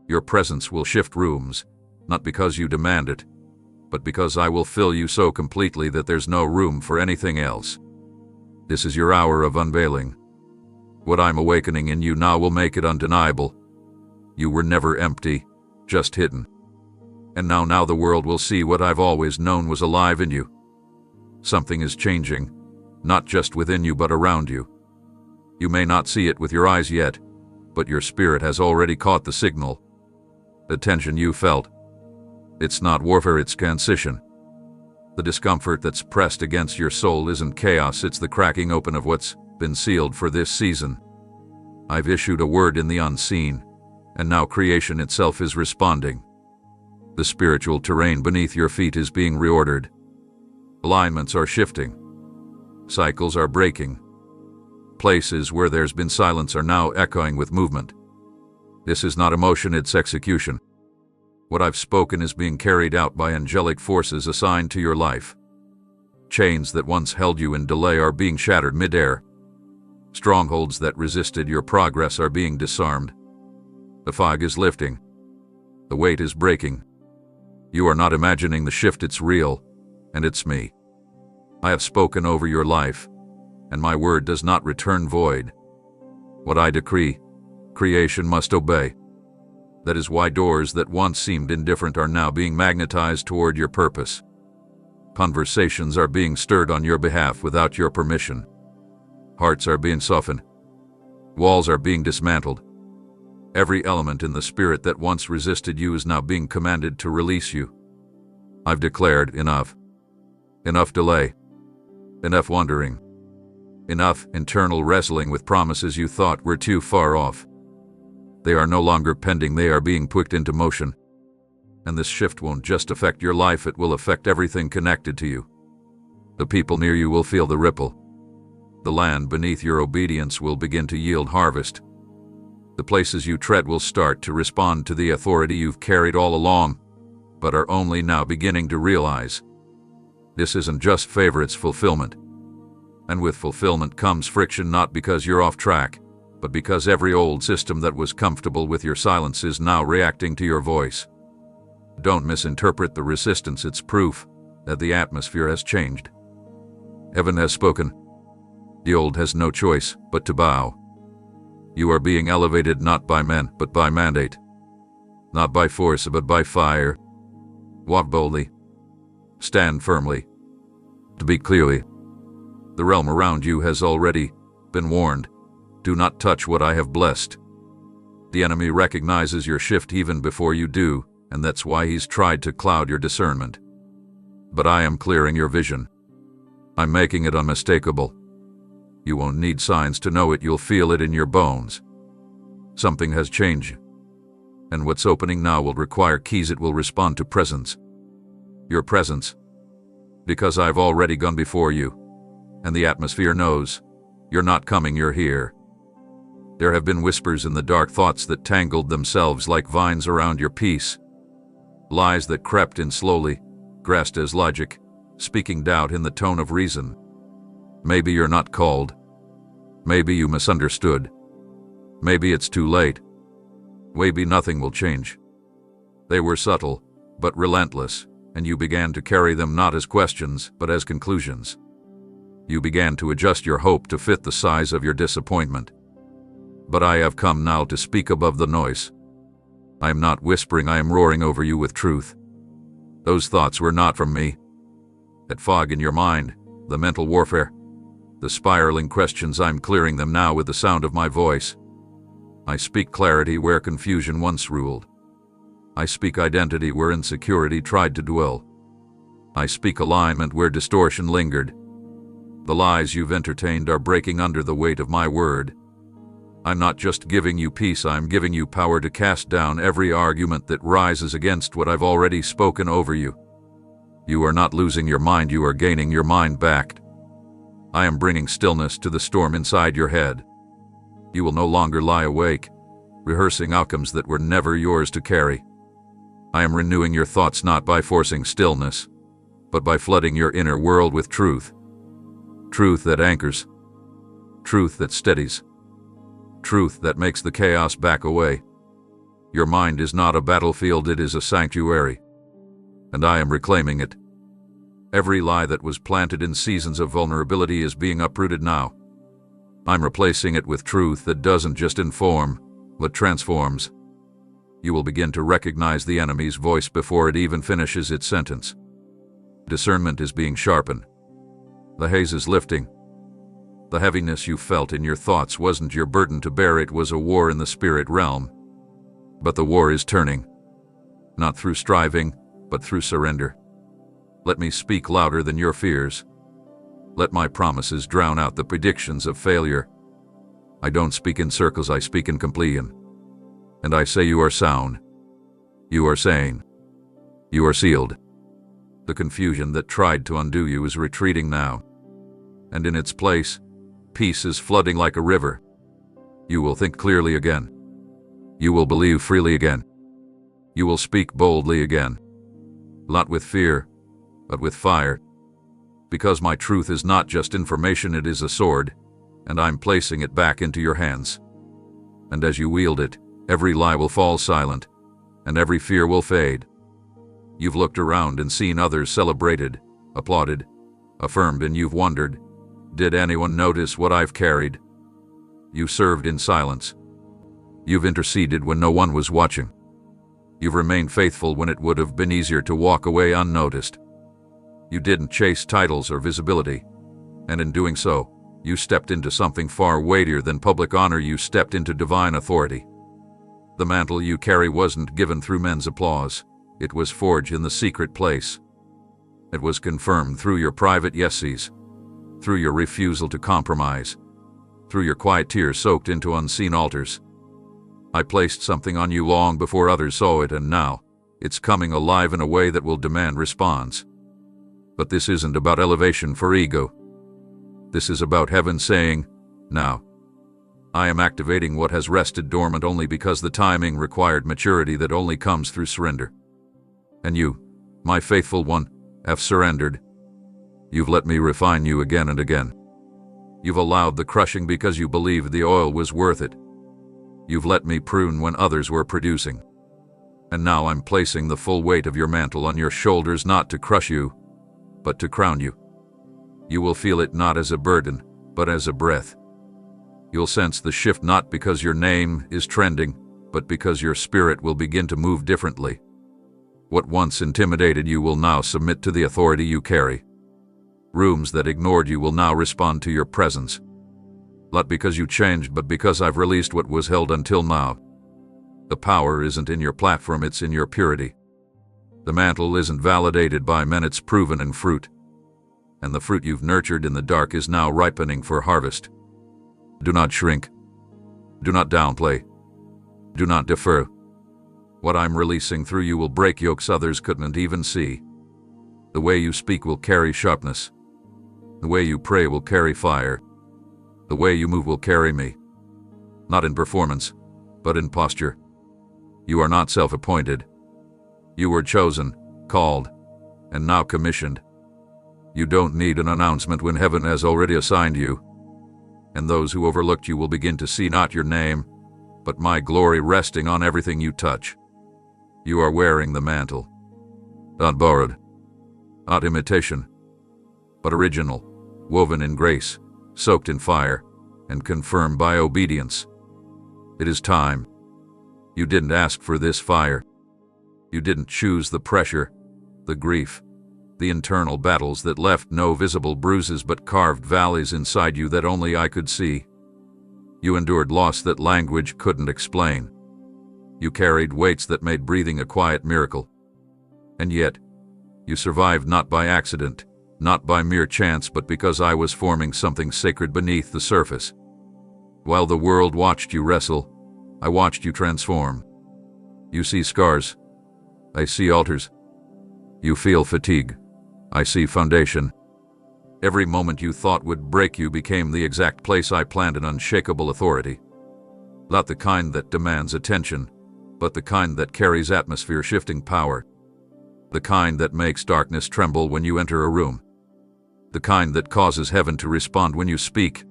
Your presence will shift rooms, not because you demand it, but because I will fill you so completely that there's no room for anything else. This is your hour of unveiling. What I'm awakening in you now will make it undeniable. You were never empty, just hidden. And now the world will see what I've always known was alive in you. Something is changing, not just within you but around you. You may not see it with your eyes yet, but your spirit has already caught the signal. The tension you felt. It's not warfare, it's transition. The discomfort that's pressed against your soul isn't chaos, it's the cracking open of what's been sealed for this season. I've issued a word in the unseen, and now creation itself is responding. The spiritual terrain beneath your feet is being reordered. Alignments are shifting. Cycles are breaking. Places where there's been silence are now echoing with movement. This is not emotion, it's execution. What I've spoken is being carried out by angelic forces assigned to your life. Chains that once held you in delay are being shattered midair. Strongholds that resisted your progress are being disarmed. The fog is lifting. The weight is breaking. You are not imagining the shift, it's real, and it's me. I have spoken over your life, and my word does not return void. What I decree, creation must obey. That is why doors that once seemed indifferent are now being magnetized toward your purpose. Conversations are being stirred on your behalf without your permission. Hearts are being softened. Walls are being dismantled. Every element in the spirit that once resisted you is now being commanded to release you. I've declared enough. Enough delay. Enough wandering. Enough internal wrestling with promises you thought were too far off. They are no longer pending, they are being put into motion. And this shift won't just affect your life, it will affect everything connected to you. The people near you will feel the ripple. The land beneath your obedience will begin to yield harvest. The places you tread will start to respond to the authority you've carried all along, but are only now beginning to realize. This isn't just favor, it's fulfillment. And with fulfillment comes friction, not because you're off track, but because every old system that was comfortable with your silence is now reacting to your voice. Don't misinterpret the resistance, it's proof that the atmosphere has changed. Heaven has spoken. The old has no choice but to bow. You are being elevated not by men, but by mandate. Not by force, but by fire. Walk boldly. Stand firmly. Speak clearly. The realm around you has already been warned. Do not touch what I have blessed. The enemy recognizes your shift even before you do, and that's why he's tried to cloud your discernment. But I am clearing your vision. I'm making it unmistakable. You won't need signs to know it, you'll feel it in your bones. Something has changed. And what's opening now will require keys. It will respond to presence. Your presence. Because I've already gone before you. And the atmosphere knows. You're not coming, you're here. There have been whispers in the dark, thoughts that tangled themselves like vines around your peace. Lies that crept in slowly, grasped as logic, speaking doubt in the tone of reason. Maybe you're not called. Maybe you misunderstood. Maybe it's too late. Maybe nothing will change. They were subtle, but relentless, and you began to carry them not as questions, but as conclusions. You began to adjust your hope to fit the size of your disappointment. But I have come now to speak above the noise. I am not whispering, I am roaring over you with truth. Those thoughts were not from me. That fog in your mind, the mental warfare, the spiraling questions, I'm clearing them now with the sound of my voice. I speak clarity where confusion once ruled. I speak identity where insecurity tried to dwell. I speak alignment where distortion lingered. The lies you've entertained are breaking under the weight of my word. I'm not just giving you peace, I'm giving you power to cast down every argument that rises against what I've already spoken over you. You are not losing your mind, you are gaining your mind back. I am bringing stillness to the storm inside your head. You will no longer lie awake, rehearsing outcomes that were never yours to carry. I am renewing your thoughts not by forcing stillness, but by flooding your inner world with truth. Truth that anchors. Truth that steadies. Truth that makes the chaos back away. Your mind is not a battlefield, it is a sanctuary. And I am reclaiming it. Every lie that was planted in seasons of vulnerability is being uprooted now. I'm replacing it with truth that doesn't just inform, but transforms. You will begin to recognize the enemy's voice before it even finishes its sentence. Discernment is being sharpened. The haze is lifting. The heaviness you felt in your thoughts wasn't your burden to bear, it was a war in the spirit realm. But the war is turning. Not through striving, but through surrender. Let me speak louder than your fears. Let my promises drown out the predictions of failure. I don't speak in circles, I speak in completion. And I say you are sound. You are sane. You are sealed. The confusion that tried to undo you is retreating now. And in its place, peace is flooding like a river. You will think clearly again. You will believe freely again. You will speak boldly again. Not with fear, but with fire. Because my truth is not just information, it is a sword, and I'm placing it back into your hands. And as you wield it, every lie will fall silent, and every fear will fade. You've looked around and seen others celebrated, applauded, affirmed, and you've wondered, did anyone notice what I've carried? You served in silence. You've interceded when no one was watching. You've remained faithful when it would have been easier to walk away unnoticed. You didn't chase titles or visibility, and in doing so, you stepped into something far weightier than public honor. You stepped into divine authority. The mantle you carry wasn't given through men's applause. It was forged in the secret place. It was confirmed through your private yeses, through your refusal to compromise, through your quiet tears soaked into unseen altars. I placed something on you long before others saw it, and now it's coming alive in a way that will demand response. But this isn't about elevation for ego. This is about heaven saying, now. I am activating what has rested dormant only because the timing required maturity that only comes through surrender. And you, my faithful one, have surrendered. You've let me refine you again and again. You've allowed the crushing because you believed the oil was worth it. You've let me prune when others were producing. And now I'm placing the full weight of your mantle on your shoulders, not to crush you, but to crown you. You will feel it not as a burden, but as a breath. You'll sense the shift not because your name is trending, but because your spirit will begin to move differently. What once intimidated you will now submit to the authority you carry. Rooms that ignored you will now respond to your presence. Not because you changed, but because I've released what was held until now. The power isn't in your platform, it's in your purity. The mantle isn't validated by men, it's proven in fruit. And the fruit you've nurtured in the dark is now ripening for harvest. Do not shrink. Do not downplay. Do not defer. What I'm releasing through you will break yokes others couldn't even see. The way you speak will carry sharpness. The way you pray will carry fire. The way you move will carry me. Not in performance, but in posture. You are not self-appointed. You were chosen, called, and now commissioned. You don't need an announcement when heaven has already assigned you. And those who overlooked you will begin to see not your name, but my glory resting on everything you touch. You are wearing the mantle. Not borrowed, not imitation, but original, woven in grace, soaked in fire, and confirmed by obedience. It is time. You didn't ask for this fire. You didn't choose the pressure, the grief, the internal battles that left no visible bruises but carved valleys inside you that only I could see. You endured loss that language couldn't explain. You carried weights that made breathing a quiet miracle. And yet, you survived not by accident, not by mere chance, but because I was forming something sacred beneath the surface. While the world watched you wrestle, I watched you transform. You see scars. I see altars. You feel fatigue. I see foundation. Every moment you thought would break you became the exact place I planned an unshakable authority. Not the kind that demands attention, but the kind that carries atmosphere-shifting power. The kind that makes darkness tremble when you enter a room. The kind that causes heaven to respond when you speak.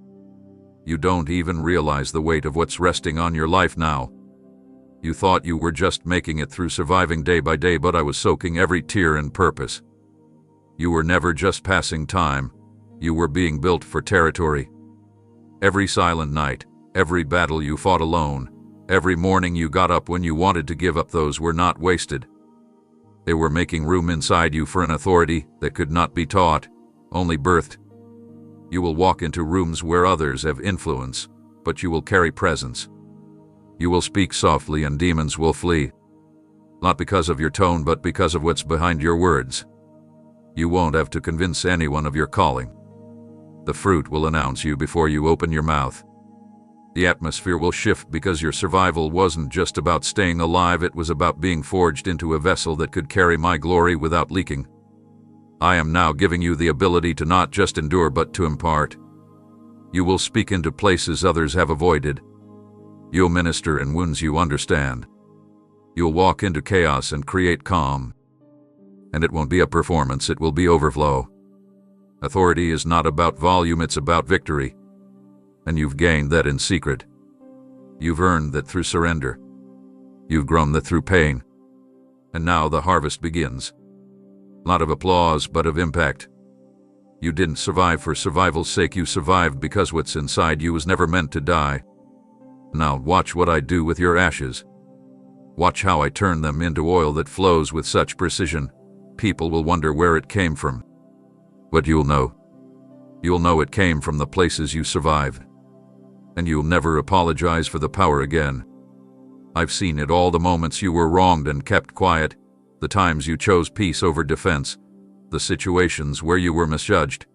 You don't even realize the weight of what's resting on your life now. You thought you were just making it through, surviving day by day, but I was soaking every tear in purpose. You were never just passing time. You were being built for territory. Every silent night, every battle you fought alone, every morning you got up when you wanted to give up, those were not wasted. They were making room inside you for an authority that could not be taught, only birthed. You will walk into rooms where others have influence, but you will carry presence. You will speak softly and demons will flee. Not because of your tone, but because of what's behind your words. You won't have to convince anyone of your calling. The fruit will announce you before you open your mouth. The atmosphere will shift because your survival wasn't just about staying alive, it was about being forged into a vessel that could carry my glory without leaking. I am now giving you the ability to not just endure but to impart. You will speak into places others have avoided. You'll minister in wounds you understand. You'll walk into chaos and create calm. And it won't be a performance, it will be overflow. Authority is not about volume, it's about victory. And you've gained that in secret. You've earned that through surrender. You've grown that through pain. And now the harvest begins. Not of applause, but of impact. You didn't survive for survival's sake, you survived because what's inside you was never meant to die. Now watch what I do with your ashes. Watch how I turn them into oil that flows with such precision. People will wonder where it came from. But you'll know. You'll know it came from the places you survived. And you'll never apologize for the power again. I've seen it all, the moments you were wronged and kept quiet, the times you chose peace over defense, the situations where you were misjudged,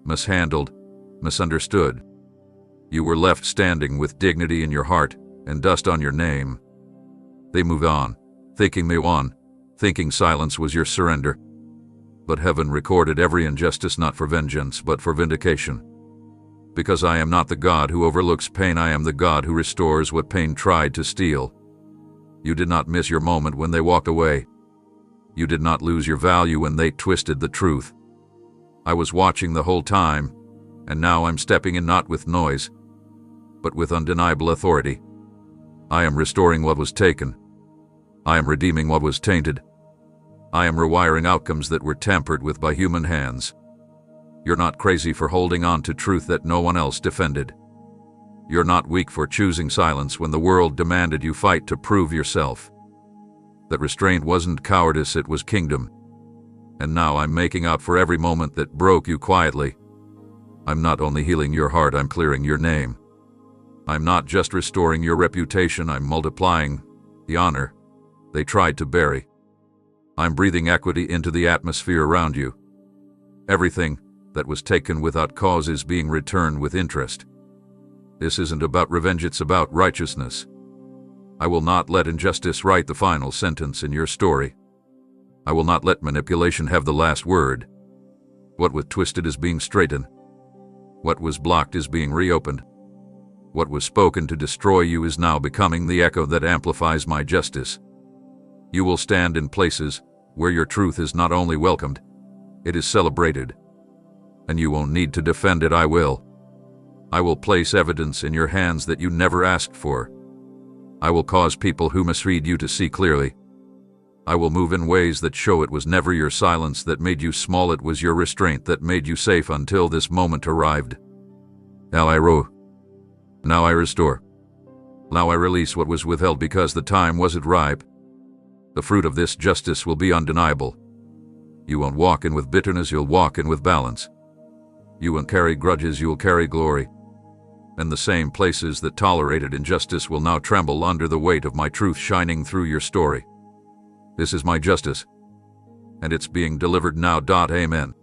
mishandled, misunderstood. You were left standing with dignity in your heart and dust on your name. They moved on, thinking they won, thinking silence was your surrender. But heaven recorded every injustice not for vengeance but for vindication. Because I am not the God who overlooks pain, I am the God who restores what pain tried to steal. You did not miss your moment when they walked away. You did not lose your value when they twisted the truth. I was watching the whole time, and now I'm stepping in not with noise, but with undeniable authority. I am restoring what was taken. I am redeeming what was tainted. I am rewiring outcomes that were tampered with by human hands. You're not crazy for holding on to truth that no one else defended. You're not weak for choosing silence when the world demanded you fight to prove yourself. That restraint wasn't cowardice, it was kingdom. And now I'm making out for every moment that broke you quietly. I'm not only healing your heart, I'm clearing your name. I'm not just restoring your reputation, I'm multiplying the honor they tried to bury. I'm breathing equity into the atmosphere around you. Everything that was taken without cause is being returned with interest. This isn't about revenge, it's about righteousness. I will not let injustice write the final sentence in your story. I will not let manipulation have the last word. What was twisted is being straightened. What was blocked is being reopened. What was spoken to destroy you is now becoming the echo that amplifies my justice. You will stand in places where your truth is not only welcomed, it is celebrated. And you won't need to defend it, I will. I will place evidence in your hands that you never asked for. I will cause people who misread you to see clearly. I will move in ways that show it was never your silence that made you small, it was your restraint that made you safe until this moment arrived. Now I now I restore. Now I release what was withheld because the time wasn't ripe. The fruit of this justice will be undeniable. You won't walk in with bitterness, you'll walk in with balance. You won't carry grudges, you'll carry glory. And the same places that tolerated injustice will now tremble under the weight of my truth shining through your story. This is my justice, and it's being delivered now. Amen.